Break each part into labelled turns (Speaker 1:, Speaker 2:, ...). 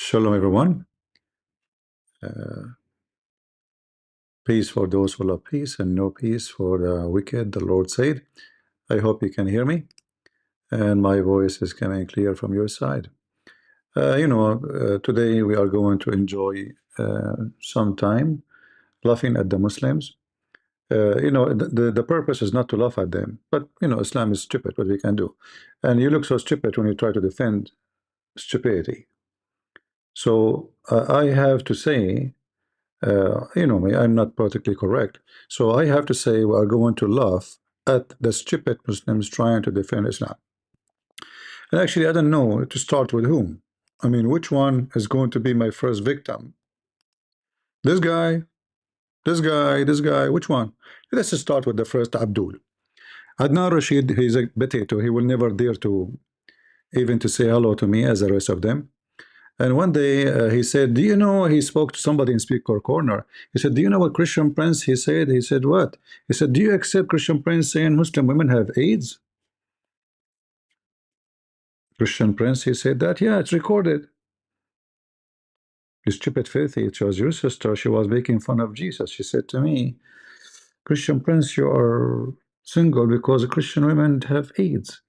Speaker 1: Shalom, everyone. Peace for those who love peace, and no peace for the wicked, the Lord said. I hope you can hear me, and my voice is coming clear from your side. Today we are going to enjoy some time laughing at the Muslims. The purpose is not to laugh at them, but Islam is stupid. What we can do, and you look so stupid when you try to defend stupidity. So I have to say. You know me, I'm not politically correct. So I have to say we are going to laugh at the stupid Muslims trying to defend Islam. And actually, I don't know to start with whom. I mean, which one is going to be my first victim? This guy, this guy, this guy, which one? Let's just start with the first Abdul. Adnan Rashid, he's a potato. He will never dare to even to say hello to me as the rest of them. And one day he said, do you know, he spoke to somebody in Speaker Corner. He said, do you know what Christian Prince, he said? He said, what? He said, do you accept Christian Prince saying Muslim women have AIDS? Christian Prince, he said that, yeah, it's recorded. You stupid filthy, it was your sister. She was making fun of Jesus. She said to me, Christian Prince, you are single because Christian women have AIDS.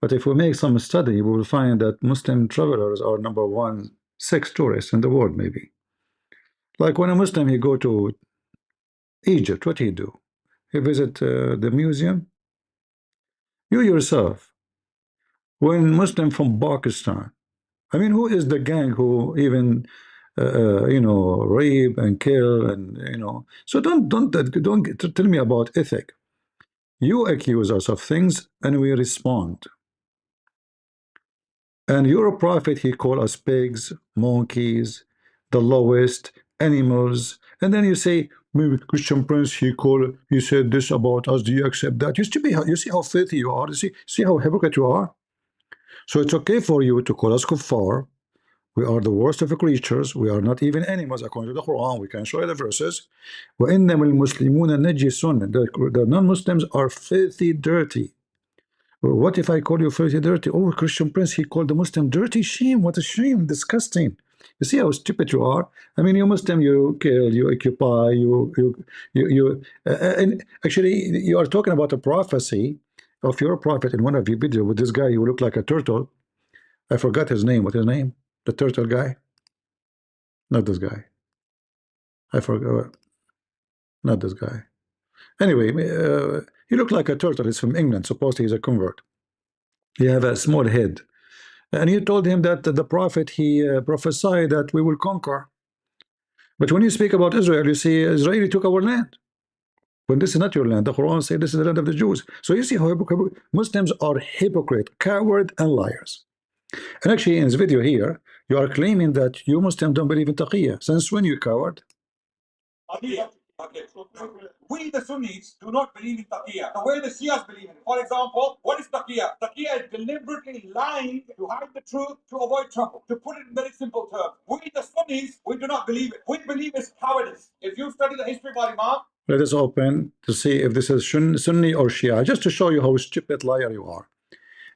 Speaker 1: But if we make some study, we will find that Muslim travelers are #1 sex tourists in the world, maybe. Like when a Muslim, he go to Egypt, what he do? He visit the museum. You yourself, when Muslim from Pakistan, I mean, who is the gang who even rape and kill and So don't tell me about ethic. You accuse us of things and we respond. And your prophet, he called us pigs, monkeys, the lowest animals, and then you say, maybe Christian Prince, he said this about us. Do you accept that? You see how filthy you are. You see how hypocrite you are. So it's okay for you to call us kuffar. We are the worst of the creatures. We are not even animals according to the Quran. We can show you the verses. وَإِنَّمَا الْمُسْلِمُونَ نَجِسٌ. The non-Muslims are filthy, dirty. What if I call you filthy, dirty? Oh, Christian Prince, he called the Muslim dirty. Shame, what a shame, disgusting. You see how stupid you are? I mean, you Muslim, you kill, you occupy, and actually, you are talking about a prophecy of your prophet in one of your videos with this guy who looked like a turtle. I forgot his name. What's his name? The turtle guy? Not this guy. I forgot. Not this guy. Anyway, he looked like a turtle. He's from England. Supposedly he's a convert. He have a small head. And you told him that the prophet, he prophesied that we will conquer. But when you speak about Israel, you see Israel took our land. When this is not your land, the Quran says this is the land of the Jews. So you see how Muslims are hypocrite, coward, and liars. And actually, in this video here, you are claiming that you Muslims don't believe in taqiyya. Since when, you coward?
Speaker 2: Okay. We, the Sunnis, do not believe in taqiyya the way the Shias believe in it. For example, what is taqiyya? Taqiyya is deliberately lying to hide the truth, to avoid trouble. To put it in very simple terms, we, the Sunnis, we do not believe it. We believe it's cowardice. If you study the history of our Imam,
Speaker 1: let us open to see if this is Sunni or Shia, just to show you how stupid liar you are.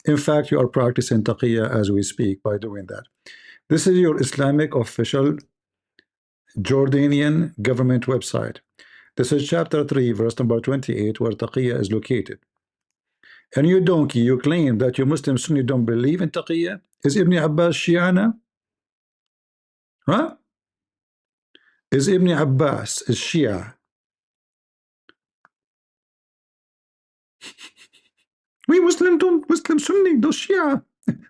Speaker 1: In fact, you are practicing taqiyya as we speak by doing that. This is your Islamic official Jordanian government website. This is chapter 3, verse number 28, where taqiyya is located. And you donkey, you claim that you Muslim Sunni don't believe in taqiyya? Is Ibn Abbas Shi'ana? Huh? Is Ibn Abbas is Shia? We Muslim don't, Muslim Sunni, those Shia.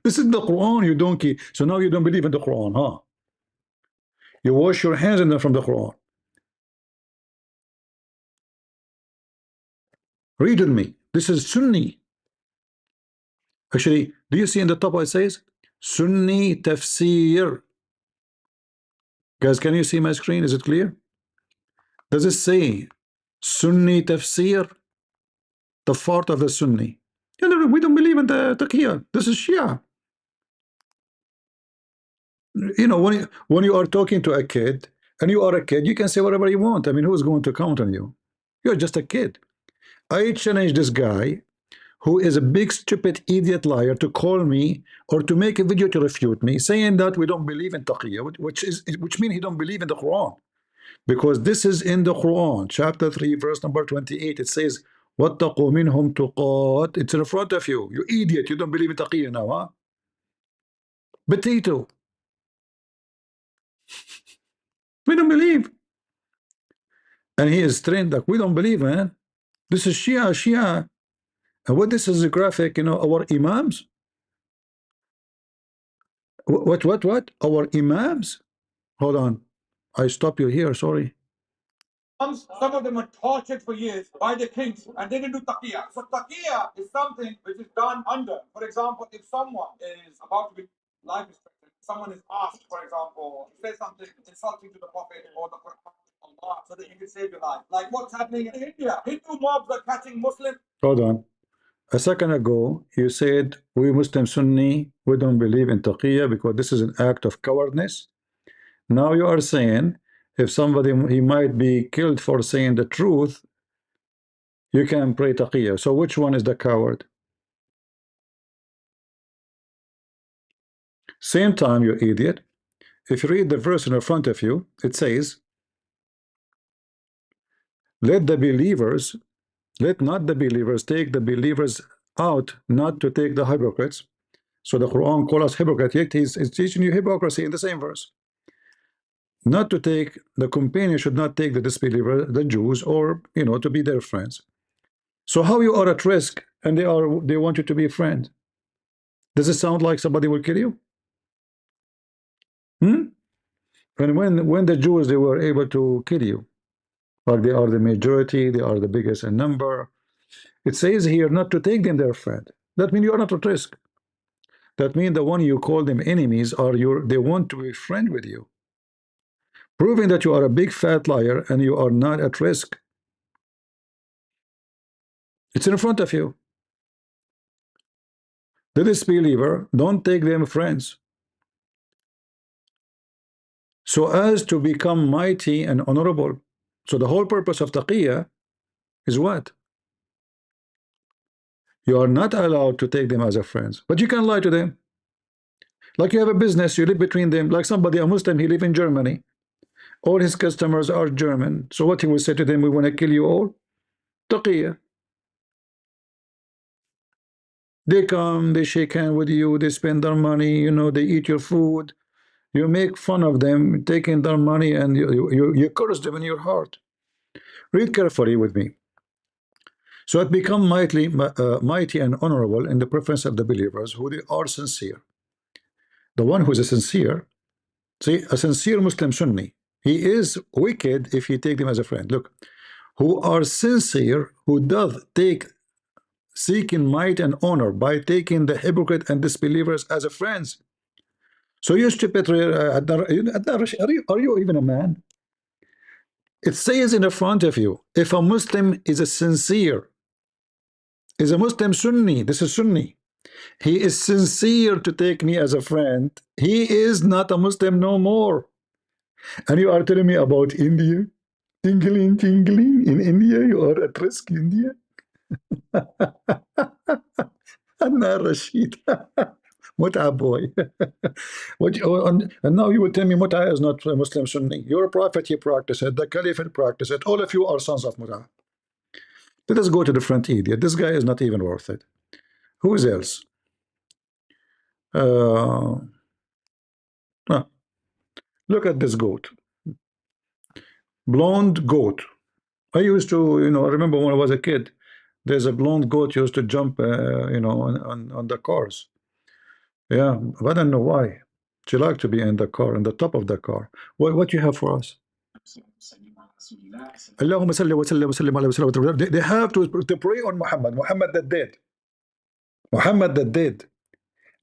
Speaker 1: This is the Quran, you donkey. So now you don't believe in the Quran, huh? You wash your hands and then from the Quran. Read with me. This is Sunni. Actually, do you see in the top what it says? Sunni tafsir. Guys, can you see my screen? Is it clear? Does it say Sunni tafsir? The fault of the Sunni. No, we don't believe in the taqiyya. This is Shia. You know, when you are talking to a kid, and you are a kid, you can say whatever you want. I mean, who's going to count on you? You're just a kid. I challenge this guy who is a big stupid idiot liar, to call me or to make a video to refute me, saying that we don't believe in taqiyya, which means he don't believe in the Quran, because this is in the Quran, chapter 3, verse number 28. It says, وَاتَّقُوا مِنْهُمْ تُقَاتٍ. It's in front of you. You idiot. You don't believe in taqiyya now, huh? Potato. We don't believe. And he is trained like we don't believe, man. This is Shia. And what this is a graphic, our imams. What? Our imams? Hold on. I stop you here, sorry.
Speaker 2: Some of them were tortured for years by the kings and they didn't do taqiyya. So taqiyya is something which is done under. For example, if someone is about to be life expected, someone is asked, for example, to say something insulting to the Prophet or the Quran, Allah, so that you can save your life. Like what's happening in India. Hindu mobs are catching Muslims.
Speaker 1: Hold on. A second ago, you said we Muslim Sunni, we don't believe in taqiyya because this is an act of cowardness. Now you are saying if somebody, he might be killed for saying the truth, you can pray taqiyya. So which one is the coward? Same time, you idiot. If you read the verse in front of you, it says, let the believers, let not the believers take the believers out, not to take the hypocrites. So the Quran calls us hypocrite, yet he's teaching you hypocrisy in the same verse. Not to take, the companion should not take the disbeliever, the Jews, or to be their friends. So how you are at risk and they want you to be a friend? Does it sound like somebody will kill you? And when the Jews, they were able to kill you, like they are the majority, they are the biggest in number. It says here not to take them their friend. That means you are not at risk. That means the one you call them enemies are they want to be friend with you, proving that you are a big fat liar and you are not at risk. It's in front of you. The disbeliever, don't take them friends, so as to become mighty and honorable. So the whole purpose of taqiyya is what? You are not allowed to take them as a friends, but you can lie to them. Like you have a business, you live between them. Like somebody, a Muslim, he live in Germany. All his customers are German. So what he will say to them, we want to kill you all? Taqiyya. They come, they shake hands with you, they spend their money, they eat your food. You make fun of them, taking their money, and you curse them in your heart. Read carefully with me. So it become mighty and honorable in the preference of the believers who they are sincere. The one who is a sincere, see, a sincere Muslim Sunni, he is wicked if he take them as a friend. Look, who are sincere, who does take seeking might and honor by taking the hypocrite and disbelievers as a friends. So you stupid, are you even a man? It says in the front of you, if a Muslim is a sincere, is a Muslim Sunni, this is Sunni, he is sincere to take me as a friend, he is not a Muslim no more. And you are telling me about India? Tingling, in India, you are at risk, India? Anna Rashid. Mut'a boy. And now you will tell me Mut'a is not a Muslim Sunni. Your prophet, he practiced it. The Caliphate practiced it. All of you are sons of Mut'a. Let us go to the front idiot. This guy is not even worth it. Who is else? Look at this goat. Blonde goat. I used to, I remember when I was a kid, there's a blonde goat used to jump, on the cars. Yeah, but I don't know why. She liked to be in the car, in the top of the car. What you have for us? Allahumma salli wa sallim wa sallim ala Rasulillah. They have to pray on Muhammad. Muhammad that dead. Muhammad that dead.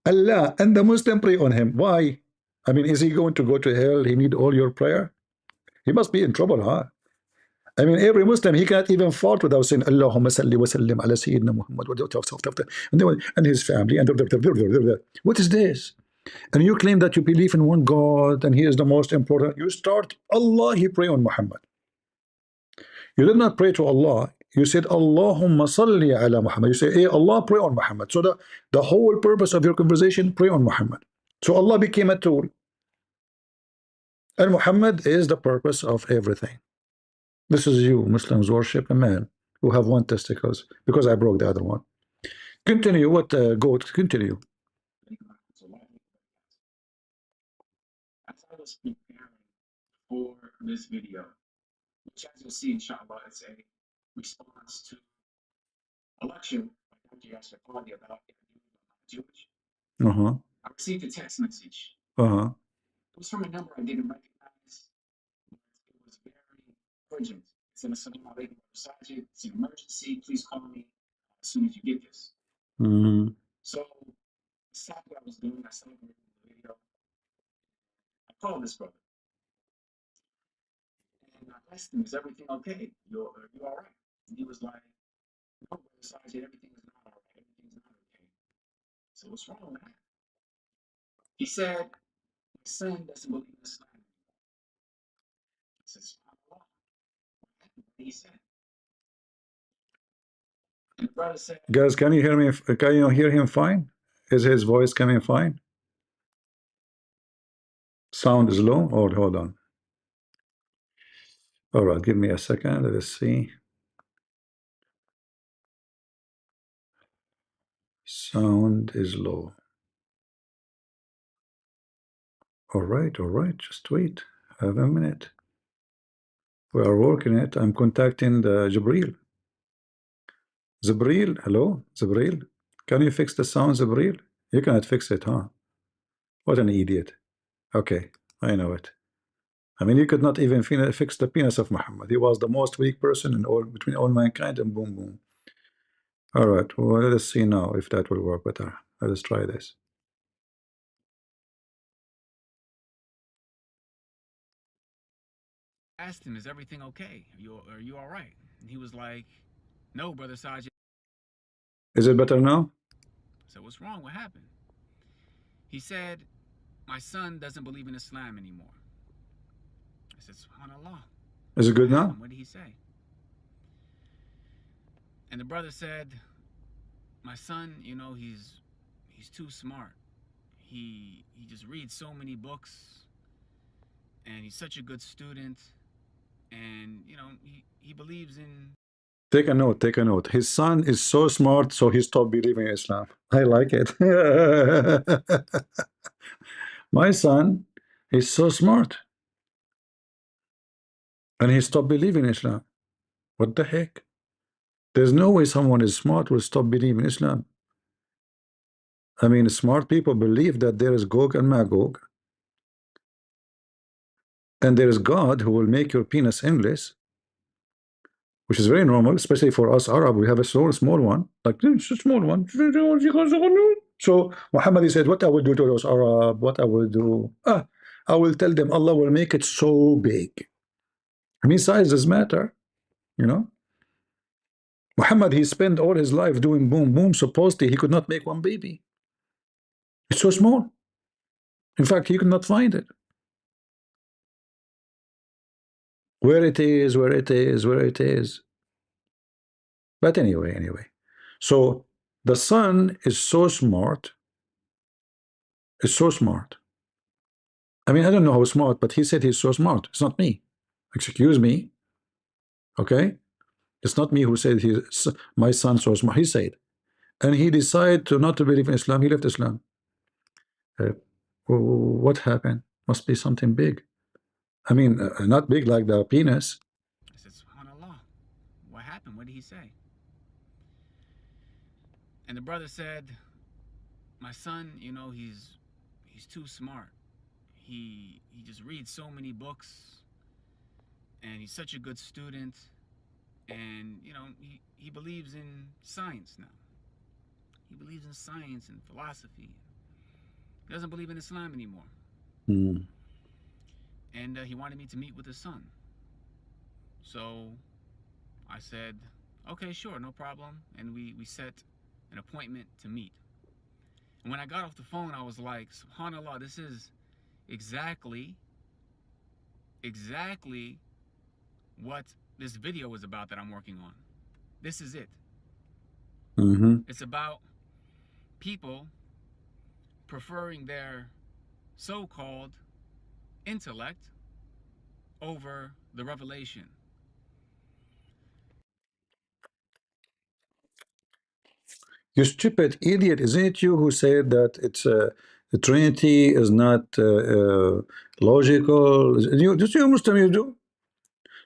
Speaker 1: Allah and the Muslim pray on him. Why? I mean, is he going to go to hell? He need all your prayer? He must be in trouble, huh? I mean, every Muslim, he can't even fart without saying Allahumma salli wa sallim ala Sayyidina Muhammad and his family. And what is this? And you claim that you believe in one God and he is the most important. You start Allah, he pray on Muhammad. You did not pray to Allah. You said Allahumma salli ala Muhammad. You say, hey Allah, pray on Muhammad. So the whole purpose of your conversation, pray on Muhammad. So Allah became a tool. And Muhammad is the purpose of everything. This is you, Muslims worship a man who have one testicles because I broke the other one. Continue. What goat? Continue.
Speaker 2: As I was preparing for this video, which as you'll see, inshallah, it's a response to a lecture by Dr. Yasser Qadi about Jewish. I received a text message. It was from a number I didn't recognize. It was very urgent. It said, Assalamu alaikum, Sajid. It's an emergency. Please call me as soon as you get this. So, exactly what I was doing. I started the video. I called this brother. And I asked him, is everything okay? You all right? And he was like, no, brother Sajid, everything is not all right. Everything's not okay. So what's wrong with that? He said, my son doesn't believe in Islam anymore. I said, SubhanAllah. He said. And the brother said,
Speaker 1: guys, can you hear me? Can you hear him fine? Is his voice coming fine? Sound is low? Or hold on. All right, give me a second. Let's see. Sound is low. All right, just wait. Have a minute. We are working it. I'm contacting the Jibril. Jibril, hello, Jibril. Can you fix the sound, Jibril? You cannot fix it, huh? What an idiot. Okay, I know it. I mean, you could not even fix the penis of Muhammad. He was the most weak person in all between all mankind, and boom, boom. All right, well, let us see now if that will work better. Let us try this.
Speaker 2: asked him, is everything okay? Are you all right? And he was like, no, brother Sajid.
Speaker 1: Is it better now?
Speaker 2: So what's wrong? What happened? He said, my son doesn't believe in Islam anymore. I said, SubhanAllah.
Speaker 1: Is it good now?
Speaker 2: What did he say? And the brother said, my son, you know, he's too smart. He just reads so many books, and he's such a good student, and you know, he believes in.
Speaker 1: Take a note, take a note. His son is so smart, so he stopped believing in Islam. I like it. My son is so smart, and he stopped believing in Islam. What the heck? There's no way someone is smart will stop believing in Islam. I mean, smart people believe that there is Gog and Magog, and there is God who will make your penis endless, which is very normal, especially for us Arab. We have a so small one, like it's a small one. So Muhammad said, what I will do to those Arab, what I will do, I will tell them Allah will make it so big. I mean, size does matter, you know. Muhammad, he spent all his life doing boom boom. Supposedly he could not make one baby. It's so small. In fact, he could not find it. Where it is, where it is, where it is. But anyway. So the son is so smart. Is so smart. I mean, I don't know how smart, but he said he's so smart. It's not me. Excuse me. Okay? It's not me who said he's my son so smart. He said. And he decided to not to believe in Islam. He left Islam. What happened? Must be something big. I mean, not big like the penis.
Speaker 2: I said, SubhanAllah. What happened? What did he say? And the brother said, my son, you know, he's too smart. He just reads so many books, and he's such a good student, and you know, he believes in science now. He believes in science and philosophy. He doesn't believe in Islam anymore. And he wanted me to meet with his son. So I said, okay, sure, no problem. And we set an appointment to meet. And when I got off the phone, I was like, SubhanAllah, this is exactly what this video is about that I'm working on. This is it.
Speaker 1: Mm-hmm.
Speaker 2: It's about people preferring their so-called intellect over the revelation.
Speaker 1: You stupid idiot! Isn't it you who said that it's the Trinity is not logical? This you Muslim you do.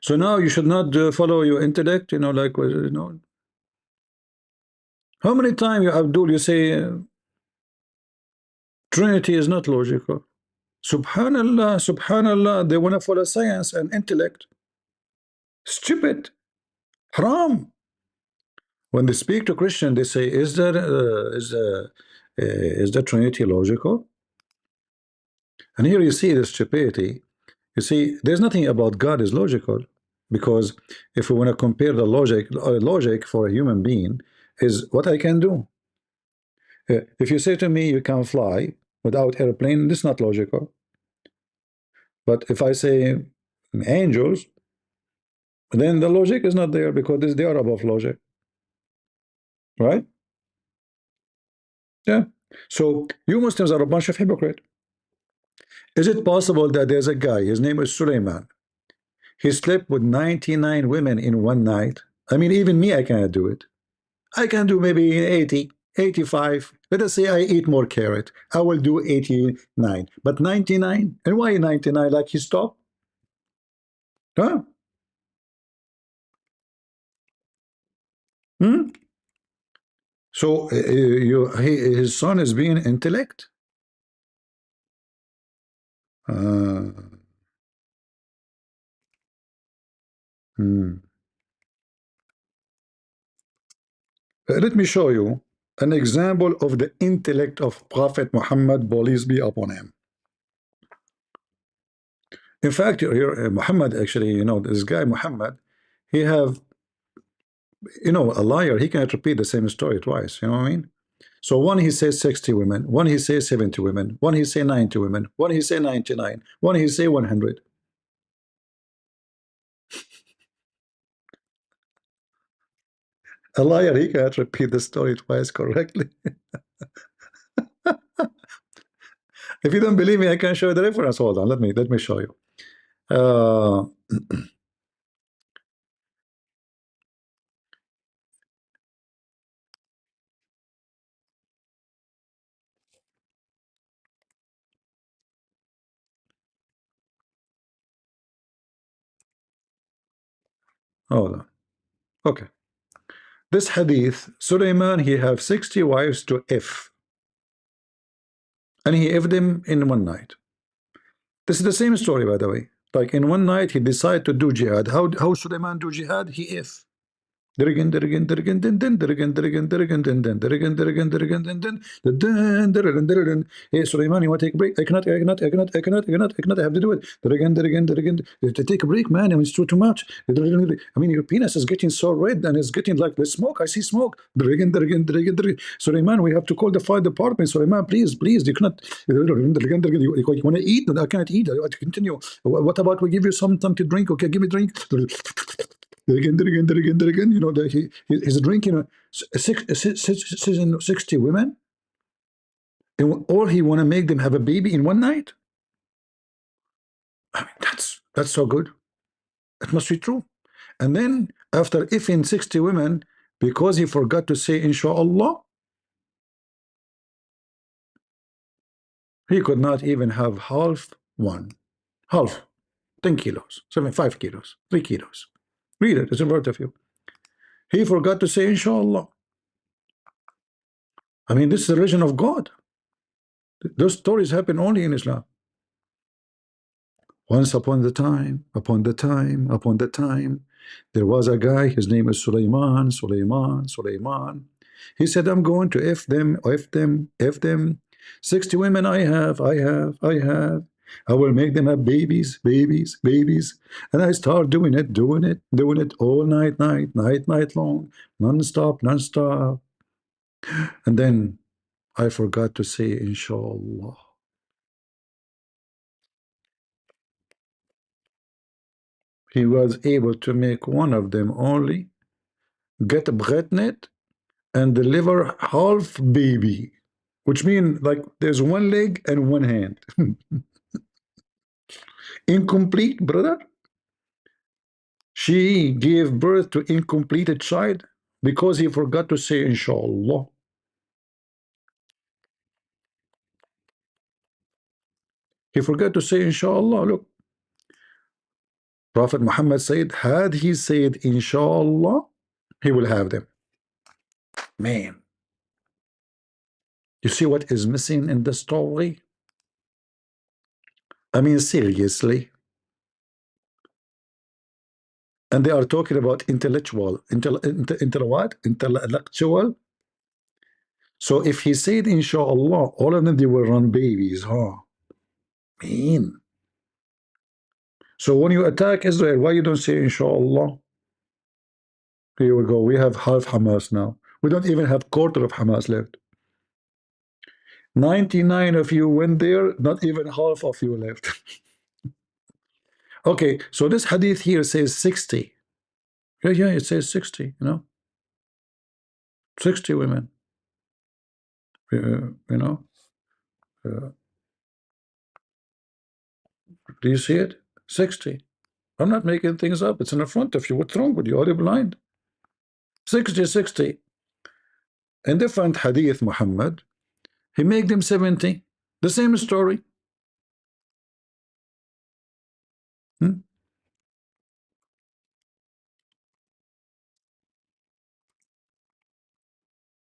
Speaker 1: So now you should not follow your intellect. You know, like you know. How many times, Abdul, you say Trinity is not logical? Subhanallah, Subhanallah. They want to follow science and intellect. Stupid, haram. When they speak to Christian, they say, is the Trinity logical? And here you see the stupidity. You see, there's nothing about God is logical, because if we want to compare the logic for a human being is what I can do. If you say to me you can fly without airplane, this is not logical. But if I say angels, then the logic is not there, because they are above logic, right? Yeah. So you Muslims are a bunch of hypocrites. Is it possible that there's a guy, his name is Suleiman, he slept with 99 women in one night? I mean, even me, I cannot do it. I can do maybe 80, 85. Let us say I eat more carrot. I will do 89. But 99? And why 99? Like he stopped? Huh? Hmm? So his son is being intellect? Uh, hmm. Let me show you an example of the intellect of Prophet Muhammad, peace be upon him. In fact, here, Muhammad, actually, you know, this guy Muhammad, he have, you know, a liar, he cannot repeat the same story twice. You know what I mean? So one he says 60 women, one he says 70 women, one he say 90 women, one he say 99, one he say 100. A liar, he cannot repeat the story twice correctly. If you don't believe me, I can show you the reference. Hold on, let me show you. Uh, hold on. Okay. This hadith, Suleiman, he have 60 wives to F, and he F them in one night. This is the same story, by the way. Like in one night, he decided to do jihad. How Suleiman do jihad? He F. Dergen, dergen, dergen, den, den, dergen, dergen, dergen, den, den, dergen, dergen, dergen, den, den. Hey, Sulaiman, you want to take a break? I cannot, I have to do it. Dergen, dergen, dergen. Take a break, man. I mean, it's too much. I mean, your penis is getting so red and it's getting like the smoke. I see smoke. Dergen, dergen, dergen, dergen. Sulaiman, we have to call the fire department. Sulaiman, please, please, you cannot. You want to eat? I cannot eat. I continue. What about we give you something to drink? Okay, give me drink. Again, you know, he's drinking 60 women, and all he want to make them have a baby in one night. I mean, that's so good. It must be true. And then after ifing 60 women, because he forgot to say inshallah, he could not even have half 10 kilos, 5 kilos, 3 kilos. Read it, it's in front of you. He forgot to say inshallah. I mean, this is the religion of God. Those stories happen only in Islam. Once upon the time, there was a guy, his name is Suleiman. He said, I'm going to F them, F them, F them. 60 women I have. I will make them have babies. And I start doing it all night long, non-stop. And then I forgot to say, inshallah. He was able to make one of them only, get pregnant and deliver half baby, which means like there's one leg and one hand. Incomplete, brother. She gave birth to incomplete child because he forgot to say inshallah. He forgot to say inshallah. Look, Prophet Muhammad said, had he said inshallah, he will have them. Man, you see what is missing in the story? I mean, seriously. And they are talking about intellectual. Intellectual. So if he said inshallah, all of them, they will run babies, huh? Man. So when you attack Israel, why you don't say inshallah? Here we go. We have half Hamas now. We don't even have quarter of Hamas left. 99 of you went there, not even half of you left. Okay, so this hadith here says 60. Yeah, it says 60, 60 women. Uh, do you see it? 60. I'm not making things up. It's in the front of you. What's wrong with you? Are you blind? 60, 60. In different hadith, Muhammad, he made them 70. The same story. Hmm?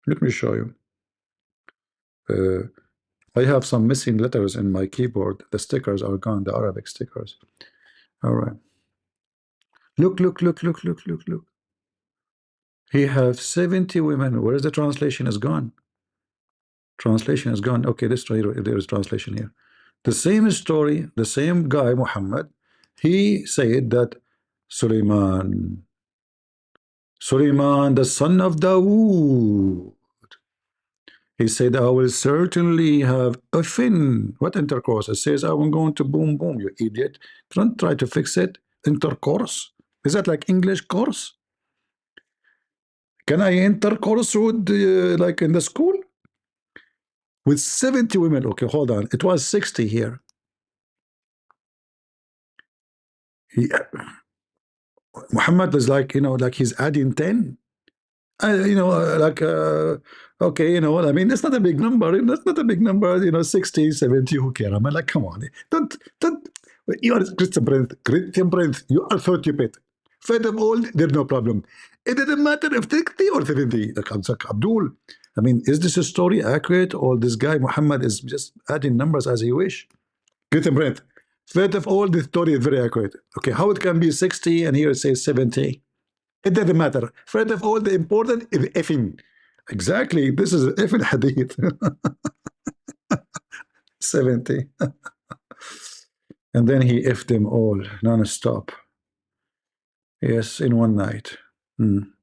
Speaker 1: Let me show you. I have some missing letters in my keyboard. The stickers are gone, the Arabic stickers. All right. Look. He have 70 women. Where is the translation? Is gone. Translation is gone. Okay, this there is translation here. The same story, the same guy, Muhammad, he said that Suleiman, the son of Dawood, he said, I will certainly have a fin. What intercourse? It says, I'm going to boom, boom, you idiot. Don't try to fix it. Intercourse. Is that like English course? Can I intercourse with, like in the school? With 70 women. Okay, hold on. It was 60 here. He, Muhammad was like, like he's adding 10. Okay, I mean, that's not a big number. That's not a big number, 60, 70, who care? I'm like, come on. Don't, you are Christian Prince, you are 30 bit. Fed them all, there's no problem. It doesn't matter if 60 or 70. Like Abdul, I mean, is this a story accurate, or this guy, Muhammad, is just adding numbers as he wish? Christian Prince, first of all, the story is very accurate. Okay, how it can be 60 and here it says 70? It doesn't matter. First of all, the important is effing. Exactly. This is effing hadith. 70. And then he effed them all non-stop. Yes, in one night. And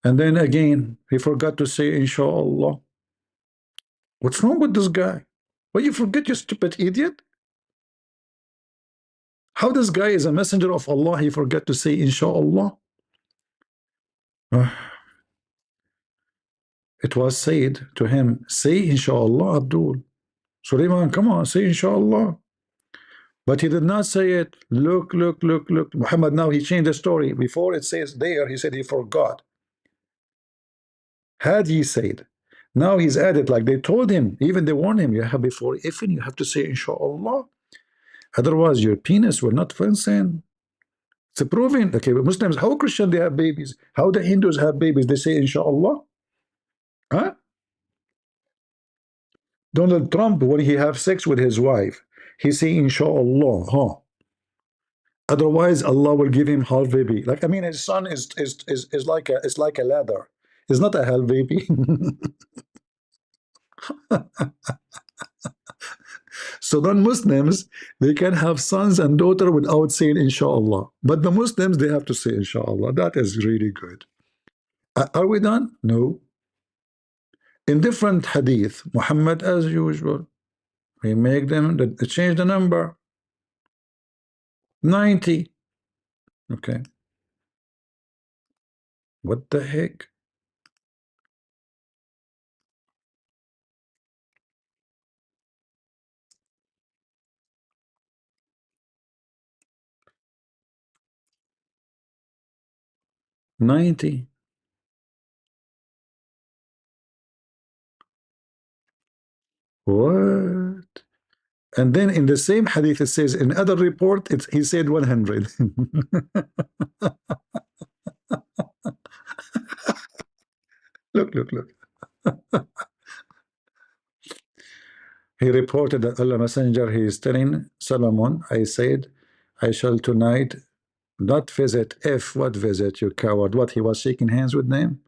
Speaker 1: then again, he forgot to say inshallah. What's wrong with this guy? Well, you forget, you stupid idiot. How this guy is a messenger of Allah, he forgot to say inshallah. It was said to him, say inshallah, Abdul. Suleiman, come on, say inshallah. But he did not say it. Look. Muhammad, now he changed the story. Before it says there, he said he forgot. Had he said, now he's added, like they told him, even they warned him, you have before ifin, you have to say inshallah. Otherwise, your penis will not function. It's proven. Okay, but Muslims, how Christian they have babies? How the Hindus have babies? They say inshallah. Huh? Donald Trump, when he have sex with his wife, he say inshallah, huh? Otherwise, Allah will give him half baby. Like, I mean, his son is like a ladder. It's not a half baby. So non-Muslims, they can have sons and daughter without saying inshallah. But the Muslims, they have to say inshallah. That is really good. Are we done? No. In different hadith, Muhammad, as usual, we make them change the number 90. Okay. What the heck? $90. What? And then in the same hadith, it says in other report, he said 100. Look. He reported that Allah Messenger, he is telling Solomon, I said, I shall tonight not visit. What visit, you coward? What, he was shaking hands with them?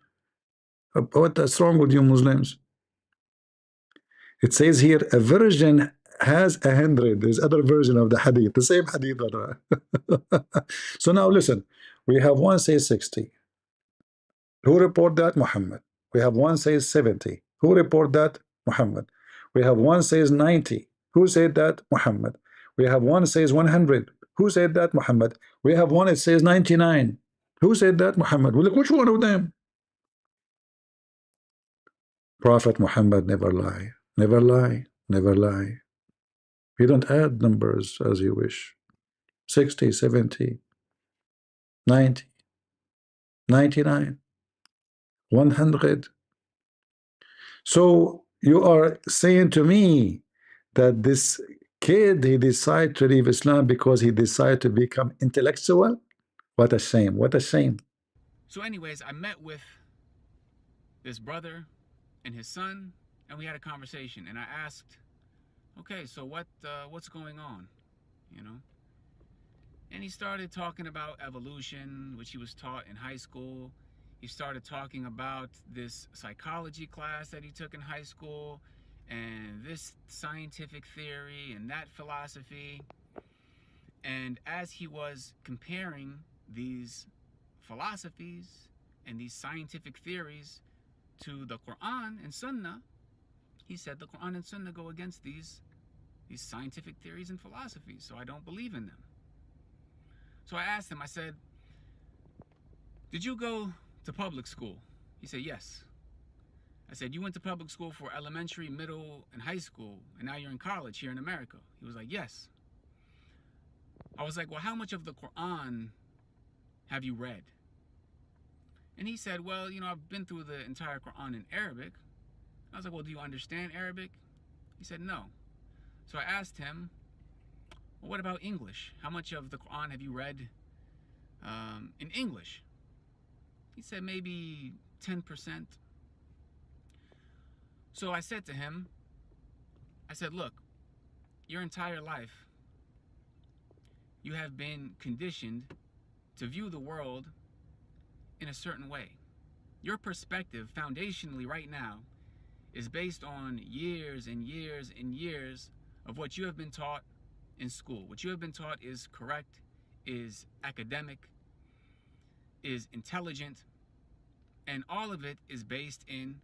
Speaker 1: What's wrong with you Muslims? It says here, a virgin has 100. There's other version of the hadith, the same hadith. So now listen, we have one says 60. Who report that? Muhammad. We have one says 70. Who report that? Muhammad. We have one says 90. Who said that? Muhammad. We have one says 100. Who said that? Muhammad. We have one that says 99. Who said that? Muhammad. Well, look, which one of them? Prophet Muhammad never lie. Never lie. Never lie. You don't add numbers as you wish. 60, 70, 90, 99, 100. So you are saying to me that this kid, he decided to leave Islam because he decided to become intellectual? What a shame. What a shame.
Speaker 3: So anyways, I met with this brother and his son, and we had a conversation, and I asked, okay, so what's going on, you know? And he started talking about evolution, which he was taught in high school. He started talking about this psychology class that he took in high school, and this scientific theory and that philosophy. And as he was comparing these philosophies and these scientific theories to the Quran and Sunnah, he said the Quran and Sunnah go against these scientific theories and philosophies, so I don't believe in them. So I asked him, I said, did you go to public school? He said, yes. I said, you went to public school for elementary, middle, and high school, and now you're in college here in America? He was like, yes. I was like, well, how much of the Quran have you read? And he said, well, you know, I've been through the entire Quran in Arabic. I was like, well, do you understand Arabic? He said, no. So I asked him, well, what about English? How much of the Quran have you read in English? He said, maybe 10%. So I said to him, I said, look, your entire life, you have been conditioned to view the world in a certain way. Your perspective, foundationally right now, is based on years and years and years of what you have been taught in school. What you have been taught is correct, is academic, is intelligent, and all of it is based in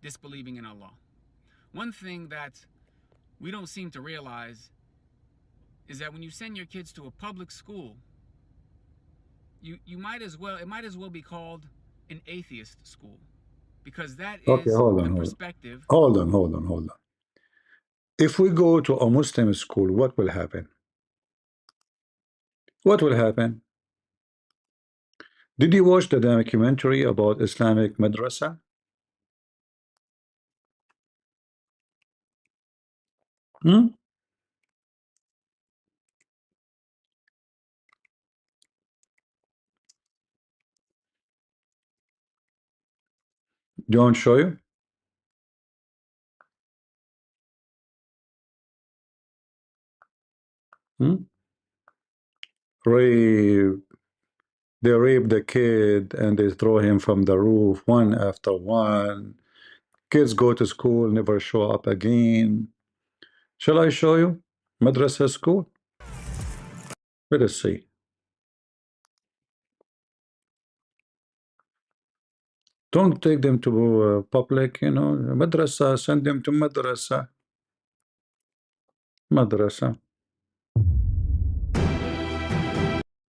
Speaker 3: disbelieving in Allah. One thing that we don't seem to realize is that when you send your kids to a public school, you might as well, it might as well be called an atheist school, because that
Speaker 1: Okay,
Speaker 3: is
Speaker 1: hold
Speaker 3: the
Speaker 1: on.
Speaker 3: perspective.
Speaker 1: Hold on. If we go to a Muslim school, what will happen? What will happen? Did you watch the documentary about Islamic madrasa? Hmm? Do you want to show you? Hmm? Rape. They rape the kid and they throw him from the roof one after one. Kids go to school, never show up again. Shall I show you? Madrasa school? Let us see. Don't take them to public, you know. Madrasa, send them to madrasa. Madrasa.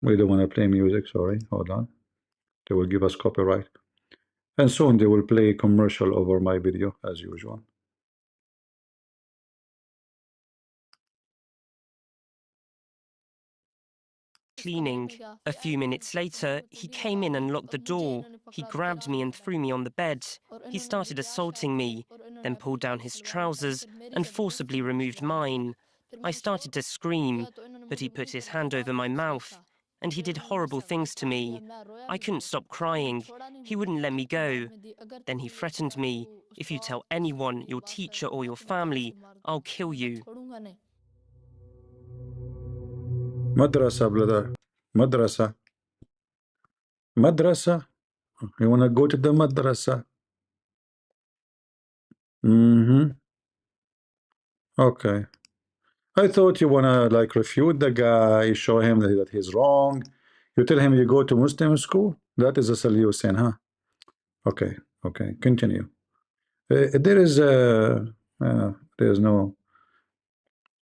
Speaker 1: We don't want to play music, sorry. Hold on. They will give us copyright. And soon they will play commercial over my video as usual.
Speaker 4: Cleaning. A few minutes later, he came in and locked the door. He grabbed me and threw me on the bed. He started assaulting me, then pulled down his trousers and forcibly removed mine. I started to scream, but he put his hand over my mouth, and he did horrible things to me. I couldn't stop crying. He wouldn't let me go. Then he threatened me, "If you tell anyone, your teacher or your family, I'll kill you."
Speaker 1: Madrasa, brother. Madrasa. Madrasa. You want to go to the madrasa? Okay. I thought you want to like refute the guy, show him that he's wrong. You tell him you go to Muslim school? That is a solution, huh? Okay. Okay. Continue. There is no...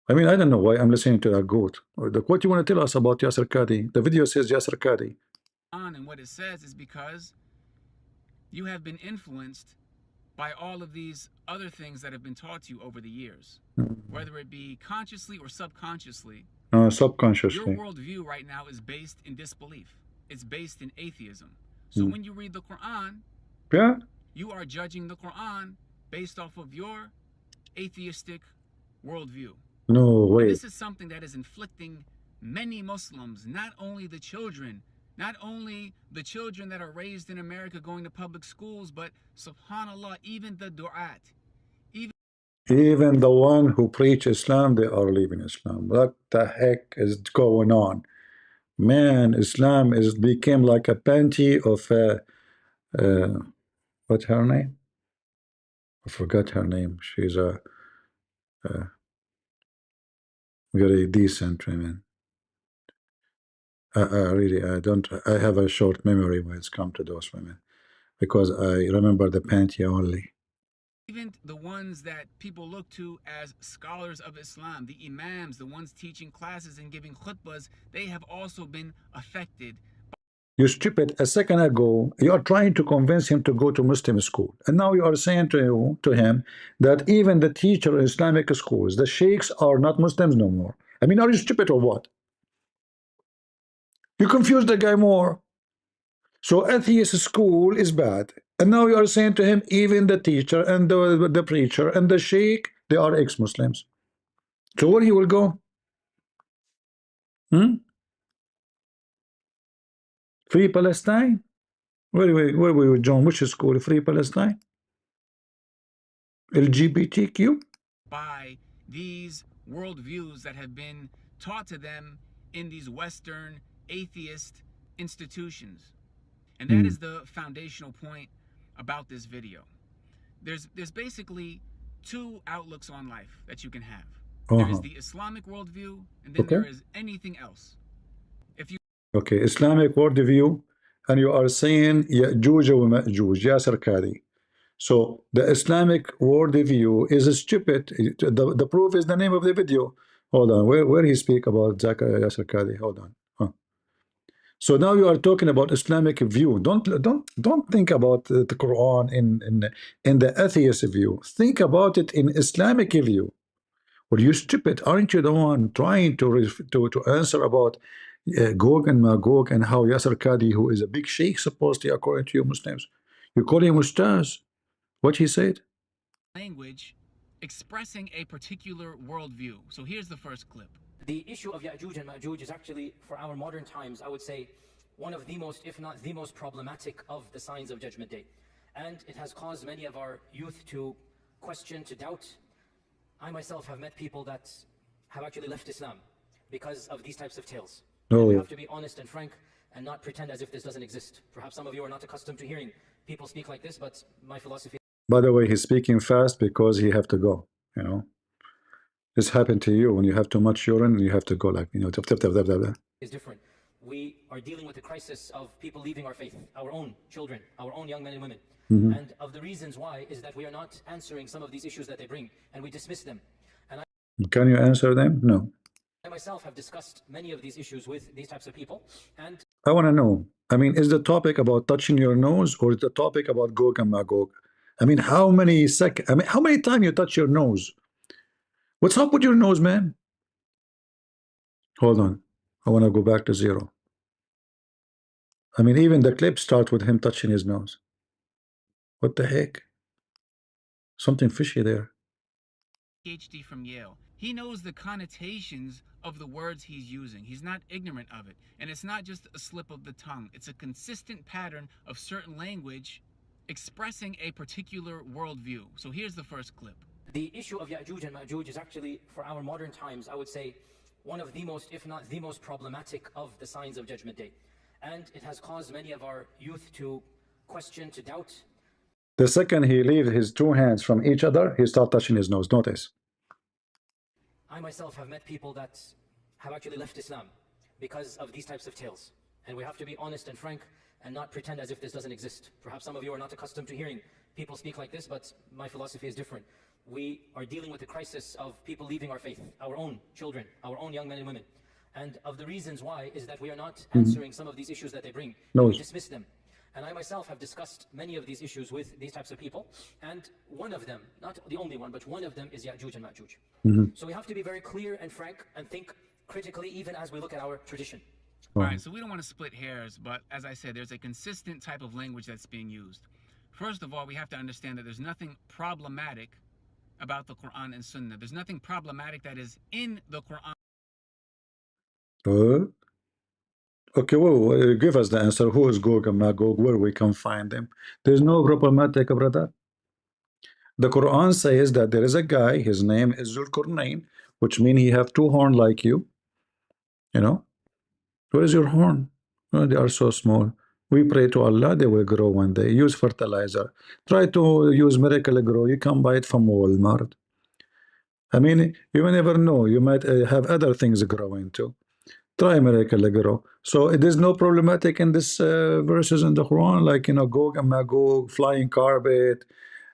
Speaker 1: I mean, I don't know why I'm listening to that goat. What you want to tell us about Yasser Qadi? The video says Yasser Qadi.
Speaker 3: And what it says is because you have been influenced by all of these other things that have been taught to you over the years, whether it be consciously or subconsciously.
Speaker 1: Subconsciously.
Speaker 3: Your worldview right now is based in disbelief. It's based in atheism. So when you read the Quran,
Speaker 1: yeah,
Speaker 3: you are judging the Quran based off of your atheistic worldview.
Speaker 1: No way.
Speaker 3: And this is something that is inflicting many Muslims, not only the children that are raised in America going to public schools, but subhanAllah, even the du'at.
Speaker 1: Even the one who preach Islam, they are leaving Islam. What the heck is going on? Man, Islam became like a panty of what's her name? I forgot her name. She's a very decent woman. Really, I have a short memory when it's come to those women, because I remember the panty only.
Speaker 3: Even the ones that people look to as scholars of Islam, the imams, the ones teaching classes and giving khutbahs, they have also been affected.
Speaker 1: You stupid, a second ago, you are trying to convince him to go to Muslim school. And now you are saying to him that even the teacher in Islamic schools, the sheikhs are not Muslims no more. I mean, are you stupid or what? You confuse the guy more. So atheist school is bad. And now you are saying to him, even the teacher and the preacher and the sheikh, they are ex-Muslims. So where he will go? Free Palestine? Where we join? Which school? Free Palestine? LGBTQ?
Speaker 3: By these worldviews that have been taught to them in these Western atheist institutions. And that is the foundational point about this video. There's basically two outlooks on life that you can have. There is the Islamic worldview, and then there is anything else.
Speaker 1: Okay, Islamic worldview, and you are saying Ya'juj wa Ma'juj, Yasser Qadi. So the Islamic worldview is stupid. The proof is the name of the video. Hold on, where he speak about Yasser Qadi? Hold on. So now you are talking about Islamic view. Don't think about the Quran in the atheist view. Think about it in Islamic view. Well, you stupid, aren't you the one trying to answer about Gog and Magog and how Yasser Qadi, who is a big sheikh supposedly according to you Muslims, you call him Ustaz? What he said?
Speaker 3: Language expressing a particular worldview. So here's the first clip.
Speaker 5: The issue of Ya'juj and Ma'juj is actually, for our modern times, I would say, one of the most, if not the most problematic of the signs of Judgment Day. And it has caused many of our youth to question, to doubt. I myself have met people that have actually left Islam because of these types of tales. And we have to be honest and frank and not pretend as if this doesn't exist. Perhaps some of you are not accustomed to hearing people speak like this, but my philosophy...
Speaker 1: By the way, he's speaking fast because he have to go, you know. This happened to you when you have too much urine, you have to go like, you know,
Speaker 5: is different. We are dealing with the crisis of people leaving our faith, our own children, our own young men and women. And of the reasons why is that we are not answering some of these issues that they bring, and we dismiss them. And
Speaker 1: can you answer them? No.
Speaker 5: I myself have discussed many of these issues with these types of people, and
Speaker 1: I want to know, I mean, is the topic about touching your nose, or is the topic about Gog and Magog? I mean, how many times you touch your nose? What's up with your nose, man? Hold on. I want to go back to 0. I mean, even the clip starts with him touching his nose. What the heck? Something fishy there.
Speaker 3: PhD from Yale. He knows the connotations of the words he's using. He's not ignorant of it. And it's not just a slip of the tongue. It's a consistent pattern of certain language expressing a particular worldview. So here's the first clip.
Speaker 5: The issue of Ya'juj and Ma'juj is actually, for our modern times, I would say, one of the most, if not the most problematic of the signs of Judgment Day. And it has caused many of our youth to question, to doubt.
Speaker 1: The second he leaves his 2 hands from each other, he starts touching his nose. Notice.
Speaker 5: I myself have met people that have actually left Islam because of these types of tales. And we have to be honest and frank and not pretend as if this doesn't exist. Perhaps some of you are not accustomed to hearing people speak like this, but my philosophy is different. We are dealing with the crisis of people leaving our faith, our own children, our own young men and women. And of the reasons why is that we are not answering some of these issues that they bring.
Speaker 1: No.
Speaker 5: We dismiss them. And I myself have discussed many of these issues with these types of people. And one of them, not the only one, but one of them is Ya'juj and Ma'juj. So we have to be very clear and frank and think critically even as we look at our tradition.
Speaker 3: All right, so we don't want to split hairs, but as I said, there's a consistent type of language that's being used. First of all, we have to understand that there's nothing problematic about the Quran and Sunnah. There's nothing problematic that is in the Quran.
Speaker 1: Okay, well, give us the answer. Who is Gog and Magog? Where we can find them? There's no problematic, brother. The Quran says that there is a guy, his name is Zulqarnain, which means he have 2 horns like you. You know? Where is your horn? Oh, they are so small. We pray to Allah, they will grow one day. Use fertilizer. Try to use Miracle Grow. You can buy it from Walmart. I mean, you may never know. You might have other things growing too. Try Miracle Grow. So it is no problematic in this verses in the Quran, like, you know, Gog and Magog, flying carpet,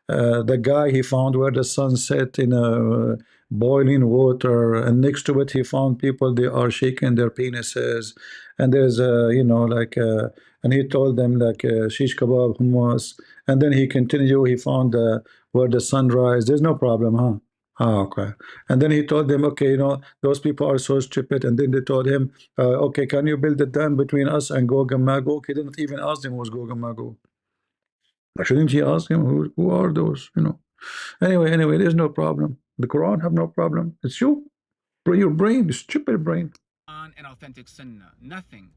Speaker 1: the guy he found where the sun set in a boiling water, and next to it he found people, they are shaking their penises, and there's you know, like and he told them like shish kebab, hummus, and then he continued, he found where the sun rise. There's no problem, huh? Ah, okay. And then he told them, okay, you know, those people are so stupid. And then they told him, okay, can you build a dam between us and Gog and Magog? He didn't even ask them who was Gog and Magog. Shouldn't he ask him who are those? You know. Anyway, there's no problem. The Quran have no problem. It's you, your brain, the stupid brain.
Speaker 3: And authentic Sunnah. Nothing.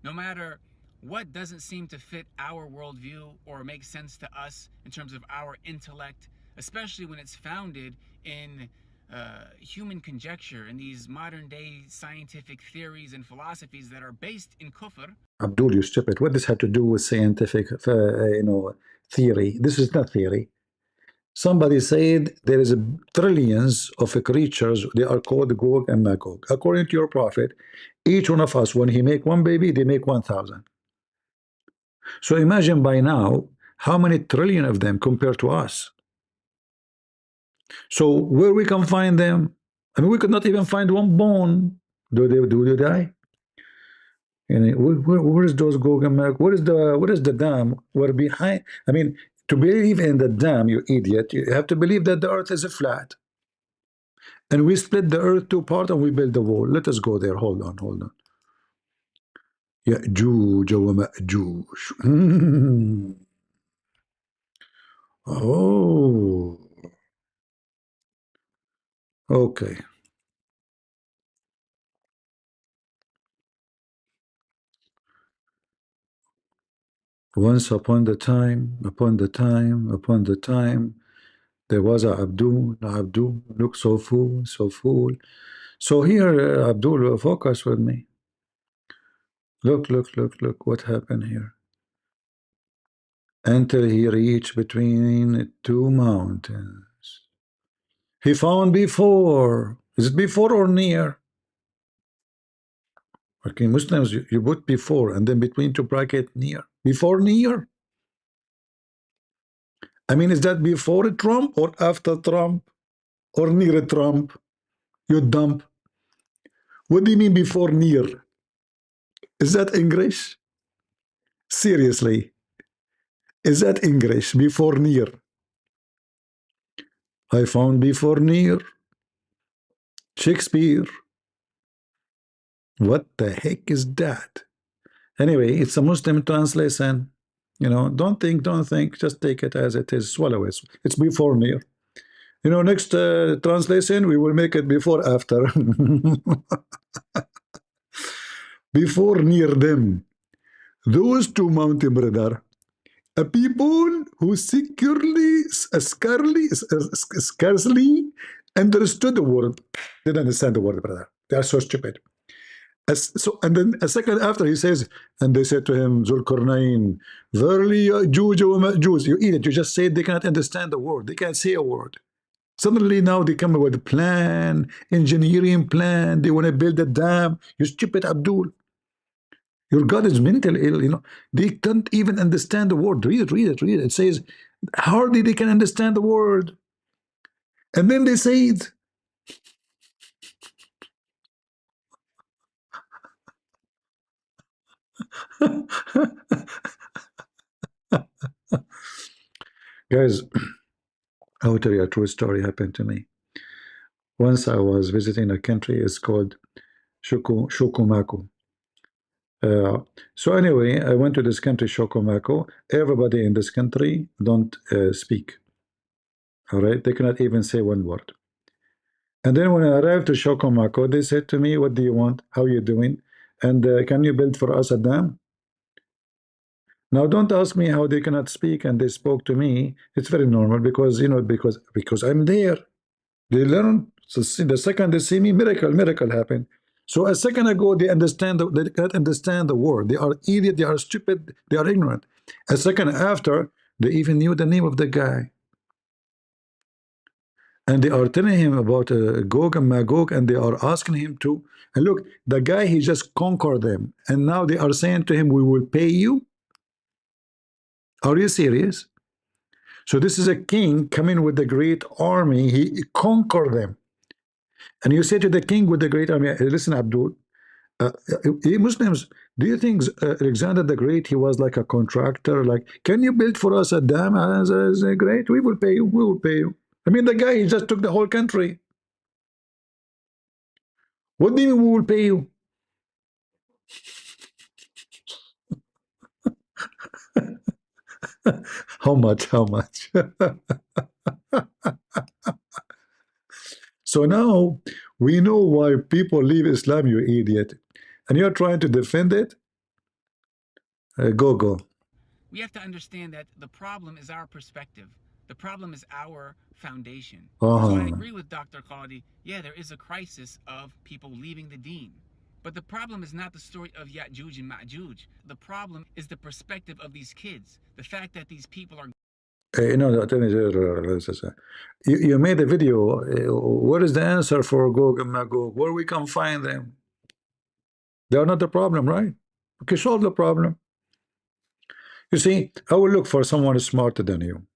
Speaker 3: No matter what doesn't seem to fit our worldview or make sense to us in terms of our intellect, especially when it's founded in human conjecture and these modern day scientific theories and philosophies that are based in kufr.
Speaker 1: Abdul, you stupid. What does have to do with scientific, you know, theory? This is not theory. Somebody said there is trillions of creatures. They are called Gog and Magog. According to your prophet, each one of us, when he make one baby, they make 1,000. So imagine by now how many trillion of them compared to us. So where we can find them? I mean, we could not even find one bone. Do they die? And where is those Gog and Magog? What is the dam? Where behind? I mean, to believe in the dam, you idiot, you have to believe that the earth is flat. And we split the earth 2 parts and we build the wall. Let us go there. Hold on. Ya'juj wa Ma'juj. Oh. Okay. Once upon the time, there was a Abdul. Abdul looked so fool. So here, Abdul, focus with me. Look what happened here. Until he reached between 2 mountains. He found before. Is it before or near? Okay, Muslims, you put before and then between 2 bracket near. Before near? I mean, is that before Trump or after Trump or near Trump? You dump. What do you mean before near? Is that English? Seriously. Is that English? Before near. I found before near. Shakespeare. What the heck is that? Anyway, it's a Muslim translation. You know, don't think, just take it as it is, swallow it. It's before near. You know, next translation, we will make it before after. Before near them. Those two mountain, brother, a people who scarcely understood the word. Didn't understand the word, brother. They are so stupid. And then a second after he says, and they said to him, Zulkarnain, verily Jews, you eat it. You just say they cannot understand the word. They can't say a word. Suddenly now they come up with a plan, engineering plan. They want to build a dam. You stupid Abdul. Your God is mentally ill, you know. They can't even understand the word. Read it. It says, hardly they can understand the word. And then they say it. Guys, I will tell you a true story happened to me. Once I was visiting a country, it's called Shukumaku. So anyway, I went to this country, Shokomako. Everybody in this country don't speak. All right, they cannot even say one word. And then when I arrived to Shokomako, they said to me, "What do you want? How are you doing? And can you build for us a dam?" Now, don't ask me how they cannot speak and they spoke to me. It's very normal because you know because I'm there. They learn. So the second they see me, miracle happen. So a second ago, they cannot understand the word. They are idiot, they are stupid, they are ignorant. A second after, they even knew the name of the guy. And they are telling him about Gog and Magog, and they are asking him to, and look, the guy, he just conquered them. And now they are saying to him, we will pay you. Are you serious? So this is a king coming with a great army. He conquered them. And you say to the king with the great army, listen, Abdul, Muslims, do you think Alexander the Great, he was like a contractor? Like, can you build for us a dam? As great, we will pay you. We will pay you. I mean, the guy, he just took the whole country. What do you mean we will pay you? How much? How much? So now we know why people leave Islam, you idiot. And you're trying to defend it? Go.
Speaker 3: We have to understand that the problem is our perspective. The problem is our foundation. So I agree with Dr. Qadi. Yeah, there is a crisis of people leaving the deen. But the problem is not the story of Ya'juj and Ma'juj. The problem is the perspective of these kids. The fact that these people are...
Speaker 1: You know, you made a video. What is the answer for Gog and Magog? Where we can find them? They are not the problem, right? Okay, solve the problem. You see, I will look for someone smarter than you.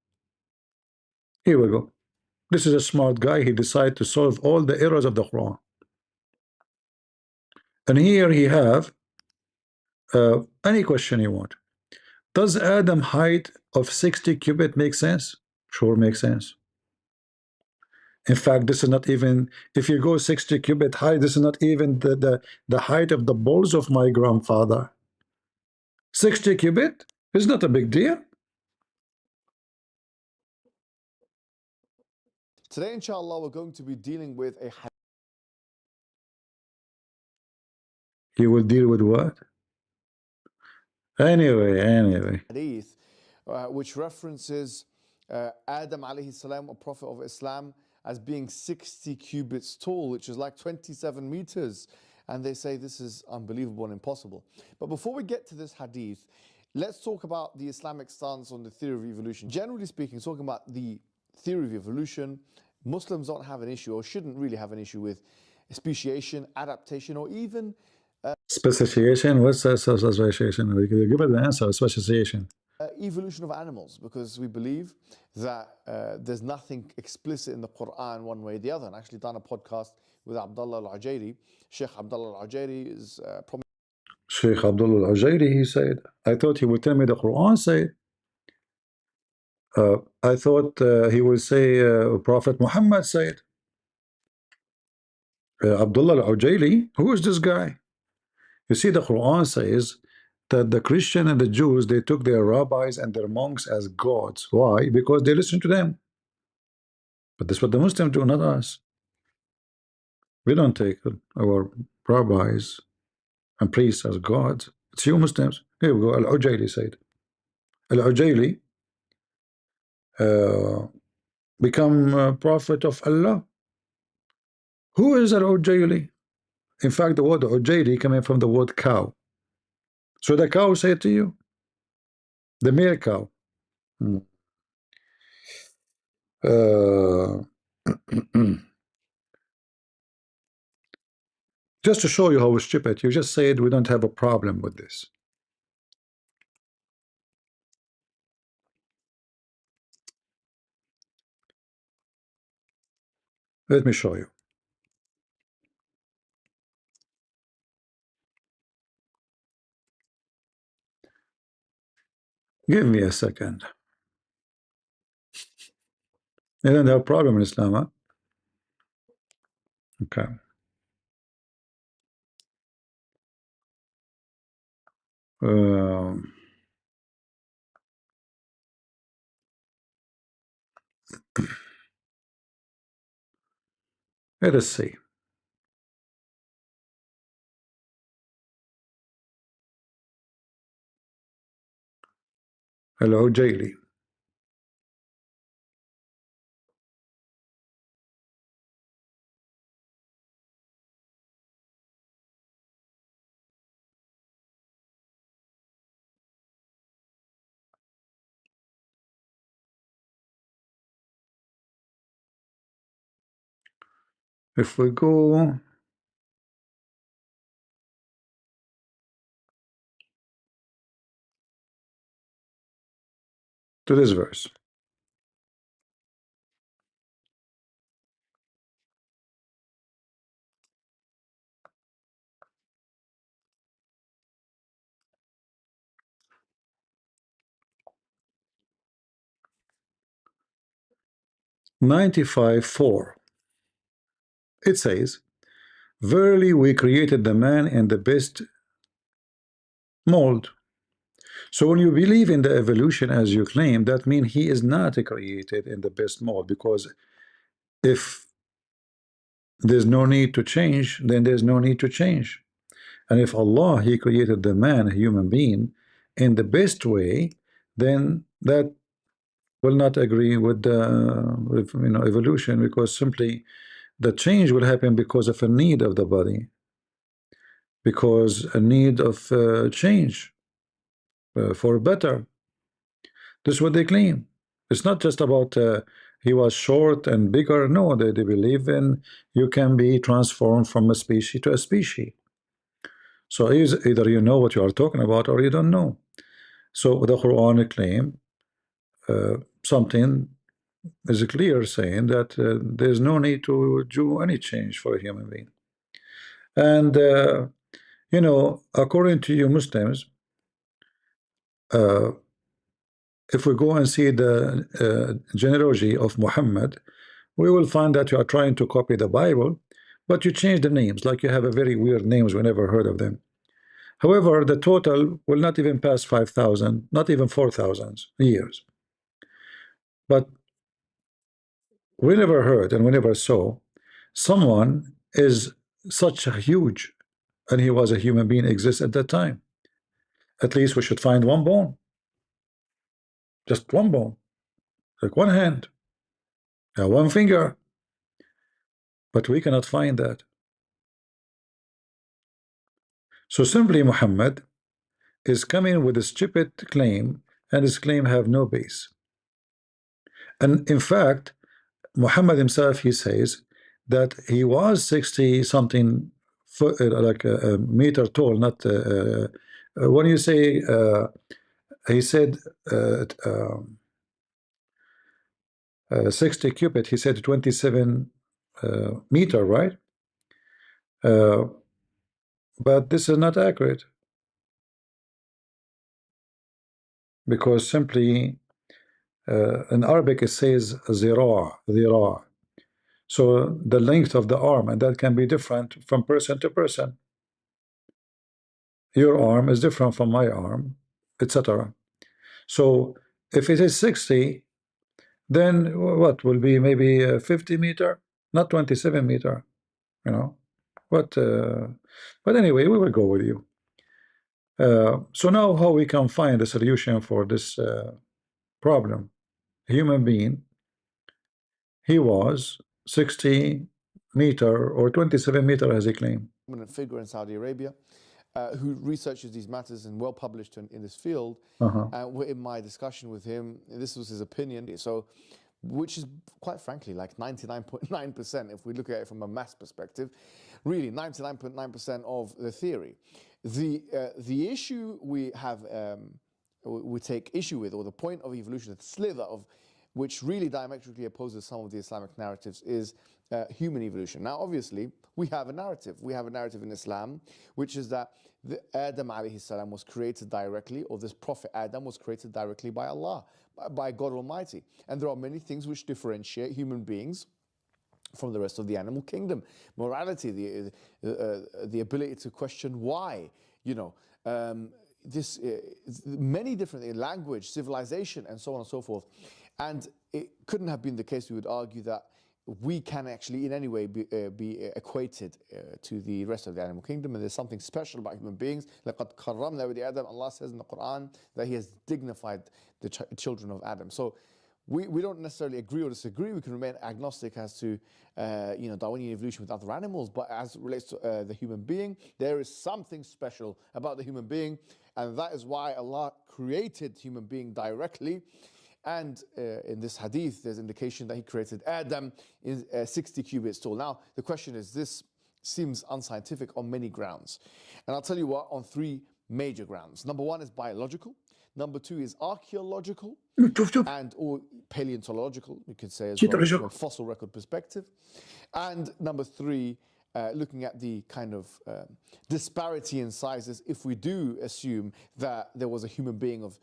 Speaker 1: Here we go. This is a smart guy. He decided to solve all the errors of the Quran. And here he have any question you want. Does Adam height of 60 cubit make sense? Sure, makes sense. In fact, this is not even, if you go 60 cubit high, this is not even the height of the balls of my grandfather. 60 cubit is not a big deal.
Speaker 6: Today, inshallah, we're going to be dealing with a
Speaker 1: He will deal with what? Anyway.
Speaker 6: hadith which references Adam alayhi salam, a prophet of Islam, as being 60 cubits tall, which is like 27 meters. And they say this is unbelievable and impossible. But before we get to this hadith, let's talk about the Islamic stance on the theory of evolution. Generally speaking, talking about the theory of evolution, Muslims don't have an issue, or shouldn't really have an issue, with speciation, adaptation, or even
Speaker 1: Speciation? What's speciation? Give it the answer. Speciation.
Speaker 6: Evolution of animals, because we believe that there's nothing explicit in the Quran one way or the other. And actually done a podcast with Abdullah al-Ajairi. Sheikh Abdullah al-Ajairi is
Speaker 1: Sheikh Abdullah al-Ajayri, he said. I thought he would tell me the Quran said. I thought he would say Prophet Muhammad said. Abdullah al-Ajayri, who is this guy? You see, the Quran says that the Christian and the Jews, they took their rabbis and their monks as gods. Why? Because they listened to them. But that's what the Muslims do, not us. We don't take our rabbis and priests as gods. It's you Muslims. Here we go. Al-Ujayli said. Al-Ujayli become prophet of Allah. Who is Al-Ujayli? In fact, the word Ujayli coming from the word cow. So the cow said to you, the male cow. Just to show you how stupid, you just said we don't have a problem with this. Let me show you. Give me a second. You don't have a problem in Islam, huh? Okay. Let us see. Hello, Jaylee. If we go to this verse, (95:4), it says, "Verily we created the man in the best mold." So when you believe in the evolution as you claim, that means he is not created in the best mold, because if there's no need to change, then there's no need to change. And if Allah, he created the man, a human being, in the best way, then that will not agree with the evolution, because simply the change will happen because of a need of the body, because a need of change for better. This is what they claim. It's not just about he was short and bigger. No, they believe in you can be transformed from a species to a species. So either you know what you are talking about or you don't know. So the Quran claim something is clear, saying that there's no need to do any change for a human being. And according to you Muslims, if we go and see the genealogy of Muhammad, we will find that you are trying to copy the Bible, but you change the names. Like you have a very weird names, we never heard of them. However, the total will not even pass 5,000, not even 4,000 years. But we never heard and we never saw someone is such a huge, and he was a human being, exists at that time. At least we should find one bone, just one bone, like one hand, one finger, but we cannot find that. So simply Muhammad is coming with a stupid claim, and his claim have no base. And in fact, Muhammad himself, he says that he was 60 something foot, like a meter tall, not when you say he said 60 cubit, he said 27 meter, right? But this is not accurate. because simply in Arabic it says zira. So the length of the arm, and that can be different from person to person. Your arm is different from my arm, etc. So if it is 60, then what will be maybe 50 meter, not 27 meter, you know. But anyway, we will go with you. So now how we can find a solution for this problem? Human being, he was 60 meter or 27 meter as he claimed.
Speaker 6: Prominent figure in Saudi Arabia who researches these matters and well published in this field. In my discussion with him, this was his opinion. So, which is quite frankly like 99.9%, if we look at it from a mass perspective, really 99.9% of the theory. The issue we have, we take issue with, or the point of evolution, the slither of which really diametrically opposes some of the Islamic narratives, is human evolution. Now, obviously, we have a narrative. We have a narrative in Islam, which is that Adam alayhi salam was created directly, or this prophet Adam was created directly by Allah, by God Almighty. And there are many things which differentiate human beings from the rest of the animal kingdom. Morality, the ability to question why, many different language, civilization, and so on and so forth. And it couldn't have been the case, we would argue, that we can actually in any way be equated to the rest of the animal kingdom, and there's something special about human beings. لَقَدْ كَرَّمْنَا بَنِي آدَمَ, Allah says in the Quran that He has dignified the children of Adam. So we don't necessarily agree or disagree. We can remain agnostic as to Darwinian evolution with other animals, but as it relates to the human being, there is something special about the human being, and that is why Allah created human being directly. And in this hadith, there's indication that He created Adam in 60 cubits tall. Now, the question is, this seems unscientific on many grounds. And I'll tell you what, on three major grounds. Number one is biological. Number two is archaeological and or paleontological, you could say, as well, from a fossil record perspective. And number three, looking at the kind of disparity in sizes, if we do assume that there was a human being of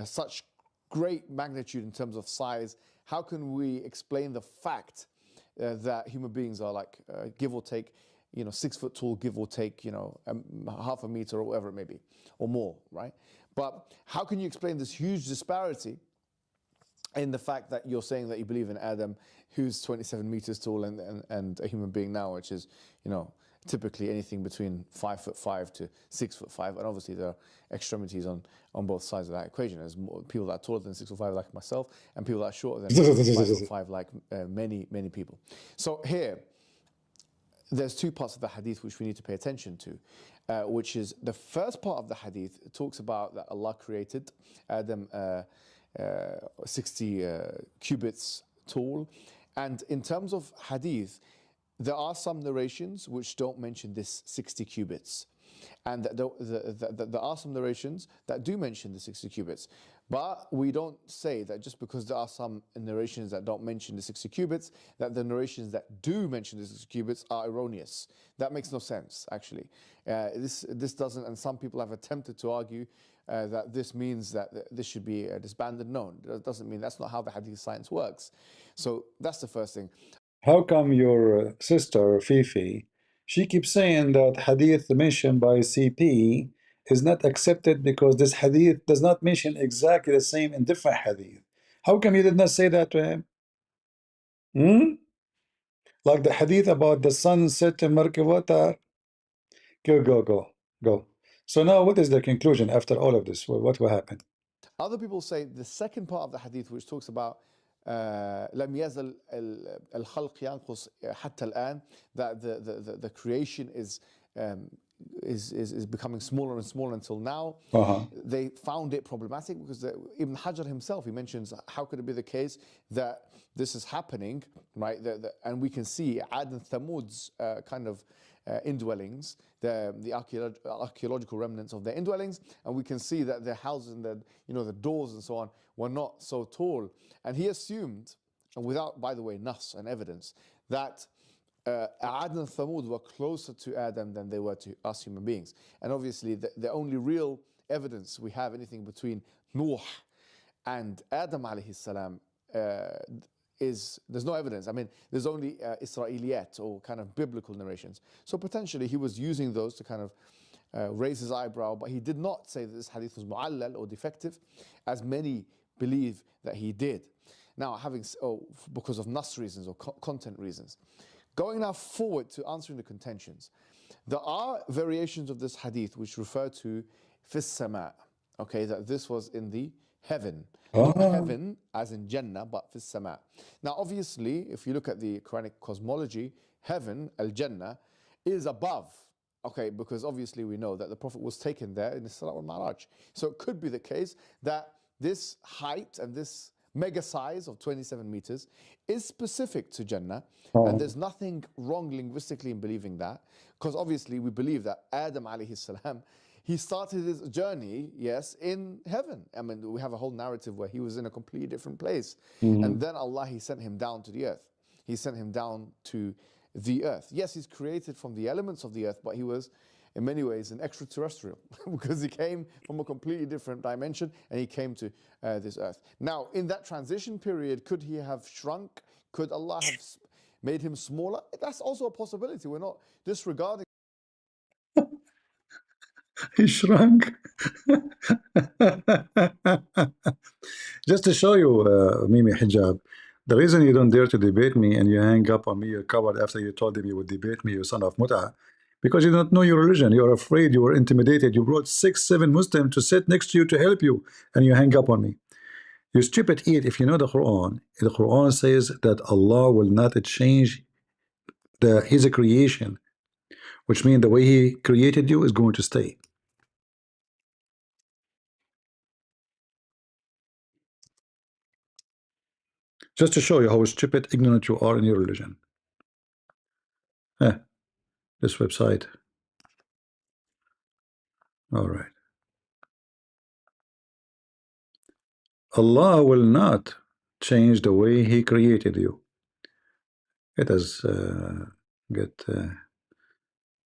Speaker 6: such great magnitude in terms of size, how can we explain the fact that human beings are like, give or take, 6 foot tall, give or take, half a meter or whatever it may be, or more, right? But how can you explain this huge disparity in the fact that you're saying that you believe in Adam, who's 27 meters tall, and a human being now, which is, typically anything between 5'5" to 6'5", and obviously there are extremities on both sides of that equation. There's people that are taller than 6'5", like myself, and people that are shorter than 5'5", like many people. So here, there's two parts of the hadith which we need to pay attention to, which is the first part of the hadith talks about that Allah created Adam 60 cubits tall, and in terms of hadith, there are some narrations which don't mention this 60 cubits. And there are some narrations that do mention the 60 cubits. But we don't say that just because there are some narrations that don't mention the 60 cubits, that the narrations that do mention the 60 cubits are erroneous. That makes no sense, actually. This doesn't, and some people have attempted to argue that this means that this should be disbanded. No, it doesn't mean, that's not how the hadith science works. So that's the first thing.
Speaker 1: How come your sister, Fifi, she keeps saying that hadith mentioned by CP is not accepted because this hadith does not mention exactly the same in different hadith? How come you did not say that to him? Like the hadith about the sun set in murky water. Go. So now what is the conclusion after all of this? What will happen?
Speaker 6: Other people say the second part of the hadith, which talks about لم يزل الخلق ينقص حتى الآن, that the creation is becoming smaller and smaller until now. They found it problematic because Ibn Hajar himself, he mentions, how could it be the case that this is happening, right? And we can see Ad and Thamud's kind of indwellings, the archaeological remnants of their indwellings, and we can see that their houses and the doors and so on were not so tall. And he assumed, and without, by the way, nas and evidence, that Ad and Thamud were closer to Adam than they were to us human beings. And obviously, the only real evidence we have anything between Nuh and Adam alayhi salam there's no evidence. I mean, there's only Israeliyat or kind of biblical narrations. So potentially he was using those to kind of raise his eyebrow, but he did not say that this hadith was mu'allal or defective, as many believe that he did. Now, because of nas reasons or content reasons. Going now forward to answering the contentions. There are variations of this hadith which refer to fis sama, okay, that this was in the heaven. Not heaven as in Jannah, but fis sama. Now, obviously, if you look at the Quranic cosmology, heaven, al-Jannah, is above. Okay, because obviously we know that the Prophet was taken there in the Isra wal Mi'raj. So it could be the case that this height and this mega size of 27 meters is specific to Jannah, and there's nothing wrong linguistically in believing that, because obviously we believe that Adam alayhi salam, he started his journey, yes, in heaven. I mean, we have a whole narrative where he was in a completely different place, and then Allah, he sent him down to the earth. He sent him down to the earth. Yes, he's created from the elements of the earth, but he was in many ways an extraterrestrial because he came from a completely different dimension and he came to this earth. Now, in that transition period, could he have shrunk? Could Allah have made him smaller? That's also a possibility. We're not disregarding.
Speaker 1: He shrunk. Just to show you, Mimi Hijab, the reason you don't dare to debate me and you hang up on me, you're covered after you told him you would debate me, you son of Mut'a, because you don't know your religion. You're afraid, you were intimidated. You brought 6, 7 Muslims to sit next to you to help you, and you hang up on me. You stupid idiot. If you know the Quran says that Allah will not change His creation, which means the way He created you is going to stay. Just to show you how stupid, ignorant you are in your religion. This website. All right. Allah will not change the way He created you. It does get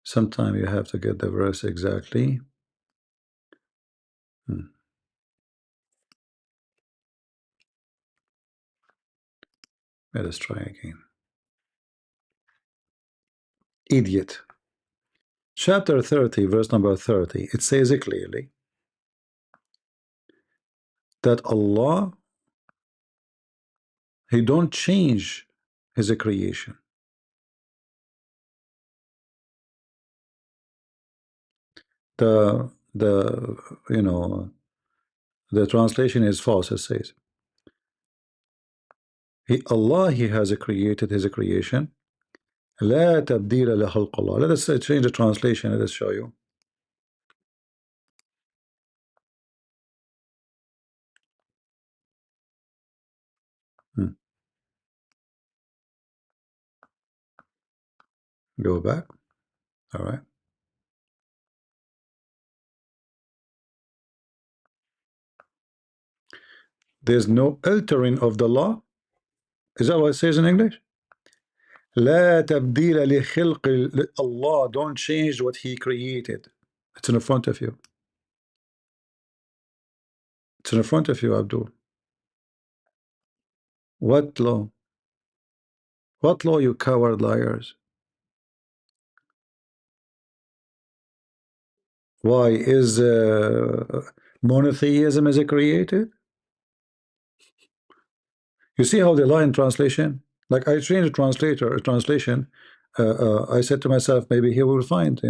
Speaker 1: sometime you have to get the verse exactly. Let us try again. Idiot. Chapter 30, verse number 30, it says it clearly that Allah, He don't change His creation. The translation is false. It says Allah, He has created His creation. لا تبديل لخلق الله. Let us change the translation. Let us show you. Go back. All right. There's no altering of the law. Is that what it says in English? لا تبديل لخلق Allah. Don't change what He created. It's in front of you. It's in front of you, Abdul. What law? What law, you coward liars? Why is monotheism is created? You see how they lie in translation? Like I changed a translation. I said to myself, maybe he will find,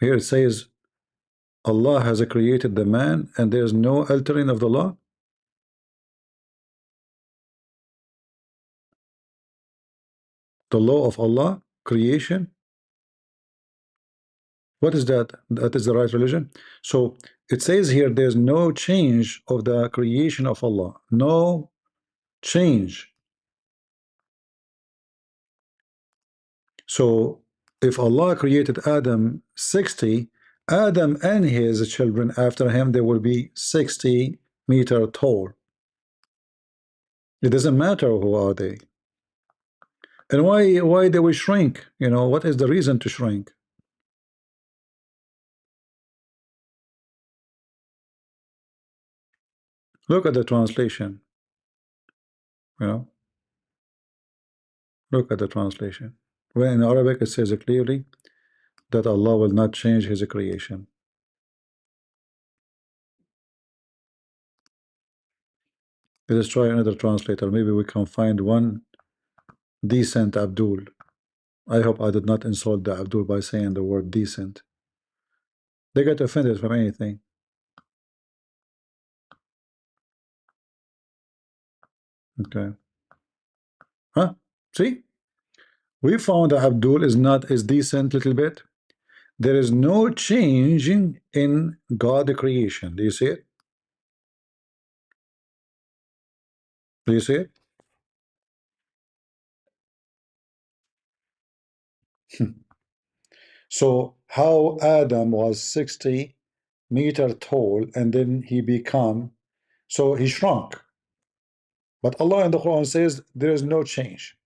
Speaker 1: Here it says, Allah has created the man and there's no altering of the law. The law of Allah, creation. What is that? That is the right religion. So it says here there's no change of the creation of Allah. No change. So if Allah created Adam 60, Adam and his children after him, they will be 60 meters tall. It doesn't matter who are they. And why they will shrink? What is the reason to shrink? Look at the translation. You know, look at the translation. When in Arabic it says clearly that Allah will not change His creation. Let's try another translator. Maybe we can find one decent Abdul. I hope I did not insult the Abdul by saying the word decent. They get offended from anything. Okay. Huh? See? We found that Abdul is decent little bit. There is no changing in God creation. Do you see it? Do you see it? So how Adam was 60 meters tall and then he become, so he shrunk. But Allah in the Quran says there is no change.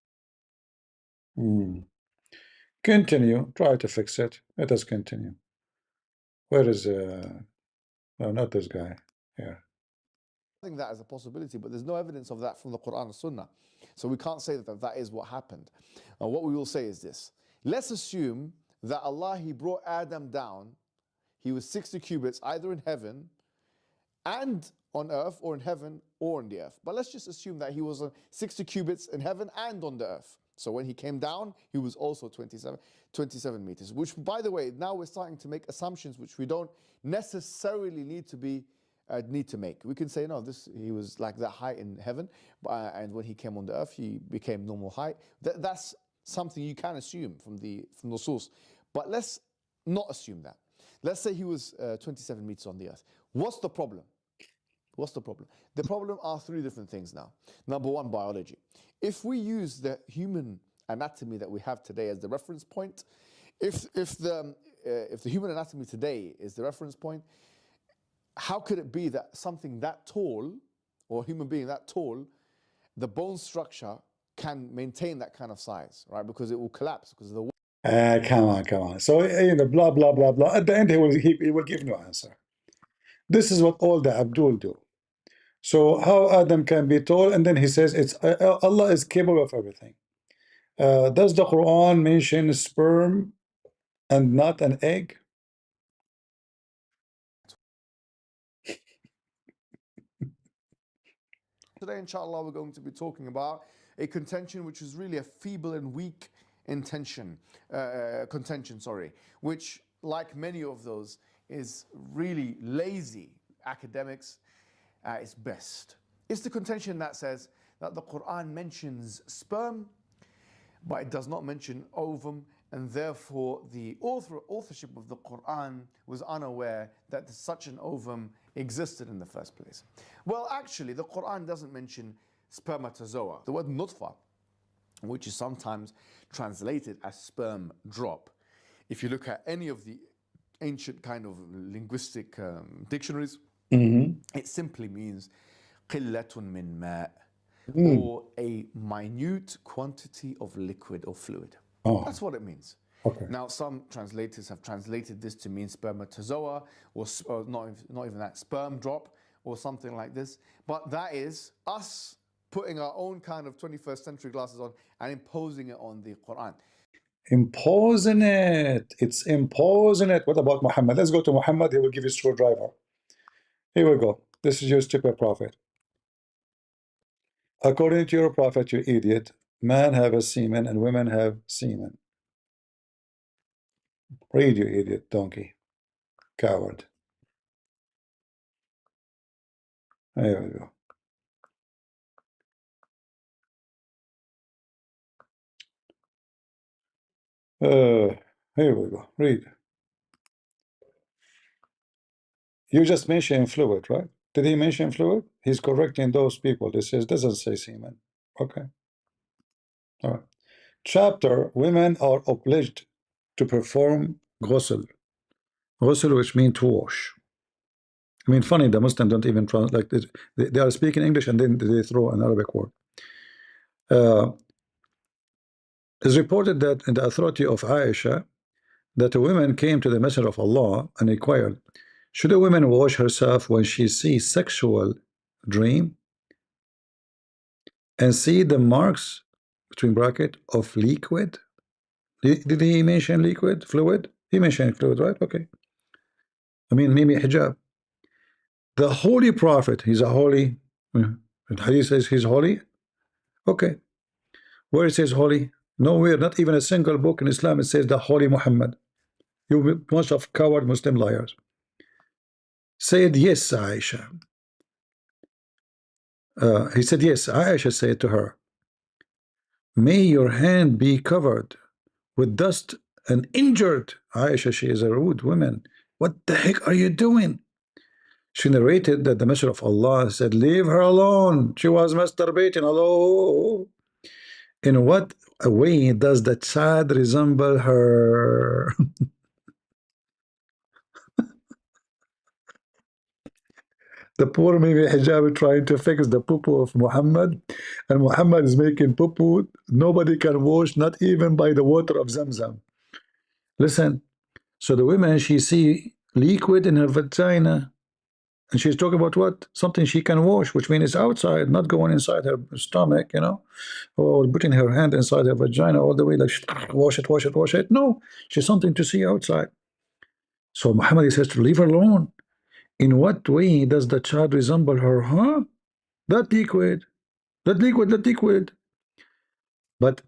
Speaker 1: Continue. Try to fix it. Let us continue. Where is no, not this guy. Yeah.
Speaker 6: I think that is a possibility, but there's no evidence of that from the Quran and Sunnah. So we can't say that that is what happened. What we will say is this. Let's assume that Allah, He brought Adam down. He was 60 cubits, either in heaven and on earth, or in heaven or on the earth. But let's just assume that He was 60 cubits in heaven and on the earth. So when He came down, He was also 27 meters, which, by the way, now we're starting to make assumptions which we don't necessarily need to make. We can say, no, He was like that height in heaven, and when He came on the earth, He became normal height. That's something you can assume from the source. But let's not assume that. Let's say He was 27 meters on the earth. What's the problem? What's the problem? The problem are three different things now. Number one, biology. If we use the human anatomy that we have today as the reference point, if the human anatomy today is the reference point, how could it be that something that tall, or a human being that tall, the bone structure can maintain that kind of size, right? Because it will collapse because of the
Speaker 1: Come on. So blah blah blah blah. At the end, he will give no answer. This is what all the Abdul do. So how Adam can be tall, and then he says it's Allah is capable of everything. Does the Quran mention sperm and not an egg?
Speaker 6: Today, inshallah, we're going to be talking about a contention which is really a feeble and weak contention, which, like many of those, is really lazy academics at its best. It's the contention that says that the Quran mentions sperm, but it does not mention ovum, and therefore the authorship of the Quran was unaware that such an ovum existed in the first place. Well, actually, the Quran doesn't mention spermatozoa. The word nutfa, which is sometimes translated as sperm drop, if you look at any of the ancient kind of linguistic dictionaries, it simply means qillatun min ma', or a minute quantity of liquid or fluid. That's what it means.
Speaker 1: Okay.
Speaker 6: Now, some translators have translated this to mean spermatozoa, or not even that, sperm drop, or something like this. But that is us putting our own kind of 21st century glasses on and imposing it on the Quran.
Speaker 1: Imposing it. It's imposing it. What about Muhammad? Let's go to Muhammad. He will give you a screwdriver. Here we go. This is your stupid prophet. According to your prophet, you idiot, men have a semen and women have semen. Read, you idiot, donkey, coward. There we go. Here we go. Read. You just mentioned fluid, right? Did he mention fluid? He's correcting those people. This doesn't say semen. Okay. All right. Chapter: Women are obliged to perform ghusl. Ghusl, which means to wash. I mean, funny, the Muslims don't even like this. They are speaking English and then they throw an Arabic word. It's reported that in the authority of Aisha, that a woman came to the Messenger of Allah and inquired, should a woman wash herself when she sees sexual dream and see the marks between bracket of liquid. Did he mention liquid, fluid? He mentioned fluid, right? Okay. I mean, maybe hijab. The holy prophet, he's a holy. The hadith says he's holy. Okay. Where it says holy? Nowhere, not even a single book in Islam, it says the holy Muhammad. You bunch of coward Muslim liars. Said yes, Aisha. He said yes. Aisha said to her, may your hand be covered with dust and injured. Aisha, she is a rude woman. What the heck are you doing? She narrated that the Messenger of Allah said, leave her alone. She was masturbating. Hello. In what way does the child resemble her? The poor maybe hijab trying to fix the poo-poo of Muhammad, and Muhammad is making poo-poo. Nobody can wash, not even by the water of Zamzam. Listen, so the woman, she see liquid in her vagina, and she's talking about what? Something she can wash, which means it's outside, not going inside her stomach, you know, or putting her hand inside her vagina all the way, like wash it, wash it, wash it. No, she's something to see outside. So Muhammad says to leave her alone. In what way does the child resemble her? Huh? That liquid, that liquid, that liquid. But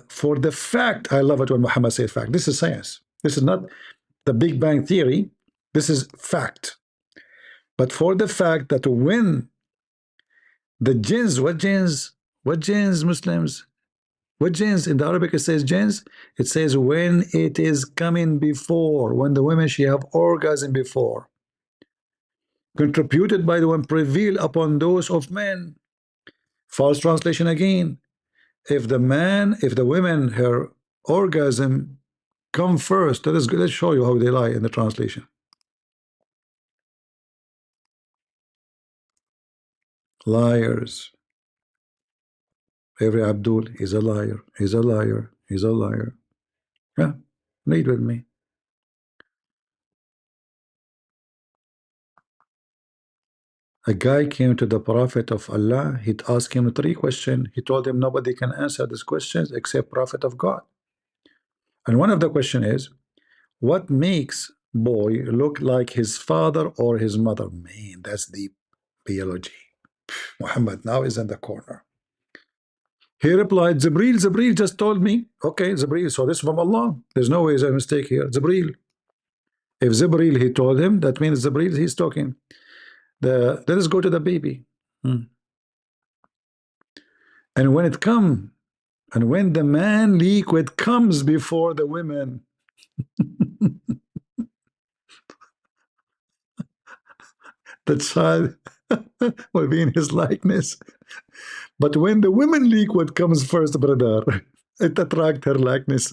Speaker 1: for the fact, I love it when Muhammad says fact. This is science. This is not the Big Bang Theory. This is fact. But for the fact that when the jinns, what jinns? What jinns, Muslims? What jinns? In the Arabic it says jinns. It says when it is coming before, when the women, she have orgasm before. Contributed by the one prevail upon those of men. False translation again. If the man, if the women, her orgasm come first, let's show you how they lie in the translation. Liars. Every Abdul is a liar. He's a liar. He's a liar. Yeah, read with me. A guy came to the Prophet of Allah. He'd ask him 3 questions. He told him nobody can answer these questions except Prophet of God. And one of the questions is, what makes boy look like his father or his mother? Man, that's deep biology. Muhammad now is in the corner. He replied, Jibreel just told me. Okay, Jibreel, so this is from Allah. There's no way there's a mistake here. Jibreel. If Jibreel, he told him, that means Jibreel, he's talking. Let us go to the baby. And when it comes, and when the man liquid comes before the women, the child will be in his likeness. But when the woman liquid comes first, brother, it attracts her likeness.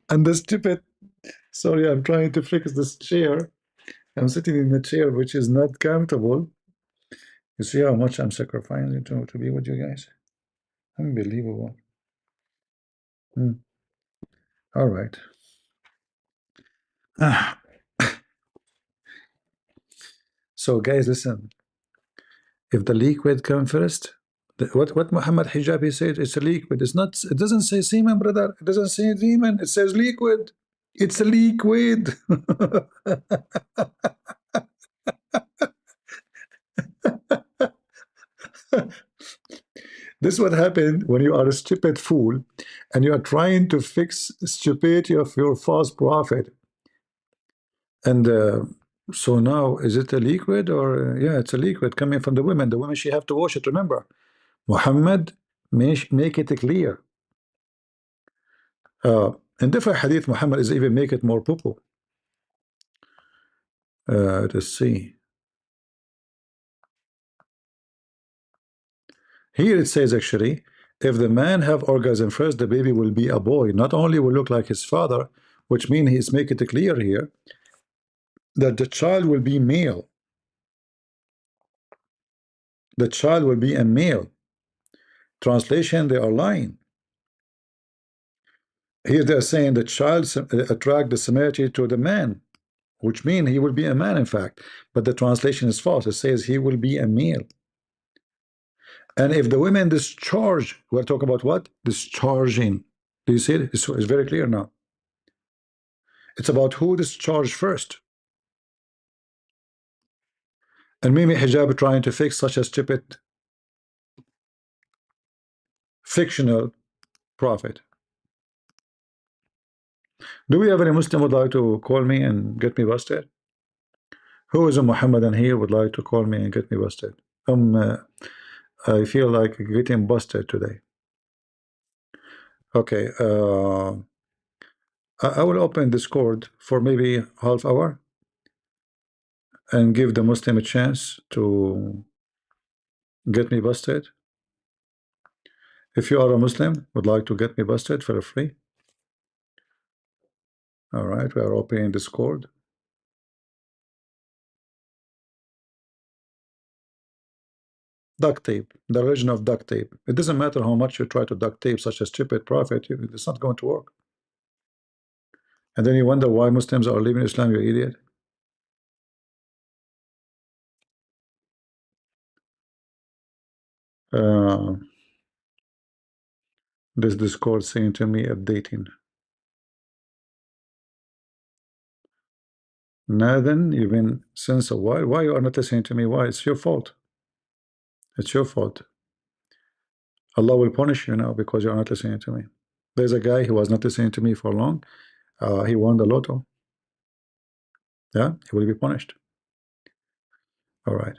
Speaker 1: And the stupid, sorry, I'm trying to fix this chair. I'm sitting in a chair which is not comfortable. You see how much I'm sacrificing to be with you guys? Unbelievable. All right. So guys, listen. If the liquid come first, what Muhammad Hijabi said, it's a liquid. It's not. It doesn't say semen, brother. It doesn't say semen. It says liquid. It's a liquid. This is what happened when you are a stupid fool and you are trying to fix stupidity of your false prophet. And so now, is it a liquid or yeah, it's a liquid coming from the women. The women, she have to wash it. Remember, Muhammad make it clear. In different hadith, Muhammad is even make it more poo-poo. Let's see. Here it says actually, if the man have orgasm first, the baby will be a boy. Not only will look like his father, which means he's making it clear here that the child will be male. The child will be a male. Translation, they are lying. Here they're saying the child attract the similarity to the man, which means he will be a man, in fact. But the translation is false. It says he will be a male. And if the women discharge, we're talking about what? Discharging. Do you see it? It's very clear now. It's about who discharged first. And Mimi Hijab trying to fix such a stupid fictional prophet. Do we have any Muslim would like to call me and get me busted? Who is a Muhammadan here would like to call me and get me busted? I feel like getting busted today. Okay, I will open Discord for maybe half hour and give the Muslim a chance to get me busted. If you are a Muslim, would like to get me busted, feel free. All right, we are opening Discord. Duct tape, the origin of duct tape. It doesn't matter how much you try to duct tape such a stupid prophet, it's not going to work. And then you wonder why Muslims are leaving Islam, you idiot. This Discord saying to me updating. Nathan, you've been since a while. Why you are not listening to me? Why? It's your fault. It's your fault. Allah will punish you now because you're not listening to me. There's a guy who was not listening to me for long. He won the lotto. Yeah, he will be punished. All right.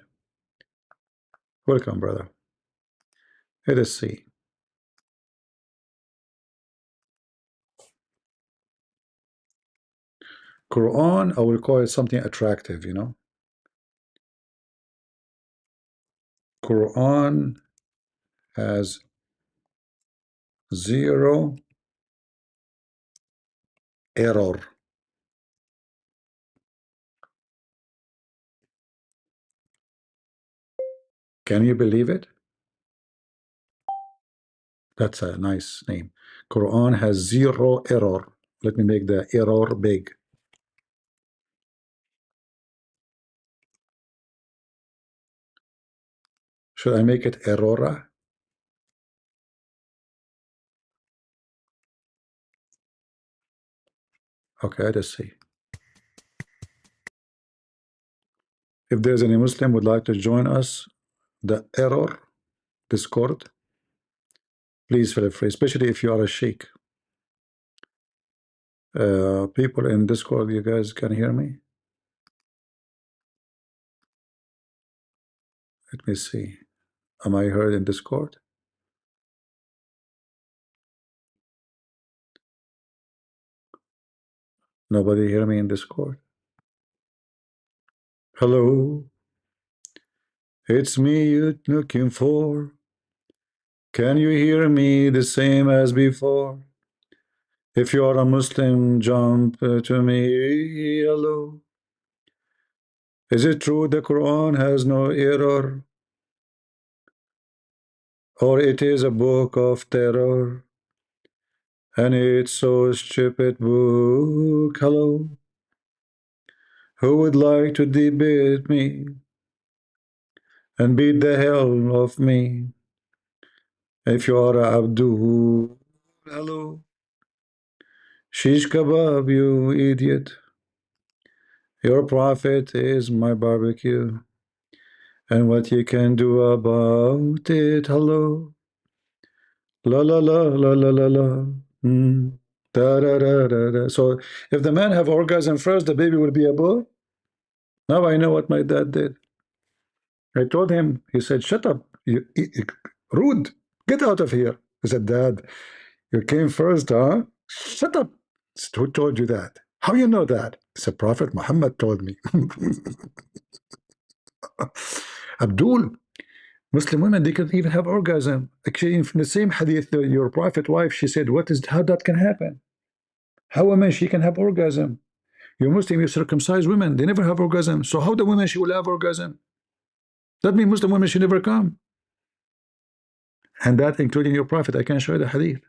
Speaker 1: Welcome, brother. Let us see. Quran, I will call it something attractive, you know. Quran has zero error. Can you believe it? That's a nice name. Quran has zero error. Let me make the error big. Should I make it errora? Okay, let's see. If there's any Muslim would like to join us, the error Discord, please feel free, especially if you are a sheikh. People in Discord, you guys can hear me? Let me see. Am I heard in Discord? Nobody hear me in Discord? Hello? It's me you're looking for. Can you hear me the same as before? If you are a Muslim, jump to me. Hello? Is it true the Quran has no error? Or it is a book of terror? And it's so stupid book. Hello? Who would like to debate me and beat the hell of me? If you are Abdul, hello? Shish kebab, you idiot. Your prophet is my barbecue. And what you can do about it, hello? La la la la la la la. Da, da, da, da, da. So if the man have orgasm first, the baby will be a boy? Now I know what my dad did. I told him, he said, shut up, you rude, get out of here. I said, Dad, you came first, huh? Shut up. Who told you that? How you know that? I said, Prophet Muhammad told me. Abdul, Muslim women, they can even have orgasm. Actually, in the same hadith, your prophet wife, she said, how that can happen? How a man, she can have orgasm? You Muslim, you circumcise women, they never have orgasm. So how the women, she will have orgasm? That means Muslim women should never come. And that including your prophet. I can show you the hadith.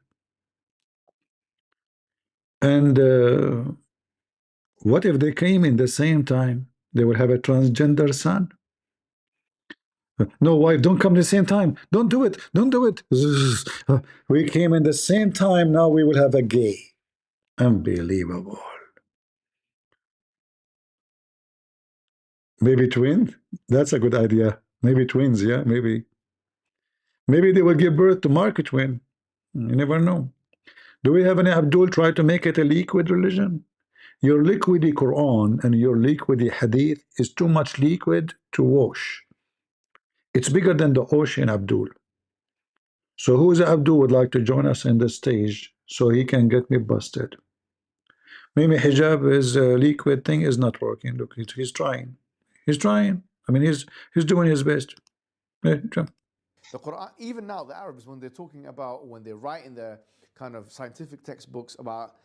Speaker 1: And what if they came in the same time? They will have a transgender son. No, wife, don't come at the same time. Don't do it. Don't do it. We came in the same time. Now we will have a gay. Unbelievable. Maybe twins. That's a good idea. Maybe twins. Yeah, maybe. Maybe they will give birth to Mark twin. You never know. Do we have any Abdul try to make it a liquid religion? Your liquidy Quran and your liquidy Hadith is too much liquid to wash. It's bigger than the ocean, Abdul. So who is Abdul would like to join us in the stage so he can get me busted? Maybe hijab is a liquid thing is not working. Look, he's trying. He's trying. I mean, he's doing his best. Yeah, sure.
Speaker 6: The Quran, even now, the Arabs, when they're talking about, when they write in their kind of scientific textbooks about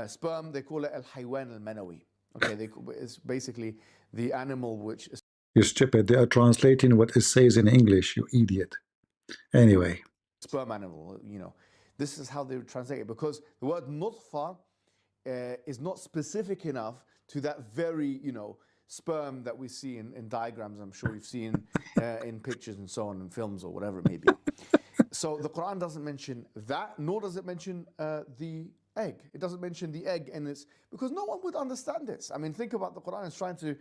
Speaker 6: sperm, they call it al-haywan al-manawi. Okay, it's basically the animal which is.
Speaker 1: You stupid. They are translating what it says in English, you idiot. Anyway.
Speaker 6: Sperm animal, you know. This is how they would translate it, because the word nutfa is not specific enough to that very, you know, sperm that we see in diagrams. I'm sure you've seen in pictures and so on, in films or whatever it may be. So the Quran doesn't mention that, nor does it mention the egg. It doesn't mention the egg, and it's because no one would understand this. I mean, think about the Quran is trying to.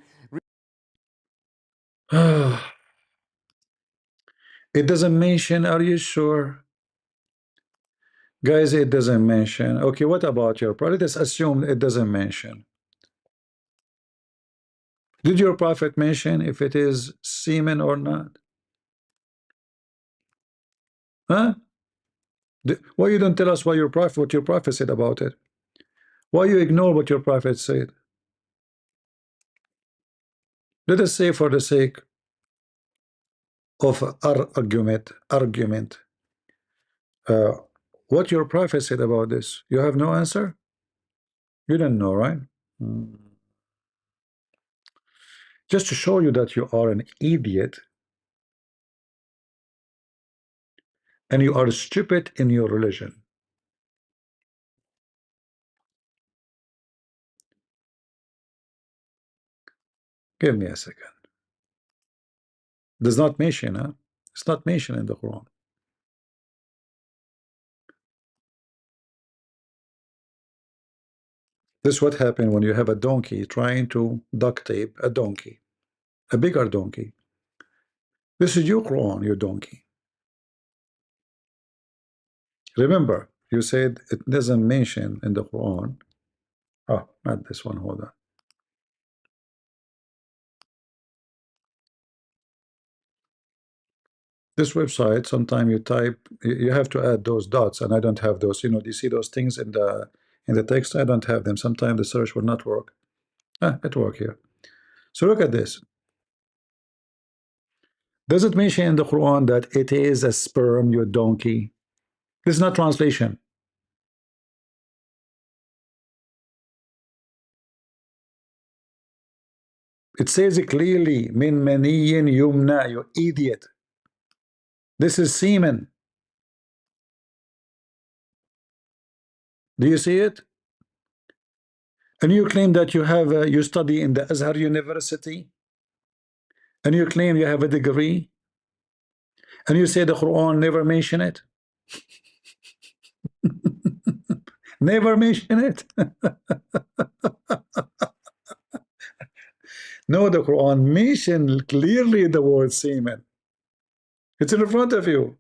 Speaker 1: It doesn't mention. Are you sure? Guys, it doesn't mention. Okay, what about your prophet? Let's assume it doesn't mention. Did your prophet mention if it is semen or not? Huh? Why you don't tell us what your prophet said about it? Why you ignore what your prophet said? Let us say, for the sake of our argument, what your prophet said about this. You have no answer? You don't know, right? Just to show you that you are an idiot and you are stupid in your religion. Give me a second. Does not mention, huh? It's not mentioned in the Quran. This is what happened when you have a donkey trying to duct tape a donkey, a bigger donkey. This is your Quran, your donkey. Remember, you said it doesn't mention in the Quran. Oh, not this one. Hold on. This website, sometimes you type, you have to add those dots, and I don't have those. You know, do you see those things in the text? I don't have them. Sometimes the search will not work. It work here. So look at this. Does it mention in the Quran that it is a sperm, your donkey? This is not translation. It says it clearly, min maniyin yumna, you idiot. This is semen. Do you see it? And you claim that you have you study in the Azhar University, and you claim you have a degree, and you say the Quran never mention it. Never mention it. No, the Quran mentioned clearly the word semen. It's in front of you.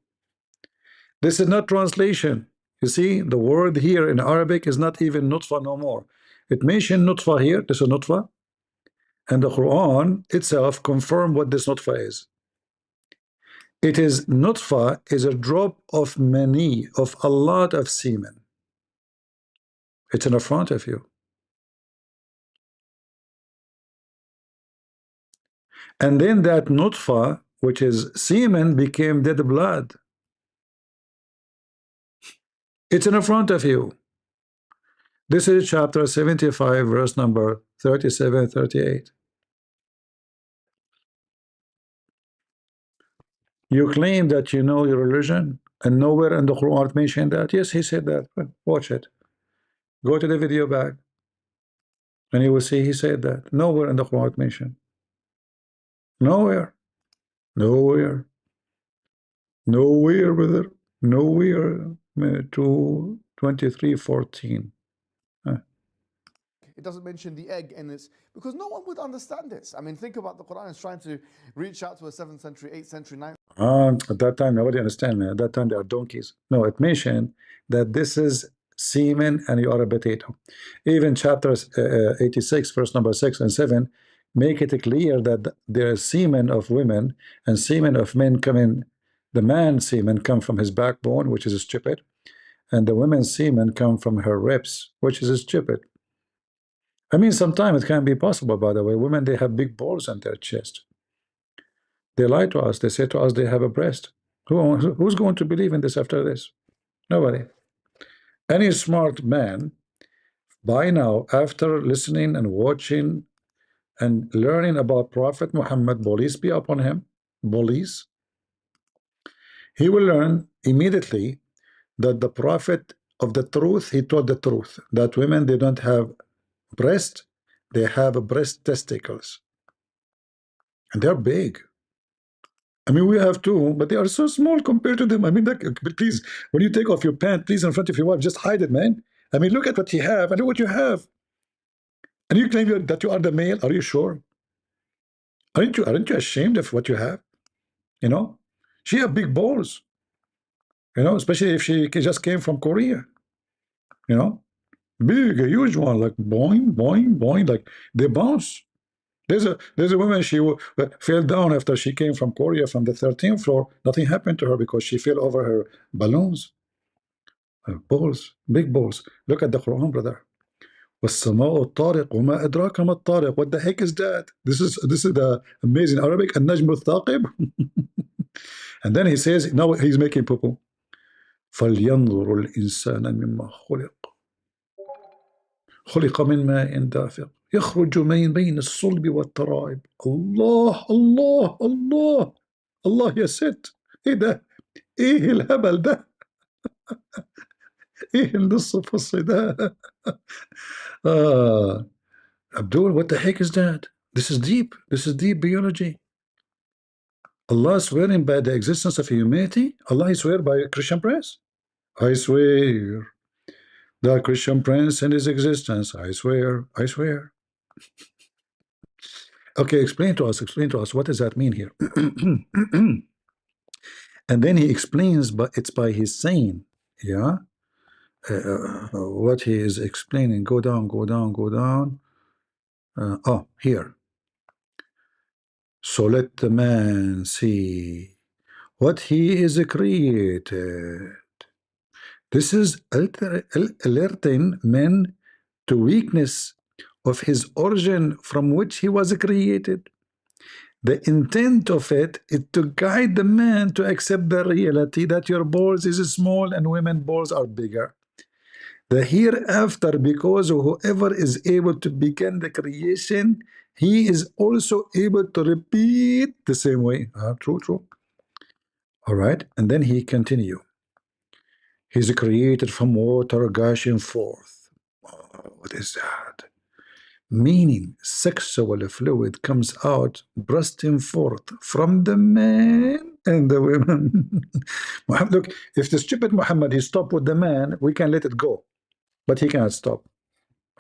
Speaker 1: This is not translation. You see, the word here in Arabic is not even nutfa no more. It mentioned nutfa here. This is nutfa. And the Quran itself confirmed what this nutfa is. It is nutfa is a drop of mani, of a lot of semen. It's in front of you. And then that nutfa, which is semen, became dead blood. It's in front of you. This is chapter 75, verse number 37, 38. You claim that you know your religion, and nowhere in the Quran mentioned that. Yes, he said that. Watch it. Go to the video back, and you will see he said that. Nowhere in the Quran mentioned. Nowhere. Nowhere. Nowhere, brother. Nowhere. 2:23:14.
Speaker 6: It doesn't mention the egg, and it's because no one would understand this. I mean, think about the Quran is trying to reach out to a 7th century, 8th century, 9th.
Speaker 1: At that time, nobody understand, man. At that time, they are donkeys. No, it mentioned that this is semen and you are a potato. Even chapters 86, verse number 6 and 7, make it clear that there is semen of women and semen of men coming. The man's semen come from his backbone, which is stupid, and the women's semen come from her ribs, which is stupid. I mean, sometimes it can be possible, by the way. Women, they have big balls on their chest. They lie to us. They say to us they have a breast. Who's going to believe in this after this? Nobody. Any smart man, by now, after listening and watching and learning about Prophet Muhammad, peace be upon him, peace, he will learn immediately that the Prophet of the truth, he taught the truth, that women, they don't have breast, they have breast testicles. And they're big. I mean, we have two, but they are so small compared to them. I mean, please, when you take off your pant, please, in front of your wife, just hide it, man. I mean, look at what you have, and look what you have. And you claim that you are the male. Are you sure? Aren't you ashamed of what you have? You know, she have big balls. You know, especially if she just came from Korea. You know, big, a huge one, like boing, boing, boing, like they bounce. There's a woman, she fell down after she came from Korea from the 13th floor. Nothing happened to her because she fell over her balloons. Balls, big balls. Look at the Quran, brother. والسماء الطارق وما أدراك ما الطارق. What the heck is that? This is the amazing Arabic. النجم الثاقب. And then he says, now he's making poo-poo. فلينظر الإنسان مما خلق من ماء دافق يخرج من بين الصلب والترائب. الله الله الله الله يا ست. ايه ده؟ ايه الهبل ده؟ ايه النص فص ده؟ Abdul, what the heck is that? This is deep. This is deep biology. Allah swearing by the existence of humanity. Allah swear by a Christian prince. I swear the Christian prince and his existence. I swear. I swear. Okay, explain to us. Explain to us. What does that mean here? And then he explains, but it's by his saying. Yeah. What he is explaining. Go down. Go down. Go down. Oh, here. So let the man see what he is created. This is alerting men to weakness of his origin from which he was created. The intent of it is to guide the man to accept the reality that your balls is small and women balls are bigger. The hereafter, because whoever is able to begin the creation, he is also able to repeat the same way. True, true. All right, and then he continue. He's created from water gushing forth. What is that? Meaning sexual fluid comes out bursting forth from the man and the women. Look, if the stupid Muhammad, he stopped with the man, we can let it go. But he cannot stop.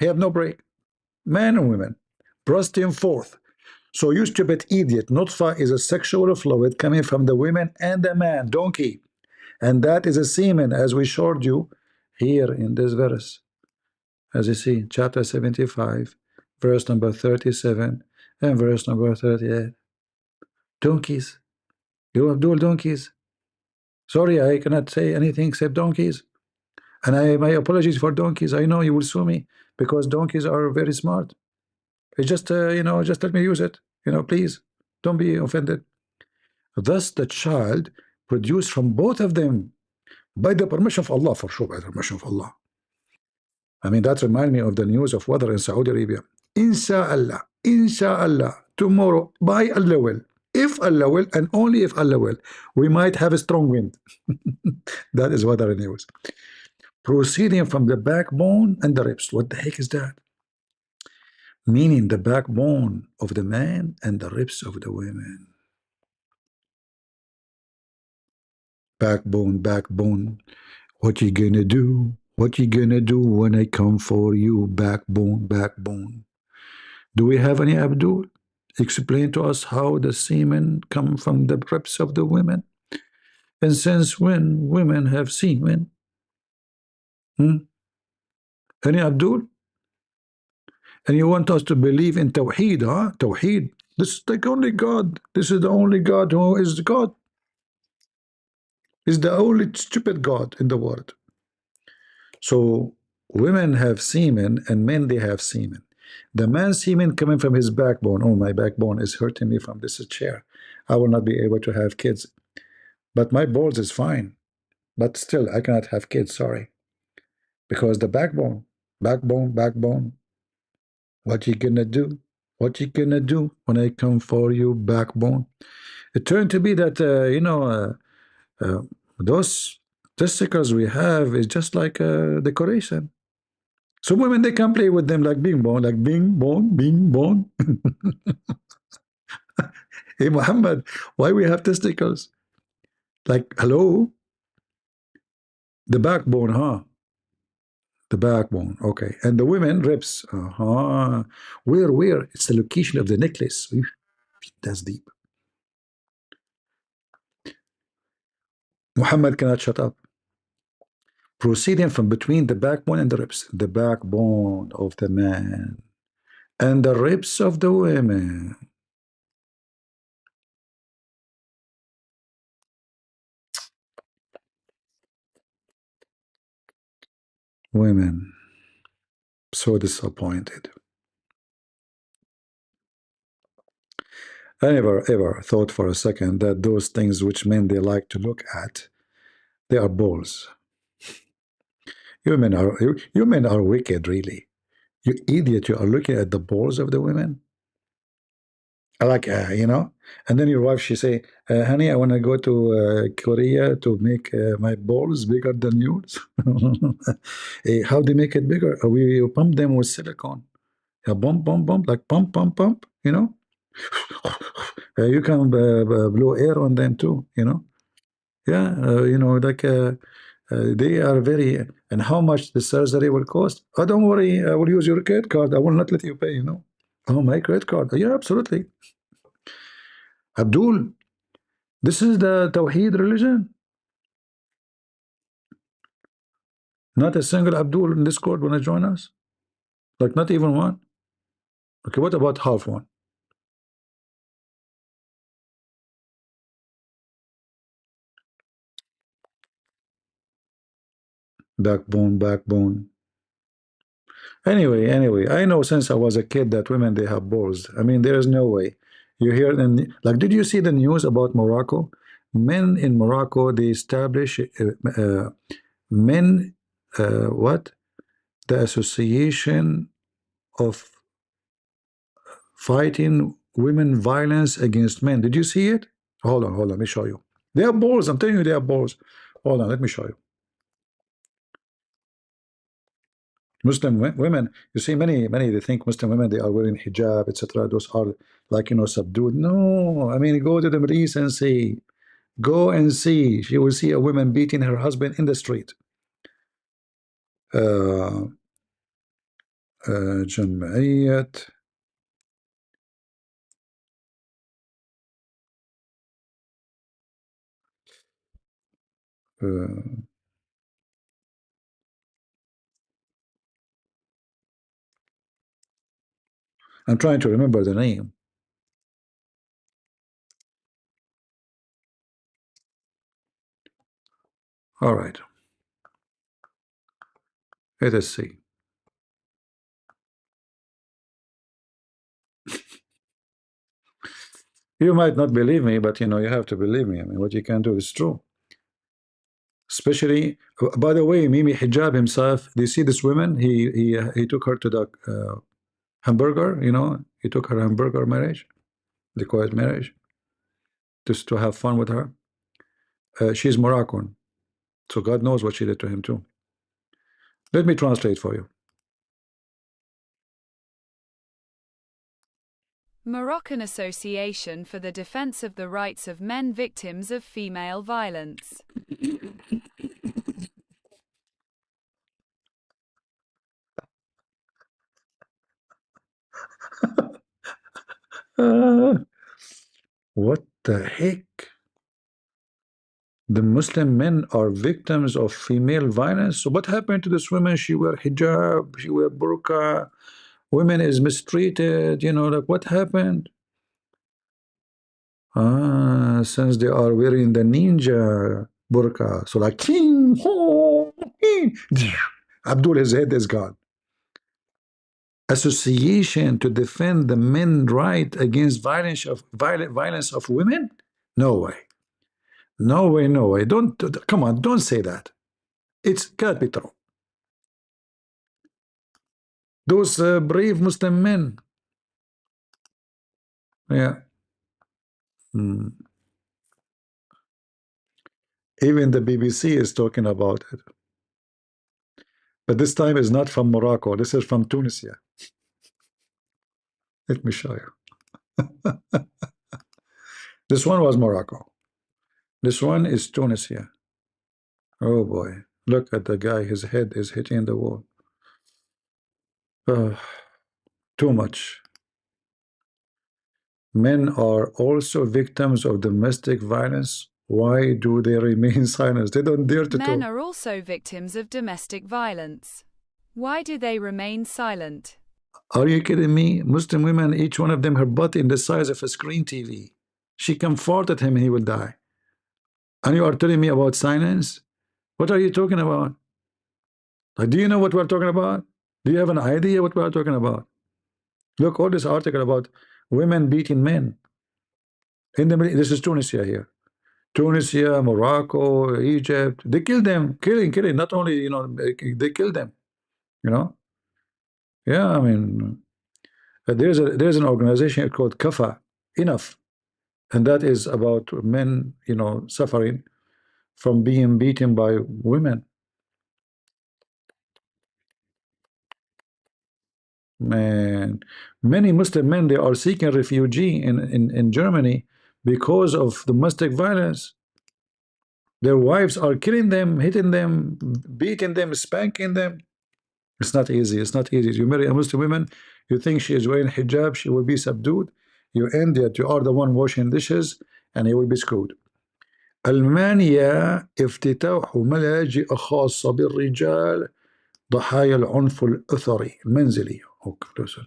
Speaker 1: He have no break. Man and women, bursting forth. So you stupid idiot, nutfa is a sexual fluid coming from the women and the man, donkey. And that is a semen, as we showed you here in this verse. As you see, chapter 75, verse number 37, and verse number 38. Donkeys. You have dual donkeys. Sorry, I cannot say anything except donkeys. And my apologies for donkeys. I know you will sue me because donkeys are very smart. It's just, you know, just let me use it. You know, please, don't be offended. Thus, the child produced from both of them by the permission of Allah, for sure, by the permission of Allah. I mean, that reminds me of the news of weather in Saudi Arabia. Inshallah, tomorrow, by Allah will, if Allah will, and only if Allah will, we might have a strong wind. That is weather news. proceeding from the backbone and the ribs. What the heck is that? Meaning the backbone of the man and the ribs of the women. Backbone, backbone. What you gonna do? What you gonna do when I come for you? Backbone, backbone. Do we have any Abdul? Explain to us how the semen come from the ribs of the women. And since when women have semen? Any Abdul? And you want us to believe in Tawheed, huh? Tawheed. This is the only God. This is the only God who is God. Is the only stupid God in the world. So women have semen and men, they have semen. The man's semen coming from his backbone. Oh, my backbone is hurting me from this chair. I will not be able to have kids. But my balls is fine. But still, I cannot have kids, sorry. Because the backbone, backbone. What you gonna do? What you gonna do when I come for you, backbone? It turned to be that, those testicles we have is just like a decoration. So women, they can play with them like bing bong, like bing bong, bing bong. Hey, Muhammad, why we have testicles? Like, hello? The backbone, huh? The backbone, okay. And the women, ribs. Where? It's the location of the necklace. That's deep. Muhammad cannot shut up. Proceeding from between the backbone and the ribs. The backbone of the man and the ribs of the women. Women. So disappointed. I never ever thought for a second that those things which men they like to look at, they are balls. You men are wicked, really. You idiot, you are looking at the balls of the women. Like, and then your wife, she say, honey, I want to go to Korea to make my balls bigger than yours. How do you make it bigger? We pump them with silicone. Yeah, bump, like pump, you can blow air on them too, Yeah, like they are very, and how much the surgery will cost? Oh, don't worry, I will use your credit card. I will not let you pay, Oh, my credit card. Yeah, absolutely. Abdul, this is the Tawheed religion. Not a single Abdul in Discord want to join us? Like, not even one? Okay, what about half one? Backbone. Anyway, I know since I was a kid that women, they have balls. I mean, there is no way. You hear them, like, did you see the news about Morocco? Men in Morocco, they establish men, what? The Association of Fighting Women Violence Against Men. Did you see it? Hold on, let me show you. They have balls. I'm telling you, they have balls. Hold on, let me show you. Muslim women, you see, many they think Muslim women, they are wearing hijab, etc. Those are like, subdued. No, I mean, go to the Middle East and see. Go and see. You will see a woman beating her husband in the street. جمعية I'm trying to remember the name. All right. Let us see. You might not believe me, but you have to believe me. I mean, what you can do is true. Especially, by the way, Mimi Hijab himself, do you see this woman? He took her to the hamburger, he took her hamburger marriage, the quiet marriage, just to have fun with her. She's Moroccan, so God knows what she did to him too. Let me translate for you.
Speaker 7: Moroccan Association for the Defense of the Rights of Men Victims of Female Violence.
Speaker 1: What the heck? The Muslim men are victims of female violence. So what happened to this woman? She wear hijab, she wear burqa, women is mistreated, you know, like what happened? Since they are wearing the ninja burqa, so like king, Abdul, his head is gone. Association to defend the men right against violence of women? No way. No way, no way. Don't, come on, don't say that. It's can't be true. Those brave Muslim men. Yeah. Even the BBC is talking about it. But this time is not from Morocco. This is from Tunisia. Let me show you. This one was Morocco. This one is Tunisia. Oh boy. Look at the guy. His head is hitting the wall. Too much. Men are also victims of domestic violence. Why do they remain silent? They don't dare to talk.
Speaker 7: Men are also victims of domestic violence. Why do they remain silent?
Speaker 1: Are you kidding me? Muslim women, each one of them, her butt in the size of a screen TV. She can fart at him and he will die. And you are telling me about silence? What are you talking about? Like, do you know what we're talking about? Do you have an idea what we're talking about? Look, all this article about women beating men. In the Middle, this is Tunisia here. Tunisia, Morocco, Egypt. They kill them. Killing. Not only, you know, they kill them. You know? Yeah, I mean, there's an organization called Kafa, Enough. And that is about men, you know, suffering from being beaten by women. Man, many Muslim men, they are seeking refugee in Germany because of domestic violence. Their wives are killing them, hitting them, beating them, spanking them. It's not easy. It's not easy. You marry a Muslim woman, you think she is wearing hijab, she will be subdued. You end that you are the one washing dishes, and he will be screwed. ألمانيا افتتاح ملاجئ خاصة بالرجال ضحايا العنف الأسري المنزلي. Okay, listen.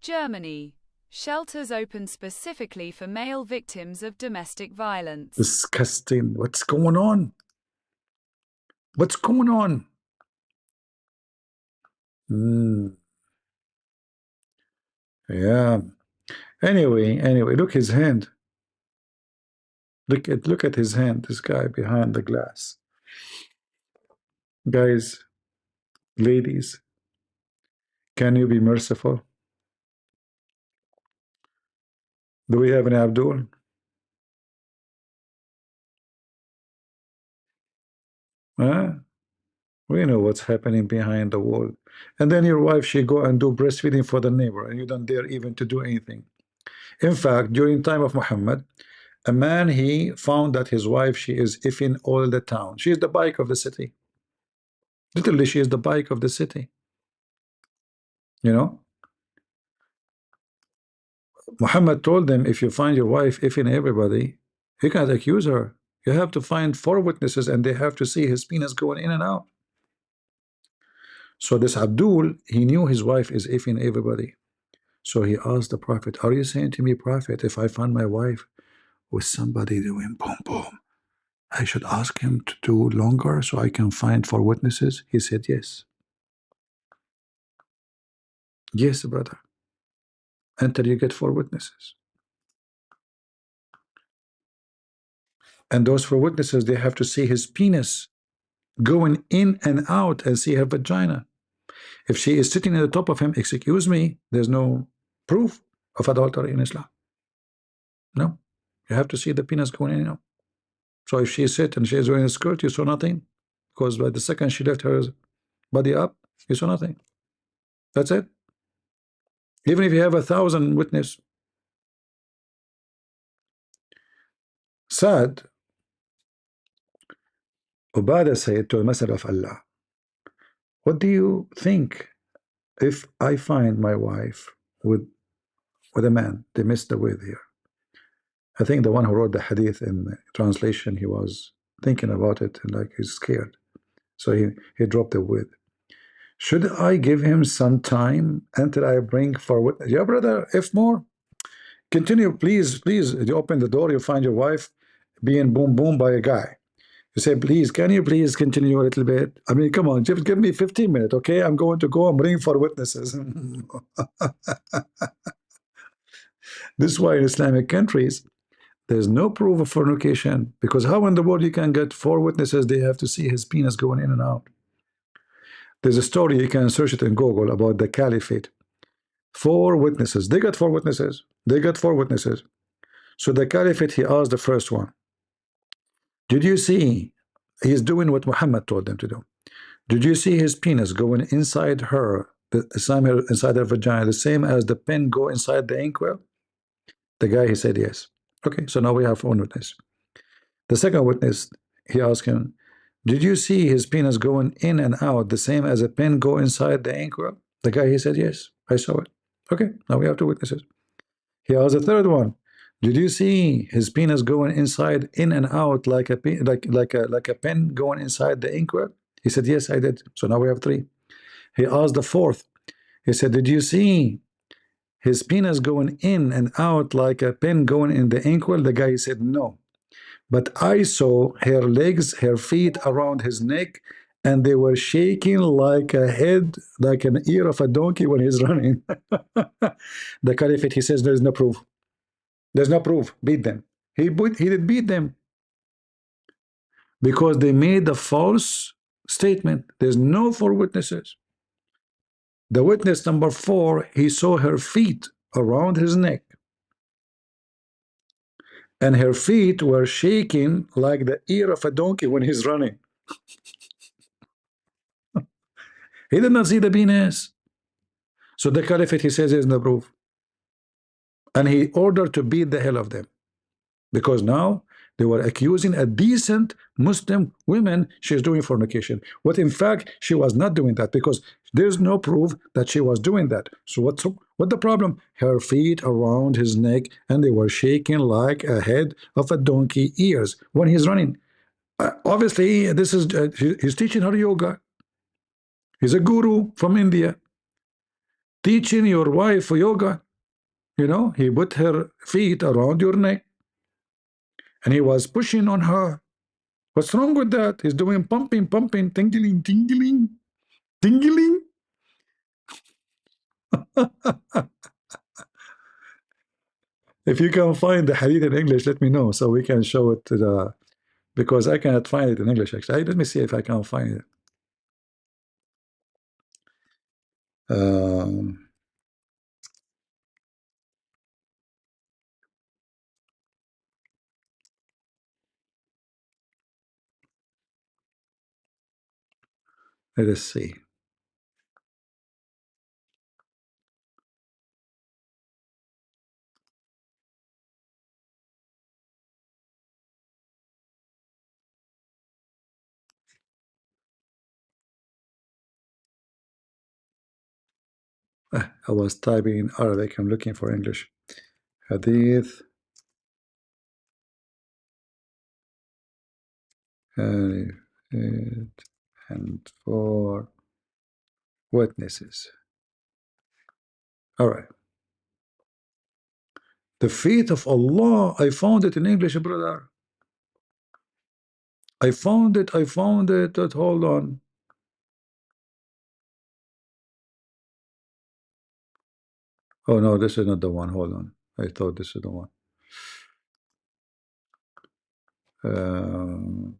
Speaker 7: Germany. Shelters open specifically for male victims of domestic violence.
Speaker 1: Disgusting. What's going on? What's going on? Yeah. Anyway, look his hand. Look at his hand, this guy behind the glass. Guys, ladies, can you be merciful? Do we have an Abdul? Huh? We know what's happening behind the wall. And then your wife, she go and do breastfeeding for the neighbor, and you don't dare even to do anything. In fact, during time of Muhammad, a man, he found that his wife, she is effing all the town. She is the bike of the city. Literally, she is the bike of the city. You know? Muhammad told them, if you find your wife effing everybody, you can't accuse her. You have to find 4 witnesses, and they have to see his penis going in and out. So this Abdul, he knew his wife is effing everybody. So he asked the Prophet, are you saying to me, Prophet, if I find my wife with somebody doing boom boom, I should ask him to do longer so I can find 4 witnesses? He said, yes. Yes, brother. Until you get 4 witnesses. And those 4 witnesses, they have to see his penis going in and out and see her vagina. If she is sitting at the top of him, excuse me, there's no proof of adultery in Islam. No. You have to see the penis going in and out. So if she sit and she is wearing a skirt, you saw nothing, because by the second she left her body up, you saw nothing. That's it. Even if you have 1,000 witness. Sad. Ubadah said to the Messenger of Allah, what do you think if I find my wife with a man? They missed the word here. I think the one who wrote the hadith in translation, he was thinking about it and like he's scared. So he dropped the word. Should I give him some time until I bring forward? Yeah, brother, if more. Continue, please, please. You open the door, you find your wife being boom boom by a guy. You say, please, can you please continue a little bit? I mean, come on, just give me 15 minutes, okay? I'm going to go and bring for witnesses. This is why in Islamic countries, there's no proof of fornication, because how in the world you can get 4 witnesses? They have to see his penis going in and out. There's a story, you can search it in Google, about the caliphate. 4 witnesses. They got 4 witnesses. They got 4 witnesses. So the caliphate, he asked the first one, did you see, he's doing what Muhammad told them to do. Did you see his penis going inside her, inside her vagina, the same as the pen go inside the inkwell? The guy, he said yes. Okay, so now we have 1 witness. The second witness, he asked him, did you see his penis going in and out the same as a pen go inside the inkwell? The guy, he said yes, I saw it. Okay, now we have 2 witnesses. He asked the third one, did you see his penis going inside, in and out like a pen going inside the inkwell? He said yes, I did. So now we have 3. He asked the fourth. He said, did you see his penis going in and out like a pen going in the inkwell? The guy said no, but I saw her legs, her feet around his neck, and they were shaking like a head, like an ear of a donkey when he's running. The caliphate, he says, there's no proof. There's no proof. Beat them. He did beat them because they made a false statement. There's no 4 witnesses. The witness number 4, he saw her feet around his neck, and her feet were shaking like the ear of a donkey when he's running. He did not see the penis. So the caliphate, he says, there's no proof. And he ordered to beat the hell of them, because now they were accusing a decent Muslim woman she's doing fornication. What in fact she was not doing that, because there's no proof that she was doing that. So what the problem? Her feet around his neck, and they were shaking like a head of a donkey ears when he's running. Obviously, this is he's teaching her yoga. He's a guru from India, teaching your wife yoga. You know, he put her feet around your neck, and he was pushing on her. What's wrong with that? He's doing pumping, pumping, tingling, tingling, tingling. If you can find the hadith in English, let me know so we can show it to the, because I cannot find it in English actually. Let me see if I can find it. Um, Let us see. I was typing in Arabic. I'm looking for English. Hadith. And 4 witnesses. All right. The feet of Allah. I found it in English, brother. I found it. I found it. Hold on. Oh no, this is not the one. Hold on. I thought this is the one. Um,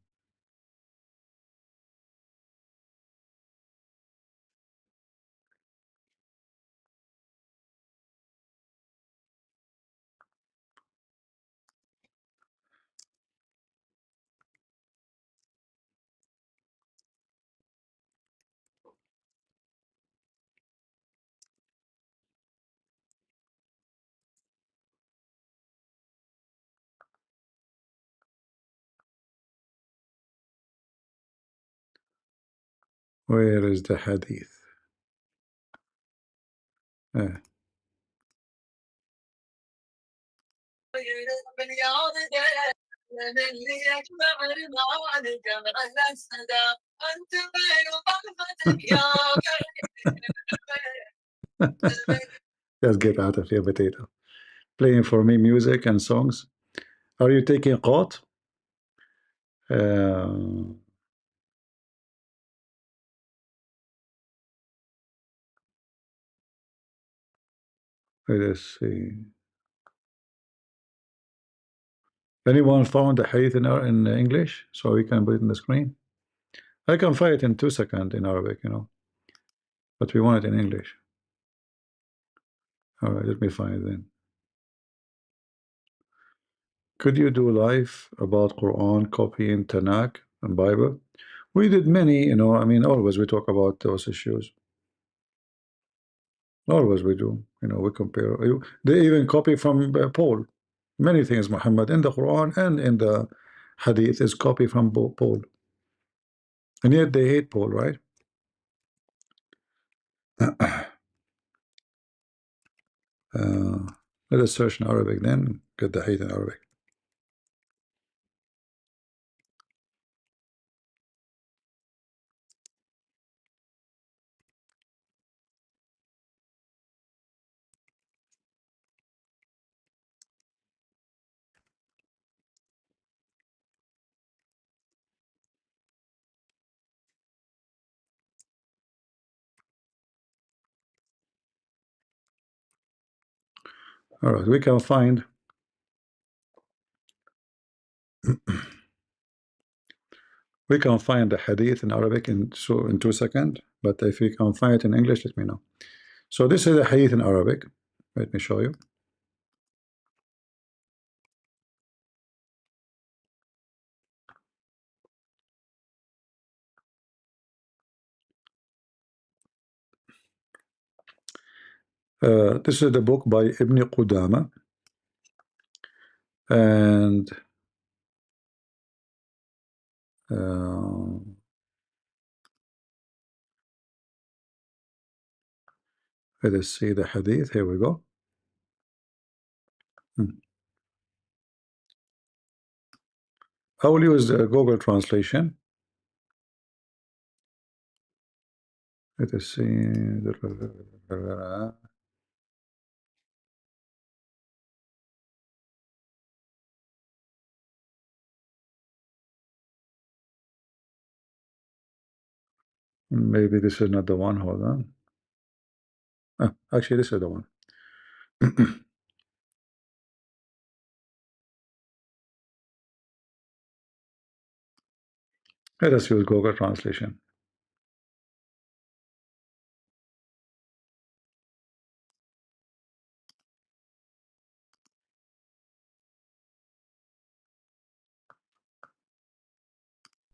Speaker 1: Where is the hadith? Just get out of here, potato. Playing for me music and songs. Are you taking qat? Let's see. Anyone found the hadith in English so we can put it in the screen? I can find it in 2 seconds in Arabic, you know, but we want it in English. All right, let me find it then. Could you do live about Quran copying Tanakh and Bible? We did many, you know, I mean, always we talk about those issues. Always we do, you know, we compare. They even copy from Paul. Many things, Muhammad, in the Quran and in the Hadith is copy from Paul. And yet they hate Paul, right? Let us search in Arabic then, get the hate in Arabic. All right, we can find the hadith in Arabic in 2 seconds, but if you can find it in English, let me know. So this is the hadith in Arabic. Let me show you. This is the book by Ibn Qudama, and let us see the hadith. Here we go. I will use the Google translation. Let us see. Maybe this is not the one. Hold on. Actually, this is the one. Let us use Google translation.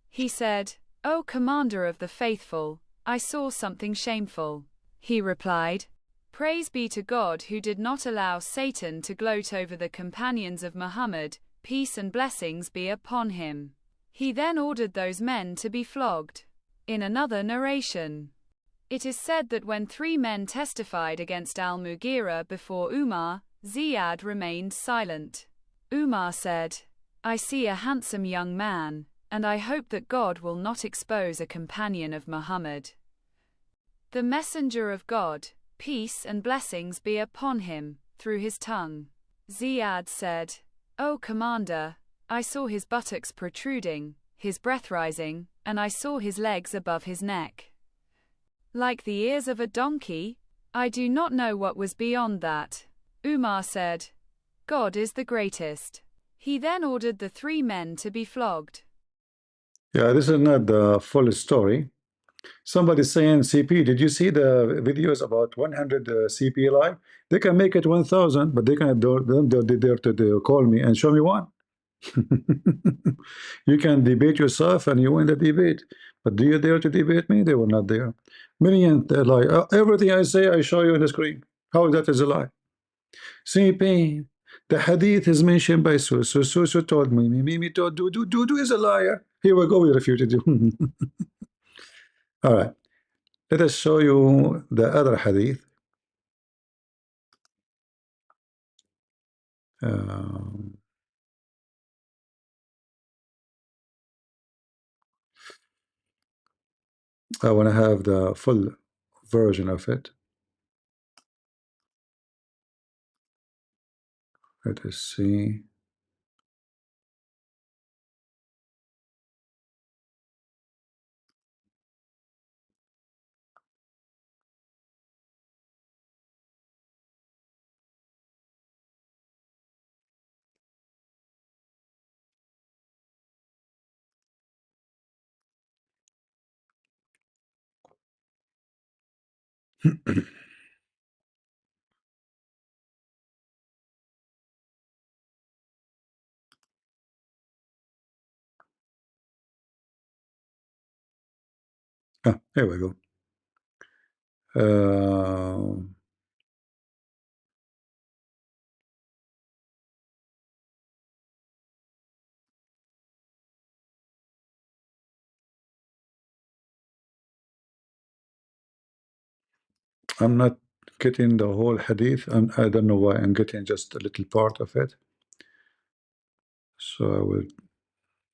Speaker 7: He said, "O Commander of the Faithful, I saw something shameful." He replied, "Praise be to God who did not allow Satan to gloat over the companions of Muhammad, peace and blessings be upon him." He then ordered those men to be flogged. In another narration, it is said that when 3 men testified against al-Mughira before Umar, Ziyad remained silent. Umar said, "I see a handsome young man, and I hope that God will not expose a companion of Muhammad. The Messenger of God, peace and blessings be upon him, through his tongue." Ziyad said, "O Commander, I saw his buttocks protruding, his breath rising, and I saw his legs above his neck, like the ears of a donkey. I do not know what was beyond that." Umar said, "God is the greatest." He then ordered the 3 men to be flogged.
Speaker 1: Yeah, this is not the full story. Somebody saying, CP, did you see the videos about 100 CP live? They can make it 1,000, but they can don't dare to call me and show me one. You can debate yourself and you win the debate, but do you dare to debate me? They were not there. Million lie. Everything I say, I show you on the screen. How that is a lie? CP, the hadith is mentioned by Susu. Susu told me. Mimi told do is a liar. Here we go. We refuted you. All right. Let us show you the other hadith. I want to have the full version of it. Let us see. Here we go. I'm not getting the whole hadith. I don't know why I'm getting just a little part of it. So I will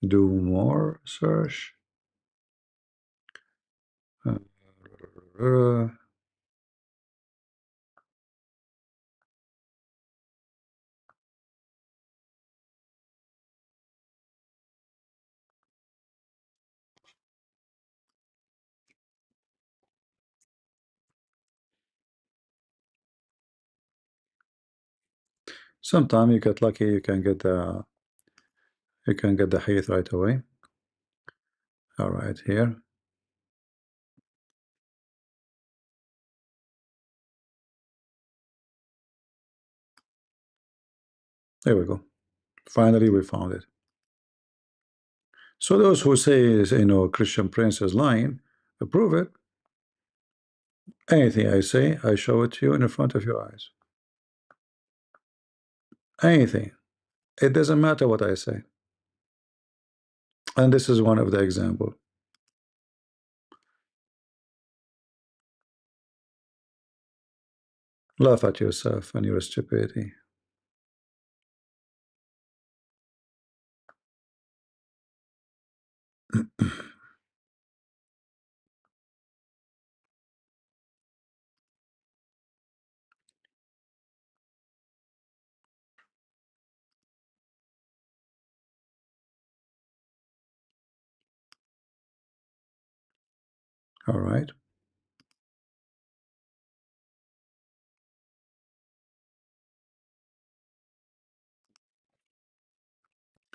Speaker 1: do more search. Sometimes you get lucky, you can get the hadith right away. All right, here. There we go. Finally, we found it. So those who say, Christian Prince is lying, prove it. Anything I say, I show it to you in front of your eyes. Anything. It doesn't matter what I say. And this is one of the examples. Laugh at yourself and your stupidity. All right.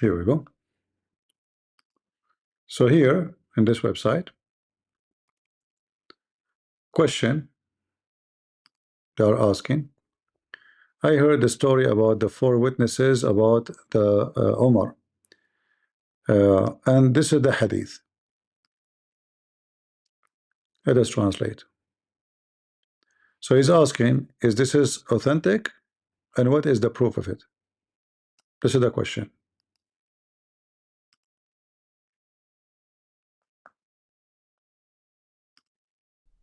Speaker 1: Here we go. So here in this website, question they are asking. I heard the story about the 4 witnesses about the Omar. And this is the hadith. Let us translate. So he's asking, is this authentic? And what is the proof of it? This is the question.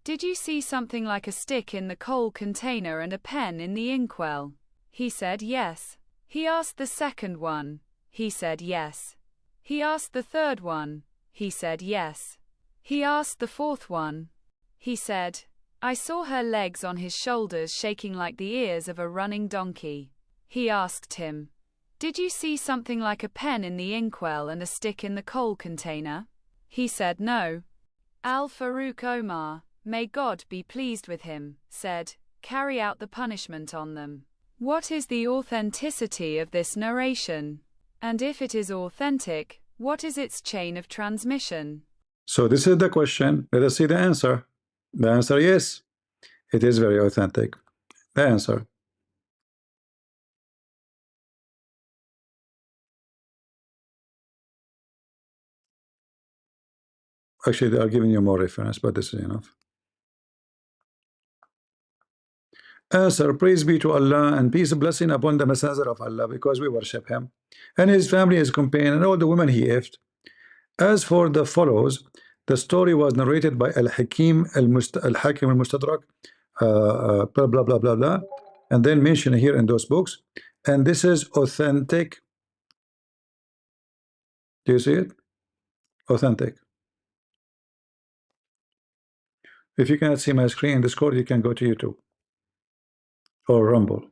Speaker 7: Did you see something like a stick in the coal container and a pen in the inkwell? He said yes. He asked the second one. He said yes. He asked the third one. He said yes. He asked the fourth one. He said, I saw her legs on his shoulders shaking like the ears of a running donkey. He asked him, did you see something like a pen in the inkwell and a stick in the coal container? He said no. Al-Faruq Omar, may God be pleased with him, said, carry out the punishment on them. What is the authenticity of this narration? And if it is authentic, what is its chain of transmission?
Speaker 1: So this is the question. Let us see the answer. The answer, yes. It is very authentic. The answer. Actually, they are giving you more reference, but this is enough. Answer, praise be to Allah and peace and blessing upon the messenger of Allah, because we worship him and his family, his companion, and all the women he ifed. As for the follows, The story was narrated by Al-Hakim Al-Hakim Al-Mustadrak, blah, blah, blah, blah, blah, and then mentioned here in those books. And this is authentic. Do you see it? Authentic. If you cannot see my screen in Discord, you can go to YouTube or Rumble.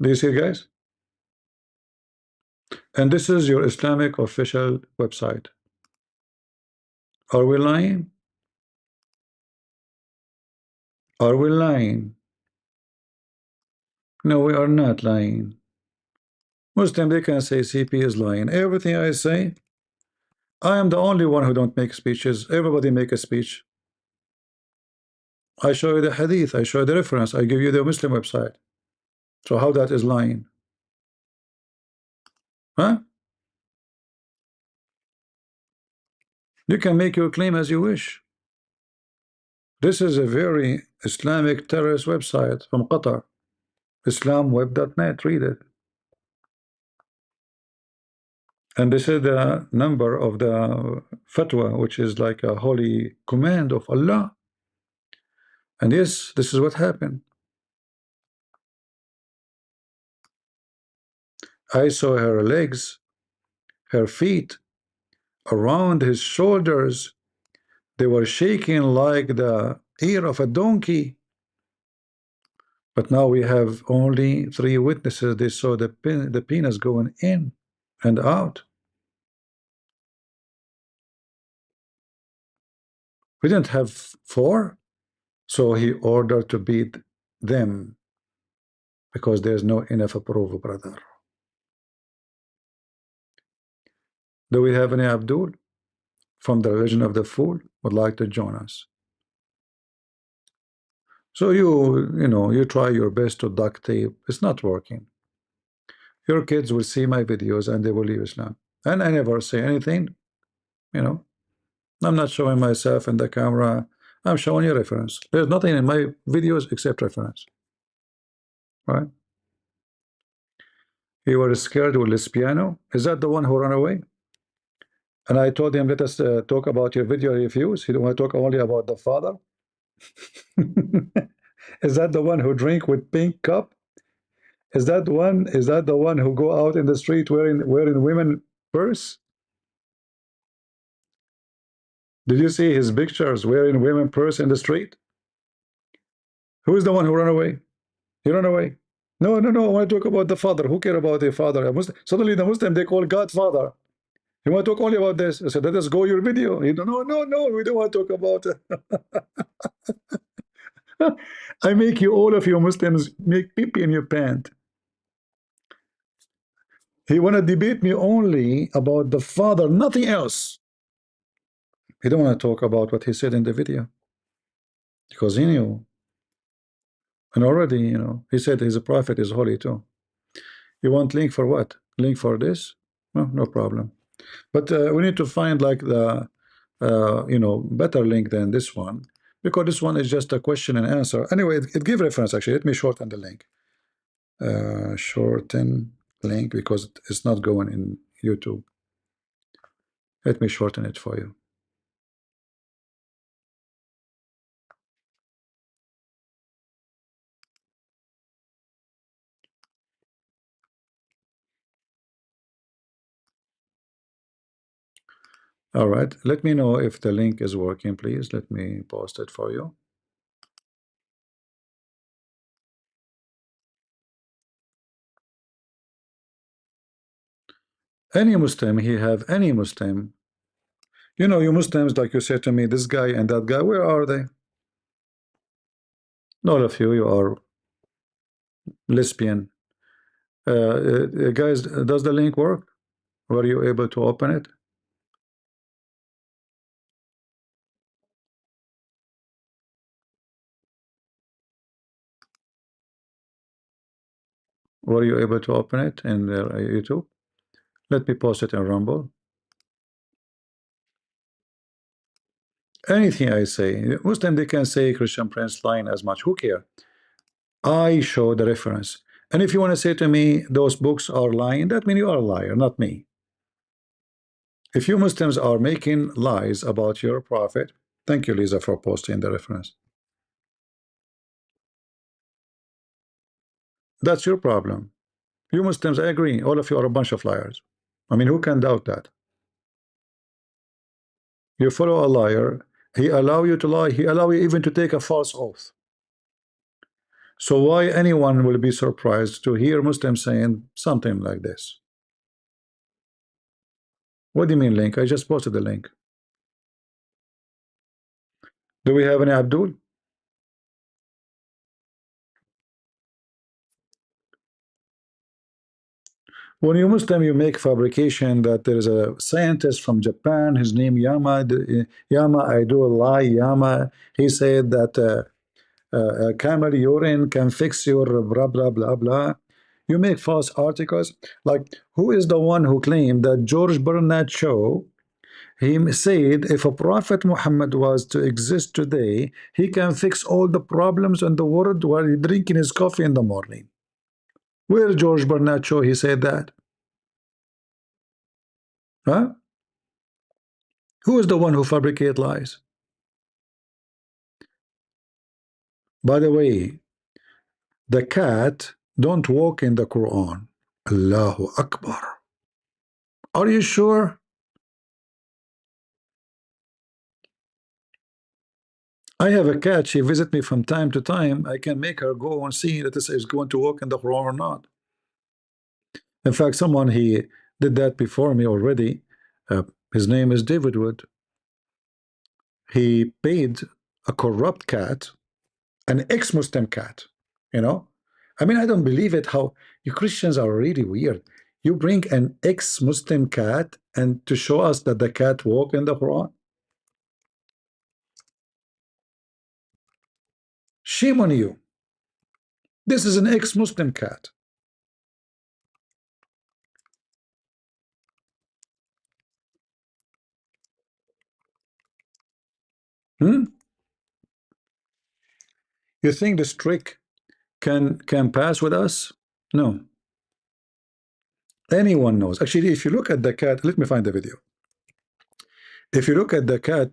Speaker 1: Do you see it, guys? And this is your Islamic official website. Are we lying? Are we lying? No, we are not lying. Muslim, they can say CP is lying. Everything I say, I am the only one who don't make speeches. Everybody make a speech. I show you the hadith, I show you the reference, I give you the Muslim website. So how that is lying? Huh? You can make your claim as you wish. This is a very Islamic terrorist website from Qatar. Islamweb.net, read it. And this is the number of the fatwa, which is like a holy command of Allah. And yes, this is what happened. I saw her legs, her feet, around his shoulders. They were shaking like the ear of a donkey. But now we have only 3 witnesses. They saw the penis going in and out. We didn't have 4, so he ordered to beat them because there's no enough proof, brother. Do we have any Abdul from the religion of the fool would like to join us? So you try your best to duct tape. It's not working. Your kids will see my videos and they will leave Islam. And I never say anything, I'm not showing myself in the camera. I'm showing you reference. There's nothing in my videos except reference. Right? You were scared with Lespiano. Is that the one who ran away? And I told him, let us talk about your video reviews. You don't want to talk only about the father? Is that the one who drink with pink cup? Is that the one who go out in the street wearing women purse? Did you see his pictures wearing women purse in the street? Who is the one who ran away? He ran away. No, I want to talk about the father. Who care about the father? Suddenly the Muslim, they call God father. You want to talk only about this? I said, let us go your video. He, no, we don't want to talk about it. I make you, all of you Muslims, make pee-pee in your pant. He want to debate me only about the father, nothing else. He don't want to talk about what he said in the video. Because he knew. And already, he said his prophet is holy too. You want link for what? Link for this? No problem. But we need to find like the better link than this one, because this one is just a question and answer. Anyway, it gives reference. Actually, let me shorten the link. Shorten link because it's not going in YouTube. Let me shorten it for you. All right, let me know if the link is working, please. Let me post it for you. Any Muslim, any Muslim. You Muslims, like you said to me, this guy and that guy, where are they? All of you are lesbian. Guys, does the link work? Were you able to open it? Were you able to open it in YouTube? Let me post it in Rumble. Anything I say, Muslim, they can say Christian Prince lying as much. Who care? I show the reference. And if you want to say to me those books are lying, that means you are a liar, not me. If you Muslims are making lies about your prophet, thank you, Lisa, for posting the reference. That's your problem. You Muslims, I agree, all of you are a bunch of liars. I mean, who can doubt that? You follow a liar, he allow you to lie, he allow you even to take a false oath. So why anyone will be surprised to hear Muslims saying something like this? What do you mean link? I just posted the link. Do we have any Abdul? When you Muslim, you make fabrication that there is a scientist from Japan, his name Yama, I do a lie, Yama, he said that camel urine can fix your blah, blah, blah, blah. You make false articles. Like, who is the one who claimed that George Bernard Shaw, he said if a Prophet Muhammad was to exist today, he can fix all the problems in the world while he drinking his coffee in the morning? Where George Bernard Shaw he said that? Huh? Who is the one who fabricate lies? By the way, the cat don't walk in the Quran. Allahu Akbar. Are you sure? I have a cat. She visits me from time to time. I can make her go and see that this is going to walk in the Quran or not. In fact, someone he did that before me already. His name is David Wood. He paid a corrupt cat, an ex-Muslim cat, you know. I mean, I don't believe it how you Christians are really weird. You bring an ex-Muslim cat and to show us that the cat walk in the Quran. Shame on you. This is an ex-Muslim cat. You think this trick can pass with us? No. Anyone knows. Actually, if you look at the cat, let me find the video. If you look at the cat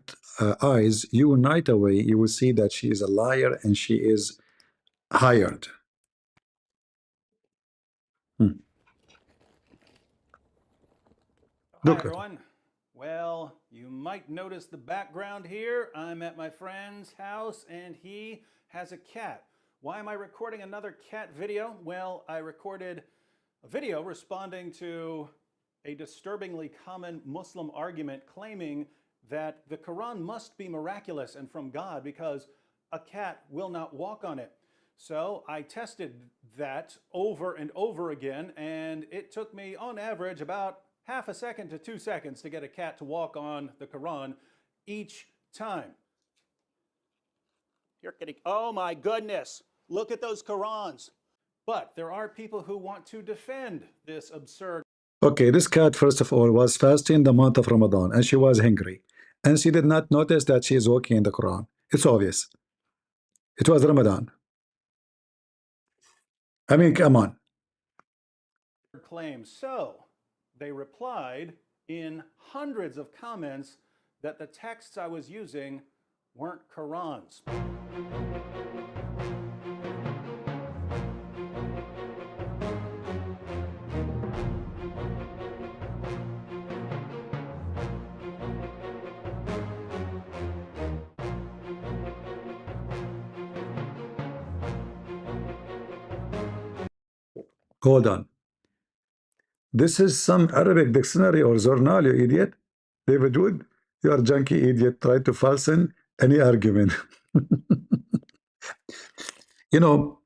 Speaker 1: eyes, you right away you will see that she is a liar and she is hired.
Speaker 8: Hi,
Speaker 1: Look at
Speaker 8: everyone. Well, you might notice the background here. I'm at my friend's house and he has a cat. Why am I recording another cat video? Well, I recorded a video responding to a disturbingly common Muslim argument claiming that the Quran must be miraculous and from God because a cat will not walk on it. So I tested that over and over again, and it took me on average about half a second to 2 seconds to get a cat to walk on the Quran each time. You're kidding. Oh my goodness. Look at those Qurans. But there are people who want to defend this absurd.
Speaker 1: Okay, this cat, first of all, was fasting the month of Ramadan and she was hungry. And she did not notice that she is walking in the Quran. It's obvious. It was Ramadan. I mean, come on.
Speaker 8: Claims. So they replied in hundreds of comments that the texts I was using weren't Qurans.
Speaker 1: Hold on. This is some Arabic dictionary or journal, you idiot. David Wood, you are junkie idiot. Try to falsen any argument. You know,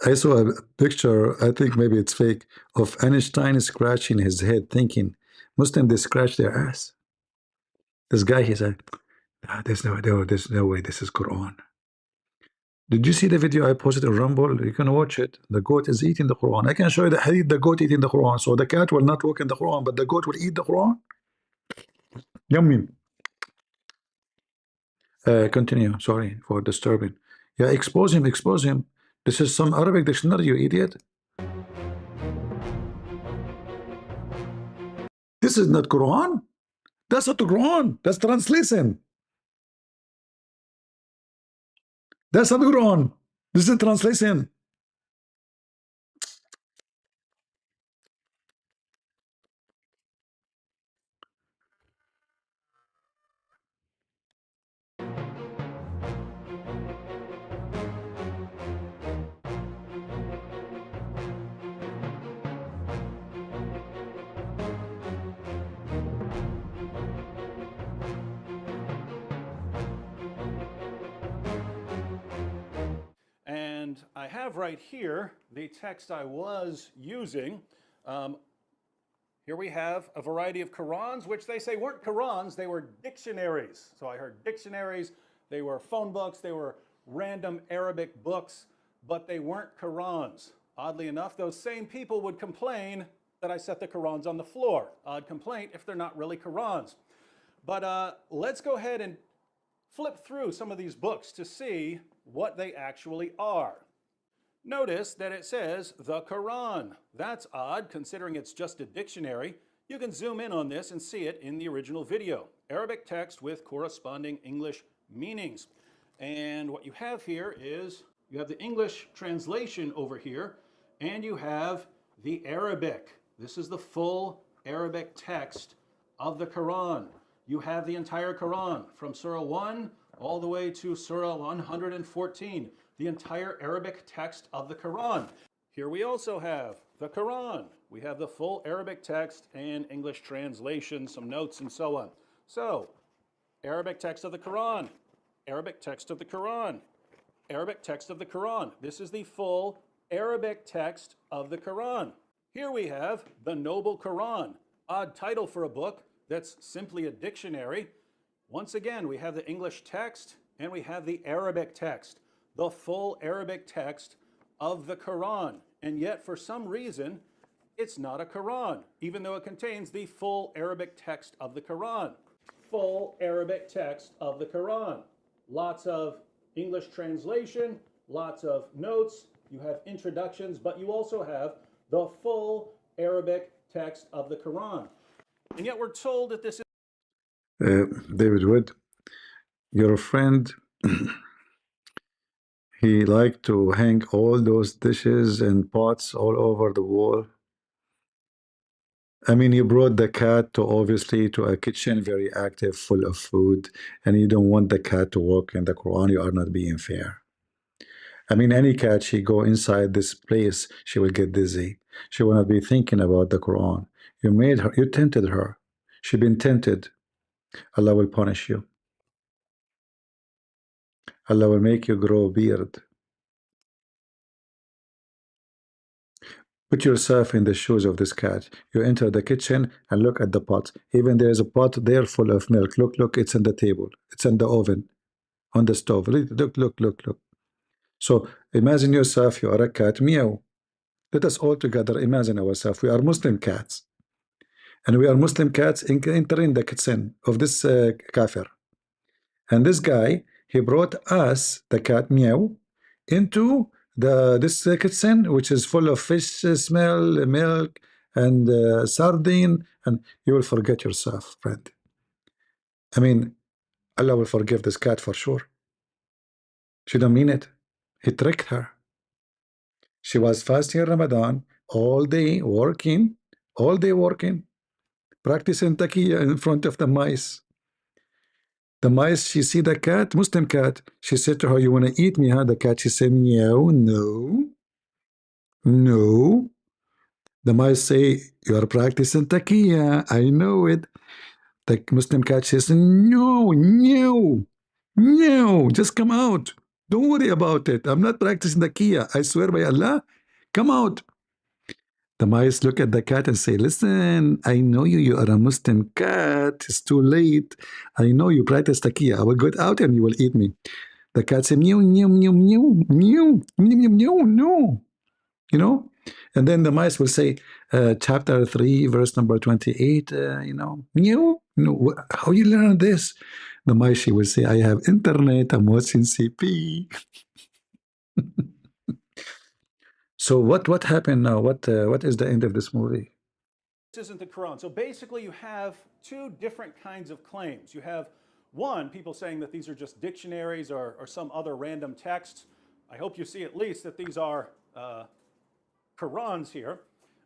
Speaker 1: I saw a picture, I think maybe it's fake, of Einstein scratching his head thinking, Muslim, they scratch their ass. This guy, he said, nah, there's no way this is Quran. Did you see the video I posted on Rumble? You can watch it. The goat is eating the Quran. I can show you the hadith, the goat eating the Quran. So the cat will not walk in the Quran, but the goat will eat the Quran. Yummy. Continue. Sorry for disturbing. Yeah, expose him, expose him. This is some Arabic dictionary, you idiot. This is not Quran. That's not the Quran. That's translation. That's not Quran. This is translation.
Speaker 8: And I have right here the text I was using. Here we have a variety of Qurans, which they say weren't Qurans, they were dictionaries. So I heard dictionaries, they were phone books, they were random Arabic books, but they weren't Qurans. Oddly enough, those same people would complain that I set the Qurans on the floor. Odd complaint if they're not really Qurans. But let's go ahead and flip through some of these books to see what they actually are. Notice that it says the Quran. That's odd considering it's just a dictionary. You can zoom in on this and see it in the original video. Arabic text with corresponding English meanings. And what you have here is you have the English translation over here and you have the Arabic. This is the full Arabic text of the Quran. You have the entire Quran from Surah 1 all the way to Surah 114, the entire Arabic text of the Quran. Here we also have the Quran. We have the full Arabic text and English translation, some notes and so on. So, Arabic text of the Quran, Arabic text of the Quran, Arabic text of the Quran. This is the full Arabic text of the Quran. Here we have the Noble Quran, odd title for a book that's simply a dictionary. Once again, we have the English text and we have the Arabic text, the full Arabic text of the Quran. And yet, for some reason, it's not a Quran, even though it contains the full Arabic text of the Quran. Full Arabic text of the Quran. Lots of English translation, lots of notes. You have introductions, but you also have the full Arabic text of the Quran. And yet we're told that this is
Speaker 1: David Wood, your friend, he liked to hang all those dishes and pots all over the wall. I mean, you brought the cat to obviously to a kitchen very active, full of food, and you don't want the cat to walk in the Quran. You are not being fair. I mean, any cat, she go inside this place, she will get dizzy. She will not be thinking about the Quran. You made her, you tempted her. She been tempted. Allah will punish you. Allah will make you grow a beard. Put yourself in the shoes of this cat. You enter the kitchen and look at the pot. Even there is a pot there full of milk. Look, it's on the table. It's in the oven, on the stove. Look. So imagine yourself, you are a cat, meow. Let us all together imagine ourselves. We are Muslim cats. And we are Muslim cats entering the kitchen of this kafir. And this guy, he brought us, the cat meow, into this kitchen, which is full of fish smell, milk, and sardine, and you will forget yourself, friend. I mean, Allah will forgive this cat for sure. She don't mean it. He tricked her. She was fasting in Ramadan, all day working, practicing taqiyya in front of the mice. The mice, she see the cat, Muslim cat. She said to her, you want to eat me, huh? The cat, she said, meow, no. The mice say, you are practicing taqiyya. I know it. The Muslim cat says, no. Just come out. Don't worry about it. I'm not practicing taqiyya. I swear by Allah, come out. The mice look at the cat and say, listen, I know you are a Muslim cat. It's too late. I know you practice taqiyya. I will get out and you will eat me. The cat say, meow, no. You know? And then the mice will say, chapter 3, verse number 28, meow. No, how you learn this? The mice, she will say, I have internet. I'm watching CP. So what happened now? What is the end of this movie?
Speaker 8: isn't the Quran. So basically you have two different kinds of claims. You have one, people saying that these are just dictionaries or some other random texts. I hope you see at least that these are Qurans here.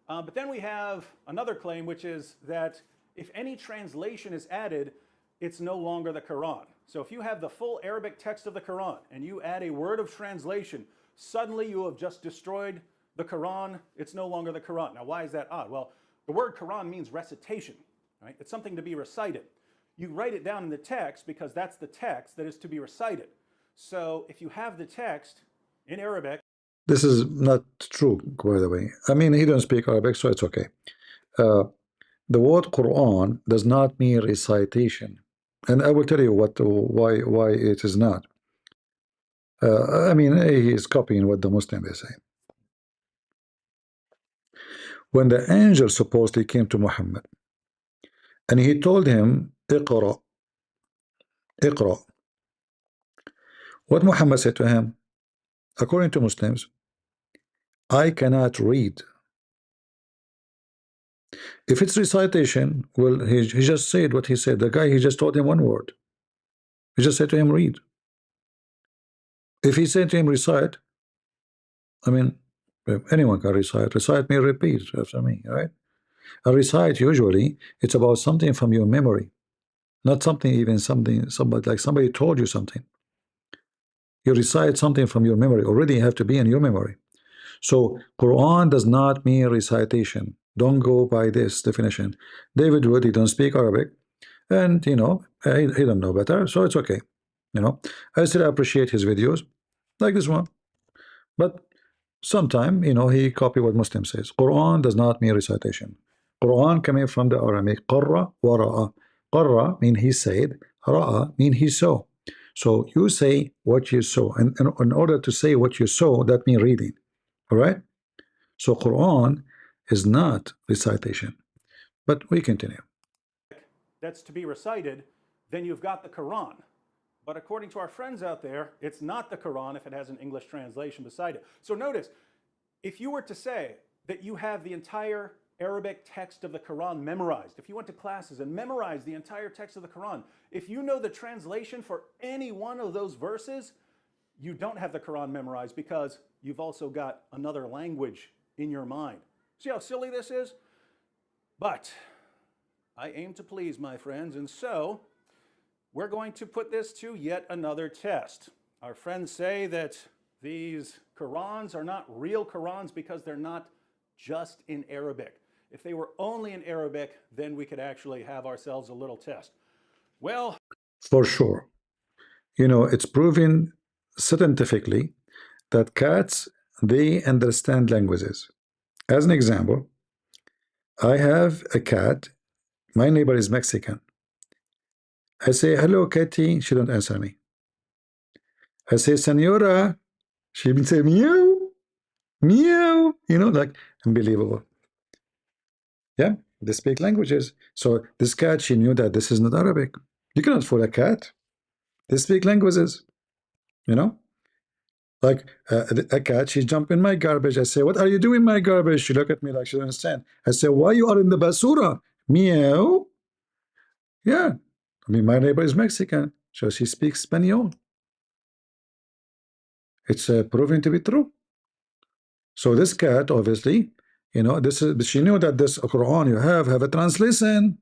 Speaker 8: But then we have another claim, which is that if any translation is added, it's no longer the Quran. So if you have the full Arabic text of the Quran and you add a word of translation, suddenly you have just destroyed the Quran. It's no longer the Quran. Now, why is that odd? Well, the word Quran means recitation, right? It's something to be recited. You write it down in the text because that's the text that is to be recited. So if you have the text in Arabic.
Speaker 1: This is not true, by the way. I mean, he don't speak Arabic, so it's okay. The word Quran does not mean recitation. And I will tell you why it is not. I mean, he is copying what the Muslims they say. When the angel supposedly came to Muhammad, and he told him, Iqra, Iqra. What Muhammad said to him, according to Muslims, I cannot read. If it's recitation, well, he just said what he said. The guy, he just told him one word. He just said to him, read. If he said to him, recite, I mean, anyone can recite. Recite means repeat after me, right? A recite, usually, it's about something from your memory, not something, even somebody like somebody told you something. You recite something from your memory. Already you have to be in your memory. So Quran does not mean recitation. Don't go by this definition. David Wood, he don't speak Arabic, and he don't know better, so it's okay. I still appreciate his videos, like this one. But sometime, he copy what Muslim says. Quran does not mean recitation. Quran coming from the Aramaic, qarra wa ra'a. Qarra mean he said, ra'a mean he saw. So you say what you saw, and in order to say what you saw, that means reading. All right. So Quran is not recitation. But we continue.
Speaker 8: That's to be recited, then you've got the Quran. But according to our friends out there, it's not the Quran if it has an English translation beside it. So notice, if you were to say that you have the entire Arabic text of the Quran memorized, if you went to classes and memorized the entire text of the Quran, if you know the translation for any one of those verses, you don't have the Quran memorized because you've also got another language in your mind. See how silly this is? But I aim to please, my friends, and so we're going to put this to yet another test. Our friends say that these Qurans are not real Qurans because they're not just in Arabic. If they were only in Arabic, then we could actually have ourselves a little test. Well,
Speaker 1: for sure. It's proven scientifically that cats, they understand languages. As an example, I have a cat. My neighbor is Mexican. I say, hello, Kitty. She don't answer me. I say, Senora. She will say, meow, meow. Like, unbelievable. Yeah, they speak languages. So this cat, she knew that this is not Arabic. You cannot fool a cat. They speak languages. Like a cat, she jump in my garbage. I say, what are you doing in my garbage? She look at me like she doesn't understand. I say, why you are in the basura? Meow. Yeah. I mean, my neighbor is Mexican, so she speaks Spanish. It's proven to be true. So this cat, obviously, she knew that this Quran you have a translation,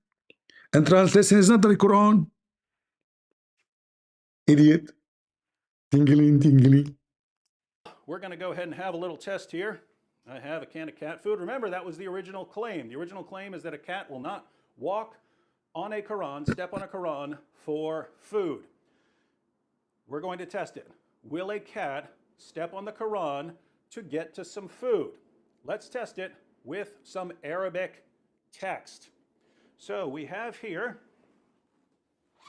Speaker 1: and translation is not the Quran. Idiot. Tingling, tingling.
Speaker 8: We're going to go ahead and have a little test here. I have a can of cat food. Remember, that was the original claim. The original claim is that a cat will not walk on a Quran, step on a Quran for food. We're going to test it. Will a cat step on the Quran to get to some food? Let's test it with some Arabic text. So we have here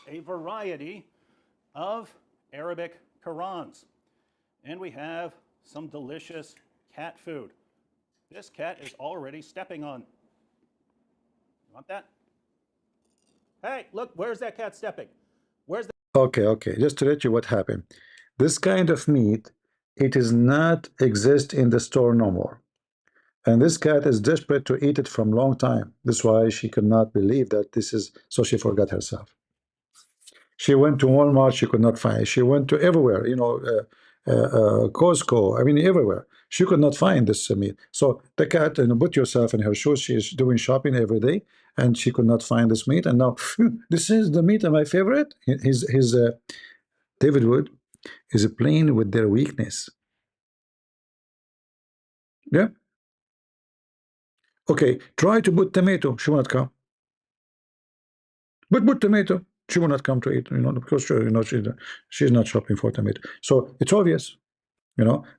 Speaker 8: a variety of Arabic Qurans. And we have some delicious cat food. This cat is already stepping on. You want that? Hey, look, where's that cat stepping? Where's the...
Speaker 1: Okay. Just to let you what happened. This kind of meat, it does not exist in the store no more. And this cat is desperate to eat it from long time. That's why she could not believe that this is, so she forgot herself. She went to Walmart, she could not find it. She went to everywhere, Costco, I mean, everywhere. She could not find this meat. So the cat, put yourself in her shoes. She is doing shopping every day, and she could not find this meat. And now, this is the meat of my favorite. David Wood is playing with their weakness. Yeah. Okay, try to put tomato. She will not come. But put tomato. She will not come to eat. Because she's not shopping for tomato. So it's obvious.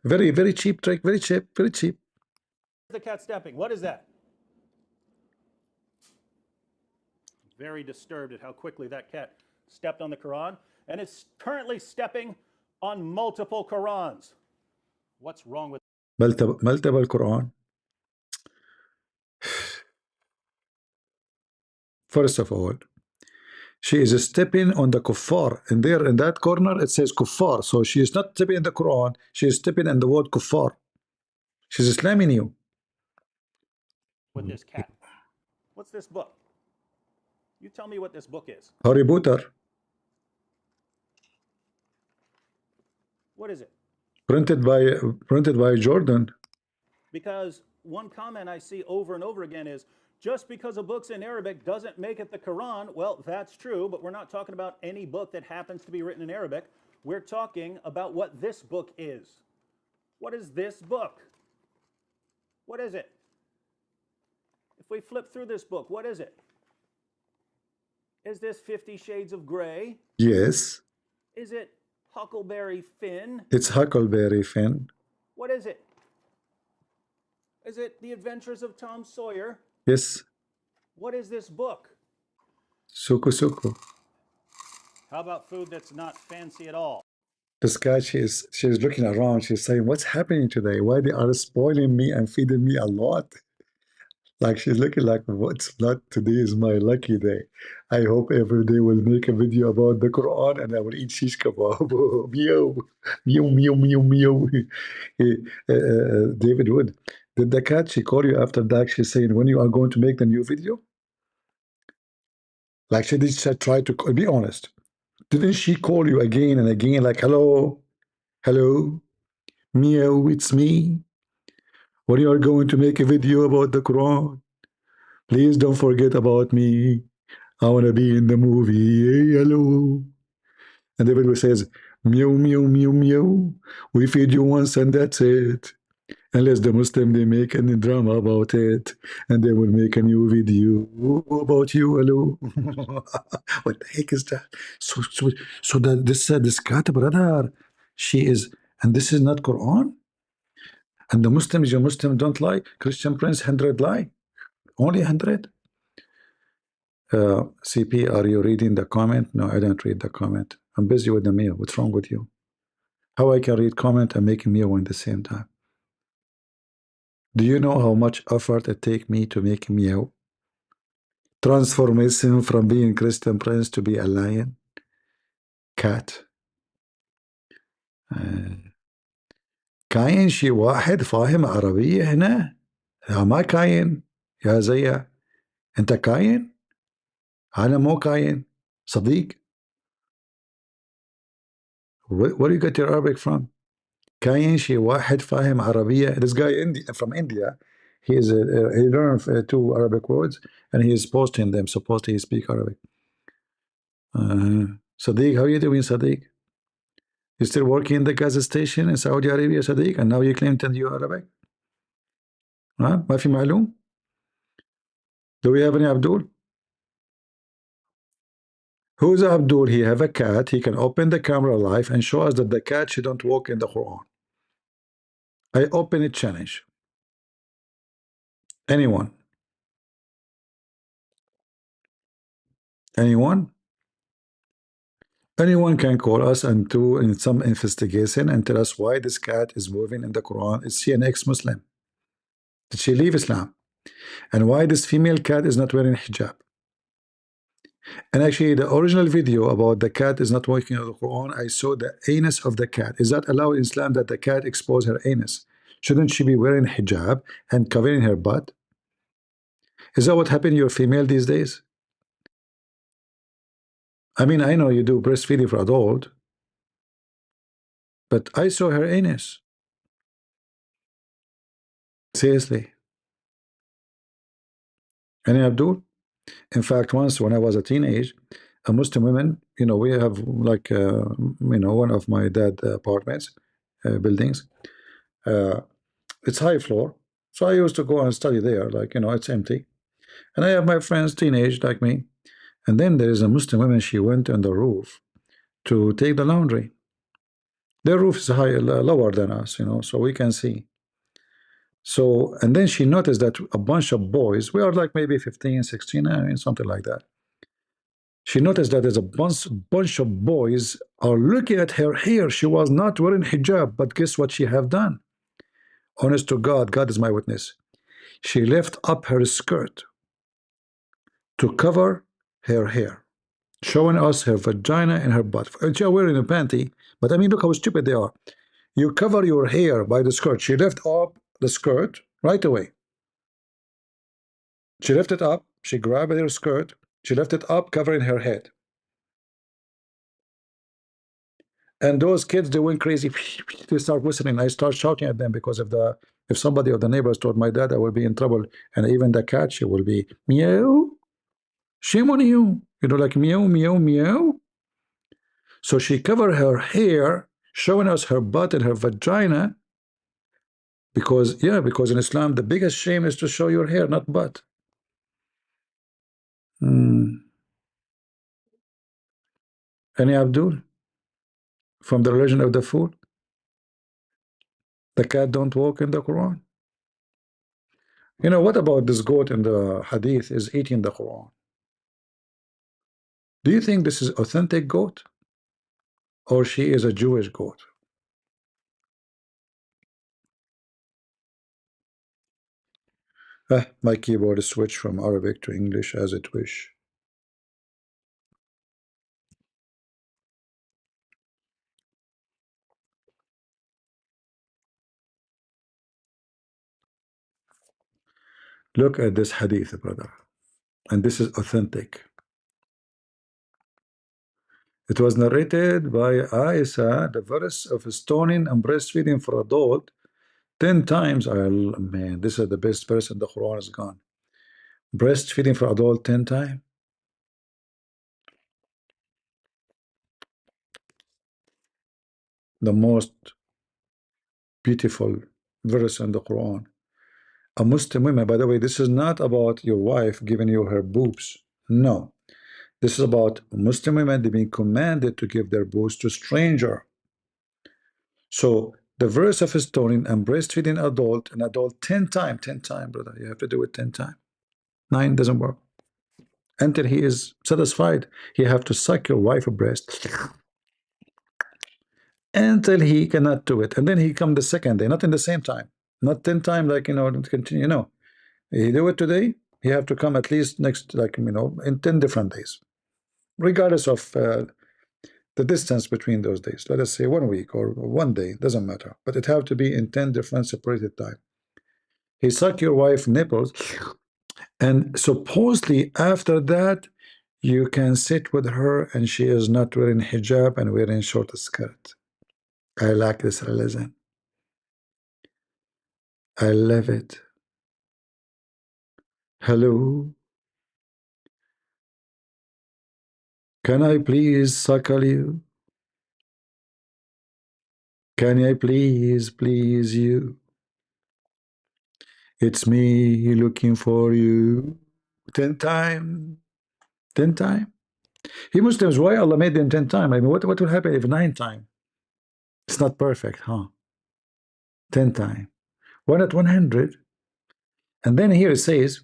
Speaker 1: Very, very cheap trick. Very cheap. Very cheap.
Speaker 8: The cat stepping. What is that? Very disturbed at how quickly that cat stepped on the Quran, and it's currently stepping on multiple Qurans. What's wrong with
Speaker 1: multiple Quran? First of all, she is stepping on the kuffar. And there in that corner it says kuffar. So she is not stepping in the Quran, she is stepping in the word kuffar. She's slamming you.
Speaker 8: With this cat? What's this book? You tell me what this book is.
Speaker 1: Harry Potter.
Speaker 8: What is it?
Speaker 1: Printed by Jordan.
Speaker 8: Because one comment I see over and over again is, just because a book's in Arabic doesn't make it the Quran. Well, that's true, but we're not talking about any book that happens to be written in Arabic. We're talking about what this book is. What is this book? What is it? If we flip through this book, what is it? Is this 50 Shades of Grey?
Speaker 1: Yes.
Speaker 8: Is it Huckleberry Finn?
Speaker 1: It's Huckleberry Finn.
Speaker 8: What is it? Is it The Adventures of Tom Sawyer?
Speaker 1: Yes.
Speaker 8: What is this book?
Speaker 1: Suku Suku.
Speaker 8: How about food that's not fancy at all?
Speaker 1: This guy, she's looking around. She's saying, "What's happening today? Why they are spoiling me and feeding me a lot?" Like she's looking like, "What's not today is my lucky day. I hope every day will make a video about the Quran and I will eat shish kebab." Meow, meow, meow, meow, meow. David Wood, did the cat she call you after that? She's saying, "When you are going to make the new video?" Like she did try to be honest. Didn't she call you again and again, like, "Hello, hello, meow, it's me. When you are going to make a video about the Quran, please don't forget about me. I want to be in the movie. Hey, hello." And David says, "Meow, meow, meow, meow. We feed you once and that's it. Unless the Muslim, they make a drama about it. And they will make a new video about you. Hello." What the heck is that? So that this cat, brother, she is, and this is not Quran? And the Muslims, your Muslim don't lie. Christian Prince, 100 lie. Only 100. CP, are you reading the comment? No, I don't read the comment. I'm busy with the meal. What's wrong with you? How I can read comment and make a meal at the same time? Do you know how much effort it takes me to make a meal? Transformation from being Christian Prince to be a lion, cat. كاين شي واحد فاهم عربية هنا؟ لا ما كاين يا زيا. أنت كاين؟ أنا مو كاين صديق. Where do you get your Arabic from? كاين شي واحد فاهم عربية. This guy from India, he learned 2 Arabic words and he is posting them. Supposedly he speaks Arabic. Sadiq, how are you doing, Sadiq? You still working in the gas station in Saudi Arabia, Sadiq, and now you claim to know Arabic? ما في معلوم? Do we have any Abdul? Who's Abdul? He have a cat. He can open the camera live and show us that the cat shouldn't walk in the Quran. I open it challenge. Anyone? Anyone? Anyone can call us and do in some investigation and tell us why this cat is moving in the Quran. Is she an ex-Muslim? Did she leave Islam? And why this female cat is not wearing hijab? And actually, the original video about the cat is not walking in the Quran, I saw the anus of the cat. Is that allowed in Islam that the cat expose her anus? Shouldn't she be wearing hijab and covering her butt? Is that what happened to your female these days? I mean, I know you do breastfeeding for adult, but I saw her anus. Seriously. Any Abdul? In fact, once when I was a teenage, a Muslim woman, you know, we have like, you know, one of my dad apartments, buildings. It's high floor. So I used to go and study there, like, you know, it's empty. And I have my friends, teenage like me. And then there is a Muslim woman, she went on the roof to take the laundry. Their roof is high, lower than us, you know, so we can see. So, and then she noticed that a bunch of boys, we are like maybe 15, 16, I mean, something like that. She noticed that there's a bunch of boys are looking at her hair. She was not wearing hijab, but guess what she have done? Honest to God, God is my witness. She left up her skirt to cover her hair, showing us her vagina and her butt. She was wearing a panty, but I mean, look how stupid they are. You cover your hair by the skirt. She left up the skirt right away. She left it up. She grabbed her skirt. She left it up, covering her head. And those kids, they went crazy. They start whistling. I start shouting at them because if somebody of the neighbors told my dad, I will be in trouble. And even the cat, she will be meow. Shame on you. You know, like meow, meow, meow. So she covered her hair, showing us her butt and her vagina. Because, yeah, because in Islam, the biggest shame is to show your hair, not butt. Any Abdul? From the religion of the fool? The cat don't walk in the Quran? You know, what about this goat in the hadith is eating the Quran? Do you think this is authentic goat? Or she is a Jewish goat? My keyboard is switched from Arabic to English as it wish. Look at this hadith, brother. And this is authentic. It was narrated by Aisha, the verse of stoning and breastfeeding for adult 10 times. Man, this is the best verse in the Quran is gone. Breastfeeding for adult 10 times. The most beautiful verse in the Quran. A Muslim woman, by the way, this is not about your wife giving you her boobs. No. This is about Muslim women being commanded to give their boobs to stranger. So the verse of stoning and breastfeeding an adult 10 times, 10 times, brother. You have to do it 10 times. 9 doesn't work. Until he is satisfied, you have to suck your wife's breast until he cannot do it. And then he come the second day, not in the same time. Not 10 times, like, you know, continue. No. He do it today, he have to come at least next, like, you know, in 10 different days. Regardless of the distance between those days. Let us say 1 week or 1 day, doesn't matter. But it have to be in 10 different separated time. He suck your wife nipples, and supposedly after that, you can sit with her and she is not wearing hijab and wearing short skirt. I like this religion. I love it. Hello? Can I please suckle you? Can I please you? It's me looking for you. 10 times. 10 times. He Muslims, why Allah made them 10 times? I mean, what will happen if 9 times? It's not perfect, huh? 10 times. Why not 100? And then here it says,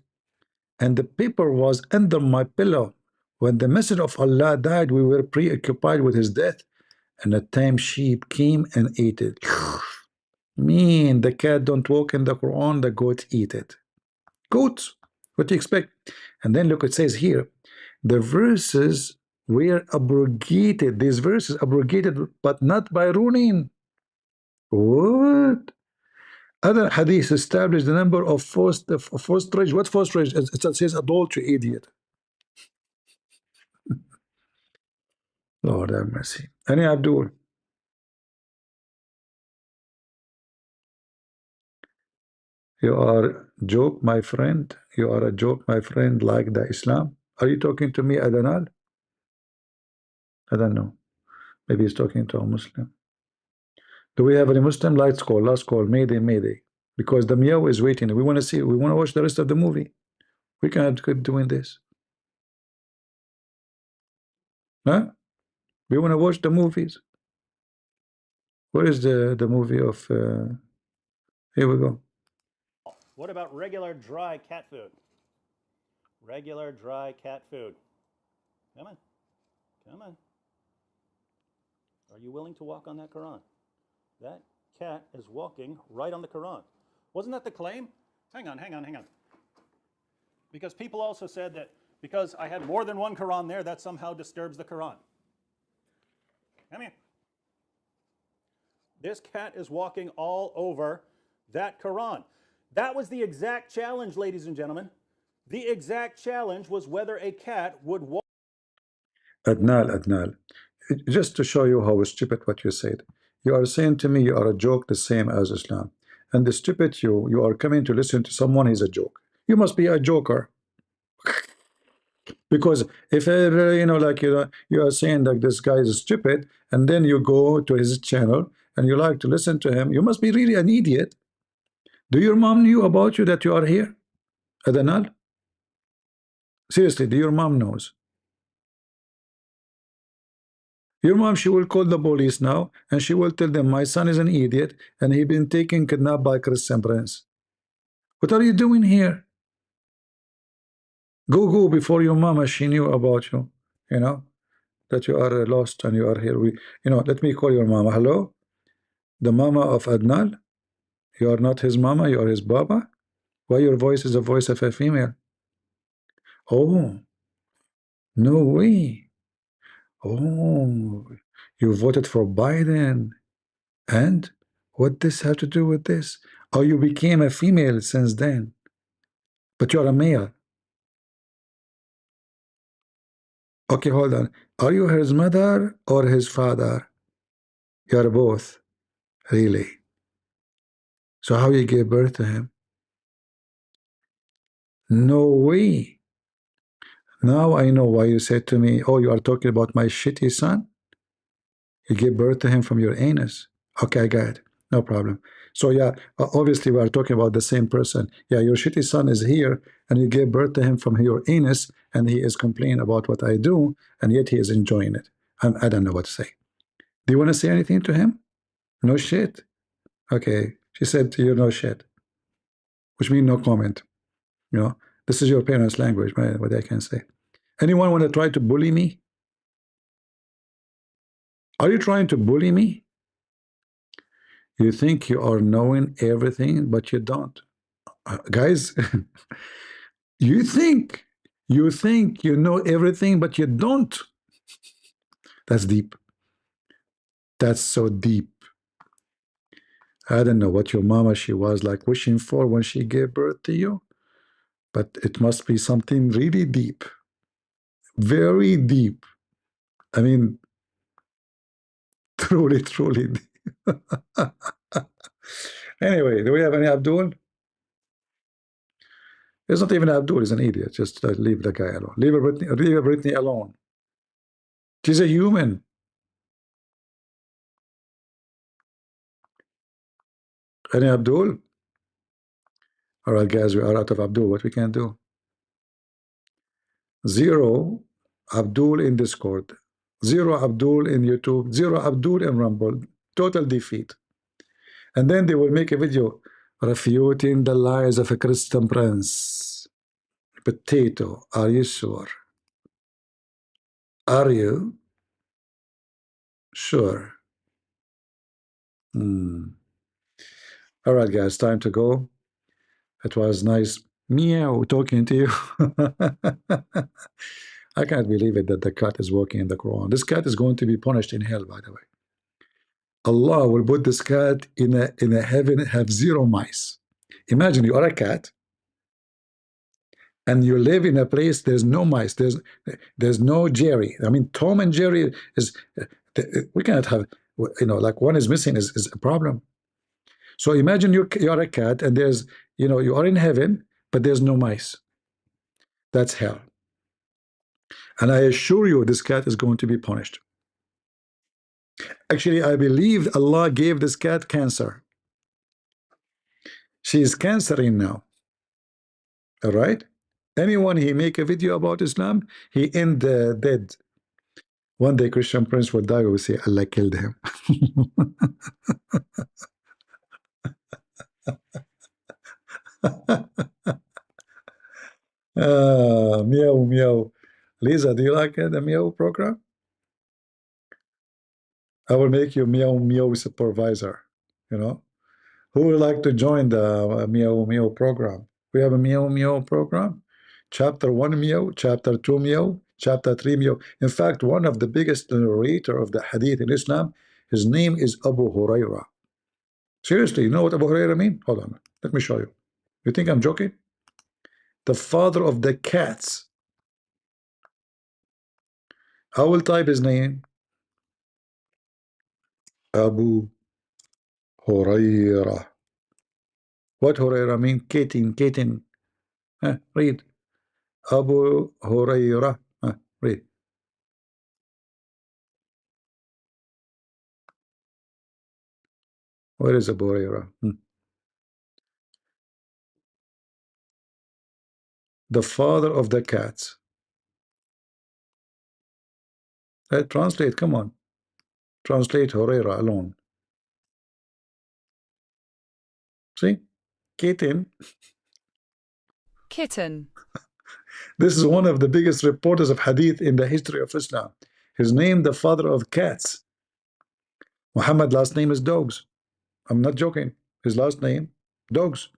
Speaker 1: and the paper was under my pillow. When the Messenger of Allah died, we were preoccupied with his death, and a tame sheep came and ate it. Mean, the cat don't walk in the Quran, the goats eat it. Goats, what do you expect? And then look, it says here, the verses were abrogated. These verses abrogated, but not by ruling. What? Other hadith establish the number of forced rage. What forced rage? It says adultery, idiot. Lord have mercy. Any Abdul? You are joke, my friend. You are a joke, my friend, like the Islam. Are you talking to me, Adanal? I don't know. Maybe he's talking to a Muslim. Do we have any Muslim? Lights call, last call, Mayday, Mayday. Because the meow is waiting. We want to see, we want to watch the rest of the movie. We cannot keep doing this. Huh? We want to watch the movies. Where is the movie of here we go.
Speaker 8: What about regular dry cat food? Regular dry cat food. Come on. Come on. Are you willing to walk on that Quran? That cat is walking right on the Quran. Wasn't that the claim? Hang on. Because people also said that because I had more than one Quran there, that somehow disturbs the Quran. Come here. This cat is walking all over that Quran. That was the exact challenge, ladies and gentlemen. The exact challenge was whether a cat would walk.
Speaker 1: Adnal, just to show you how stupid what you said. You are saying to me you are a joke the same as Islam. And the stupid you are coming to listen to someone is a joke. You must be a joker. Because if like you are saying that this guy is stupid, and then you go to his channel and you like to listen to him, you must be really an idiot. Do your mom knew about you that you are here, Adanal? Seriously, do your mom knows? Your mom, she will call the police now, and she will tell them my son is an idiot and he been taken kidnapped by Christian Prince. What are you doing here? Go before your mama, she knew about you, that you are lost and you are here. Let me call your mama. Hello? The mama of Adnal? You are not his mama, you are his baba? Why your voice is the voice of a female? Oh, no way. Oh, you voted for Biden. And what this have to do with this? Oh, you became a female since then. But you're a male. Okay, hold on. Are you his mother or his father? You're both. Really? So how you gave birth to him? No way. Now I know why you said to me, oh, you are talking about my shitty son? You gave birth to him from your anus. Okay, I got it. No problem. So yeah, obviously we are talking about the same person. Yeah, your shitty son is here and you gave birth to him from your anus and he is complaining about what I do and yet he is enjoying it. I don't know what to say. Do you want to say anything to him? No shit. Okay. She said to you, no shit. Which means no comment. This is your parents' language, right? What I can say. Anyone want to try to bully me? Are you trying to bully me? You think you are knowing everything, but you don't. Guys, you think you know everything, but you don't. That's deep. That's so deep. I don't know what your mama, she was like wishing for when she gave birth to you, but it must be something really deep. Very deep. I mean, truly deep. Anyway, do we have any Abdul? It's not even Abdul, he's an idiot. Just leave the guy alone. Leave Britney alone. She's a human. Any Abdul? All right, guys, we are out of Abdul. What we can do? 0 Abdul in Discord. 0 Abdul in YouTube. 0 Abdul in Rumble. Total defeat. And then they will make a video refuting the lies of a Christian Prince. Potato, are you sure? Are you sure? All right, guys, time to go. It was nice meow talking to you. I can't believe it that the cat is walking in the Quran. This cat is going to be punished in hell, by the way. Allah will put this cat in a heaven, have 0 mice. Imagine you are a cat and you live in a place there's no mice, there's no Jerry. I mean, Tom and Jerry is, we cannot have, you know, like one is missing is a problem. So imagine you are a cat and there's, you know, you are in heaven, but there's no mice. That's hell. And I assure you, this cat is going to be punished. Actually, I believe Allah gave this cat cancer. She is cancering now. All right? Anyone he make a video about Islam, he end dead. One day Christian Prince will die, we will say Allah killed him. Meow meow. Lisa, do you like the meow program? I will make you meow meow supervisor. You know, who would like to join the meow meow program? We have a meow meow program. Chapter 1 meow, chapter 2 meow, chapter 3 meow. In fact, one of the biggest narrator of the hadith in Islam, his name is Abu Huraira. Seriously, you know what Abu Huraira mean? Hold on, let me show you. You think I'm joking? The father of the cats. I will type his name. Abu Huraira. What Huraira mean? Katin. Read. Abu Huraira. Read. Where is Abu Huraira? The father of the cats. Translate, come on. Translate Huraira alone. See? Kitten.
Speaker 7: Kitten.
Speaker 1: This is one of the biggest reporters of hadith in the history of Islam. His name, the father of cats. Muhammad last name is dogs. I'm not joking. His last name, dogs.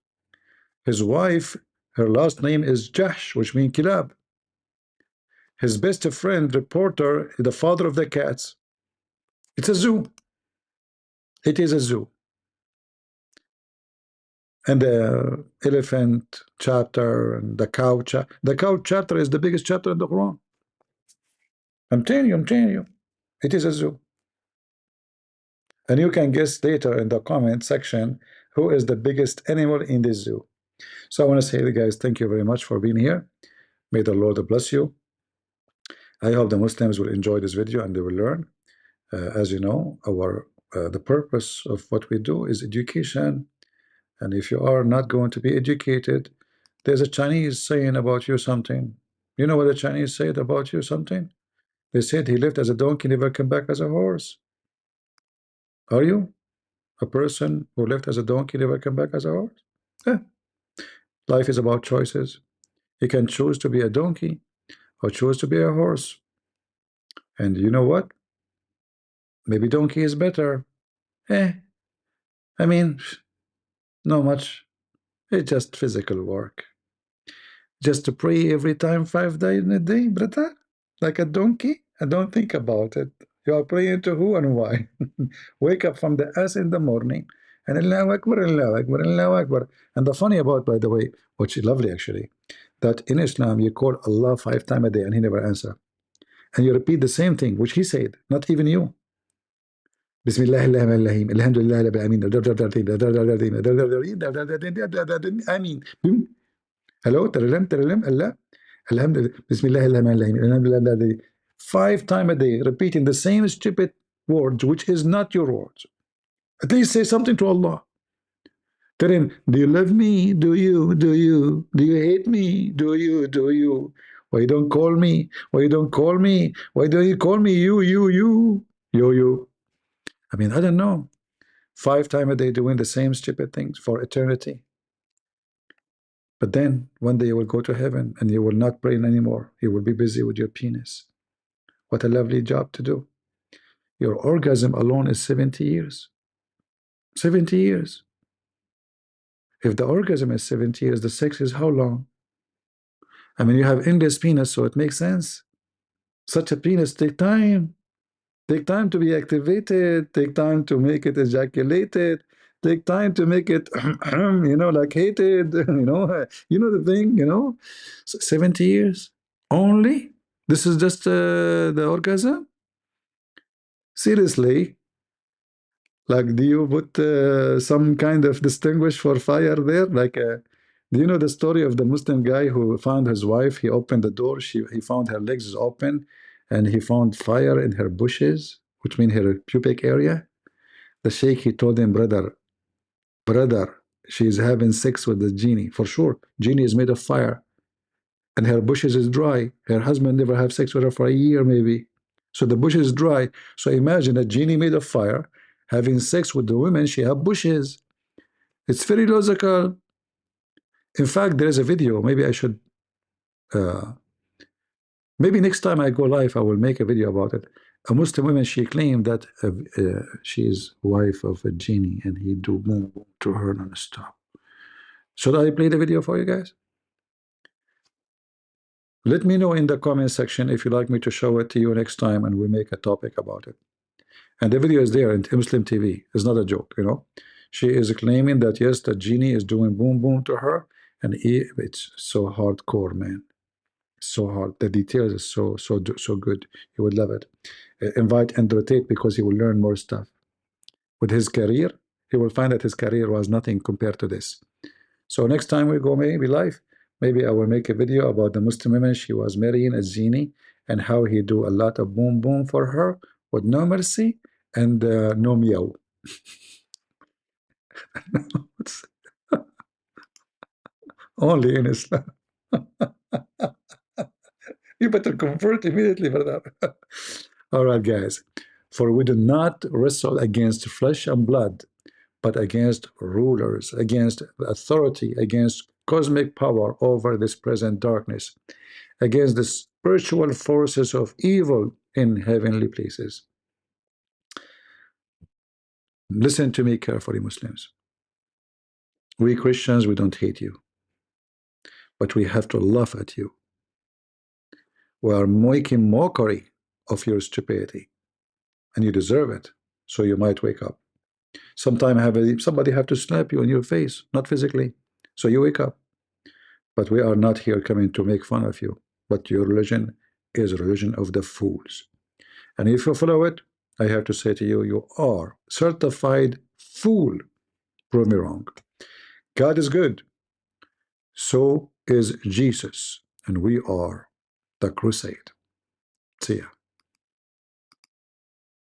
Speaker 1: His wife, her last name is Jahsh, which means kilab. His best friend, reporter, the father of the cats. It's a zoo. It is a zoo. And the elephant chapter and the cow chapter. The cow chapter is the biggest chapter in the Quran. I'm telling you. It is a zoo. And you can guess later in the comment section who is the biggest animal in this zoo. So I want to say, guys, thank you very much for being here. May the Lord bless you. I hope the Muslims will enjoy this video and they will learn. As you know, the purpose of what we do is education. And if you are not going to be educated, there's a Chinese saying about you something. You know what the Chinese said about you something? They said he lived as a donkey, never came back as a horse. Are you a person who lived as a donkey, never came back as a horse? Yeah. Life is about choices. You can choose to be a donkey or choose to be a horse. And you know what? Maybe donkey is better. I mean, not much. It's just physical work. Just to pray every time 5 days in a day, brother? Like a donkey? I don't think about it. You are praying to who and why? Wake up from the ass in the morning and Allahu Akbar, Allahu Akbar, Allahu Akbar. And the funny about, by the way, which is lovely actually, that in Islam you call Allah 5 times a day and he never answers. And you repeat the same thing, which he said, not even you. Bismillah Alhamdulillah Ameen. Hello, Allah. Alhamdulillah. Bismillah. 5 times a day, repeating the same stupid words, which is not your words. At least say something to Allah. Tell him, do you love me? Do you? Do you hate me? Do you? Why you don't call me? Why you don't call me? Why don't you call me you? I mean, I don't know. 5 times a day doing the same stupid things for eternity. But then one day you will go to heaven and you will not pray anymore. You will be busy with your penis. What a lovely job to do. Your orgasm alone is 70 years. 70 years. If the orgasm is 70 years, the sex is how long? I mean, you have endless penis, so it makes sense. Such a penis takes time. Take time to be activated. Take time to make it ejaculated. Take time to make it, like hated. You know the thing. 70 years only. This is just the orgasm. Seriously, like, do you put some kind of distinguish for fire there? Like, do you know the story of the Muslim guy who found his wife? He opened the door. He found her legs open, and he found fire in her bushes, which mean her pubic area. The sheikh, he told him, brother, she is having sex with the genie for sure. Genie is made of fire, and her bushes is dry. Her husband never have sex with her for a year maybe, so the bush is dry. So imagine a genie made of fire having sex with the women. She have bushes. It's very logical. In fact, there is a video. Maybe I should. Maybe next time I go live, I will make a video about it. A Muslim woman, she claimed that she is wife of a genie, and he do boom boom to her non-stop. Should I play the video for you guys? Let me know in the comment section if you'd like me to show it to you next time, and we make a topic about it. And the video is there in Muslim TV. It's not a joke, She is claiming that, yes, the genie is doing boom boom to her, and it's so hardcore, man. So hard. The details is so good. You would love it. Invite and rotate, because he will learn more stuff. With his career, he will find that his career was nothing compared to this. So next time we go maybe live, maybe I will make a video about the Muslim woman she was marrying a genie, and how he do a lot of boom boom for her with no mercy and no meow. Only in Islam. You better convert immediately for that. All right, guys. For we do not wrestle against flesh and blood, but against rulers, against authority, against cosmic power over this present darkness, against the spiritual forces of evil in heavenly places. Listen to me carefully, Muslims. We Christians, we don't hate you, but we have to laugh at you. We are making mockery of your stupidity, and you deserve it, so you might wake up. Sometimes somebody have to slap you in your face, not physically, so you wake up. But we are not here coming to make fun of you, but your religion is a religion of the fools. And if you follow it, I have to say to you, you are certified fool. Prove me wrong. God is good. So is Jesus. And we are the crusade. See ya.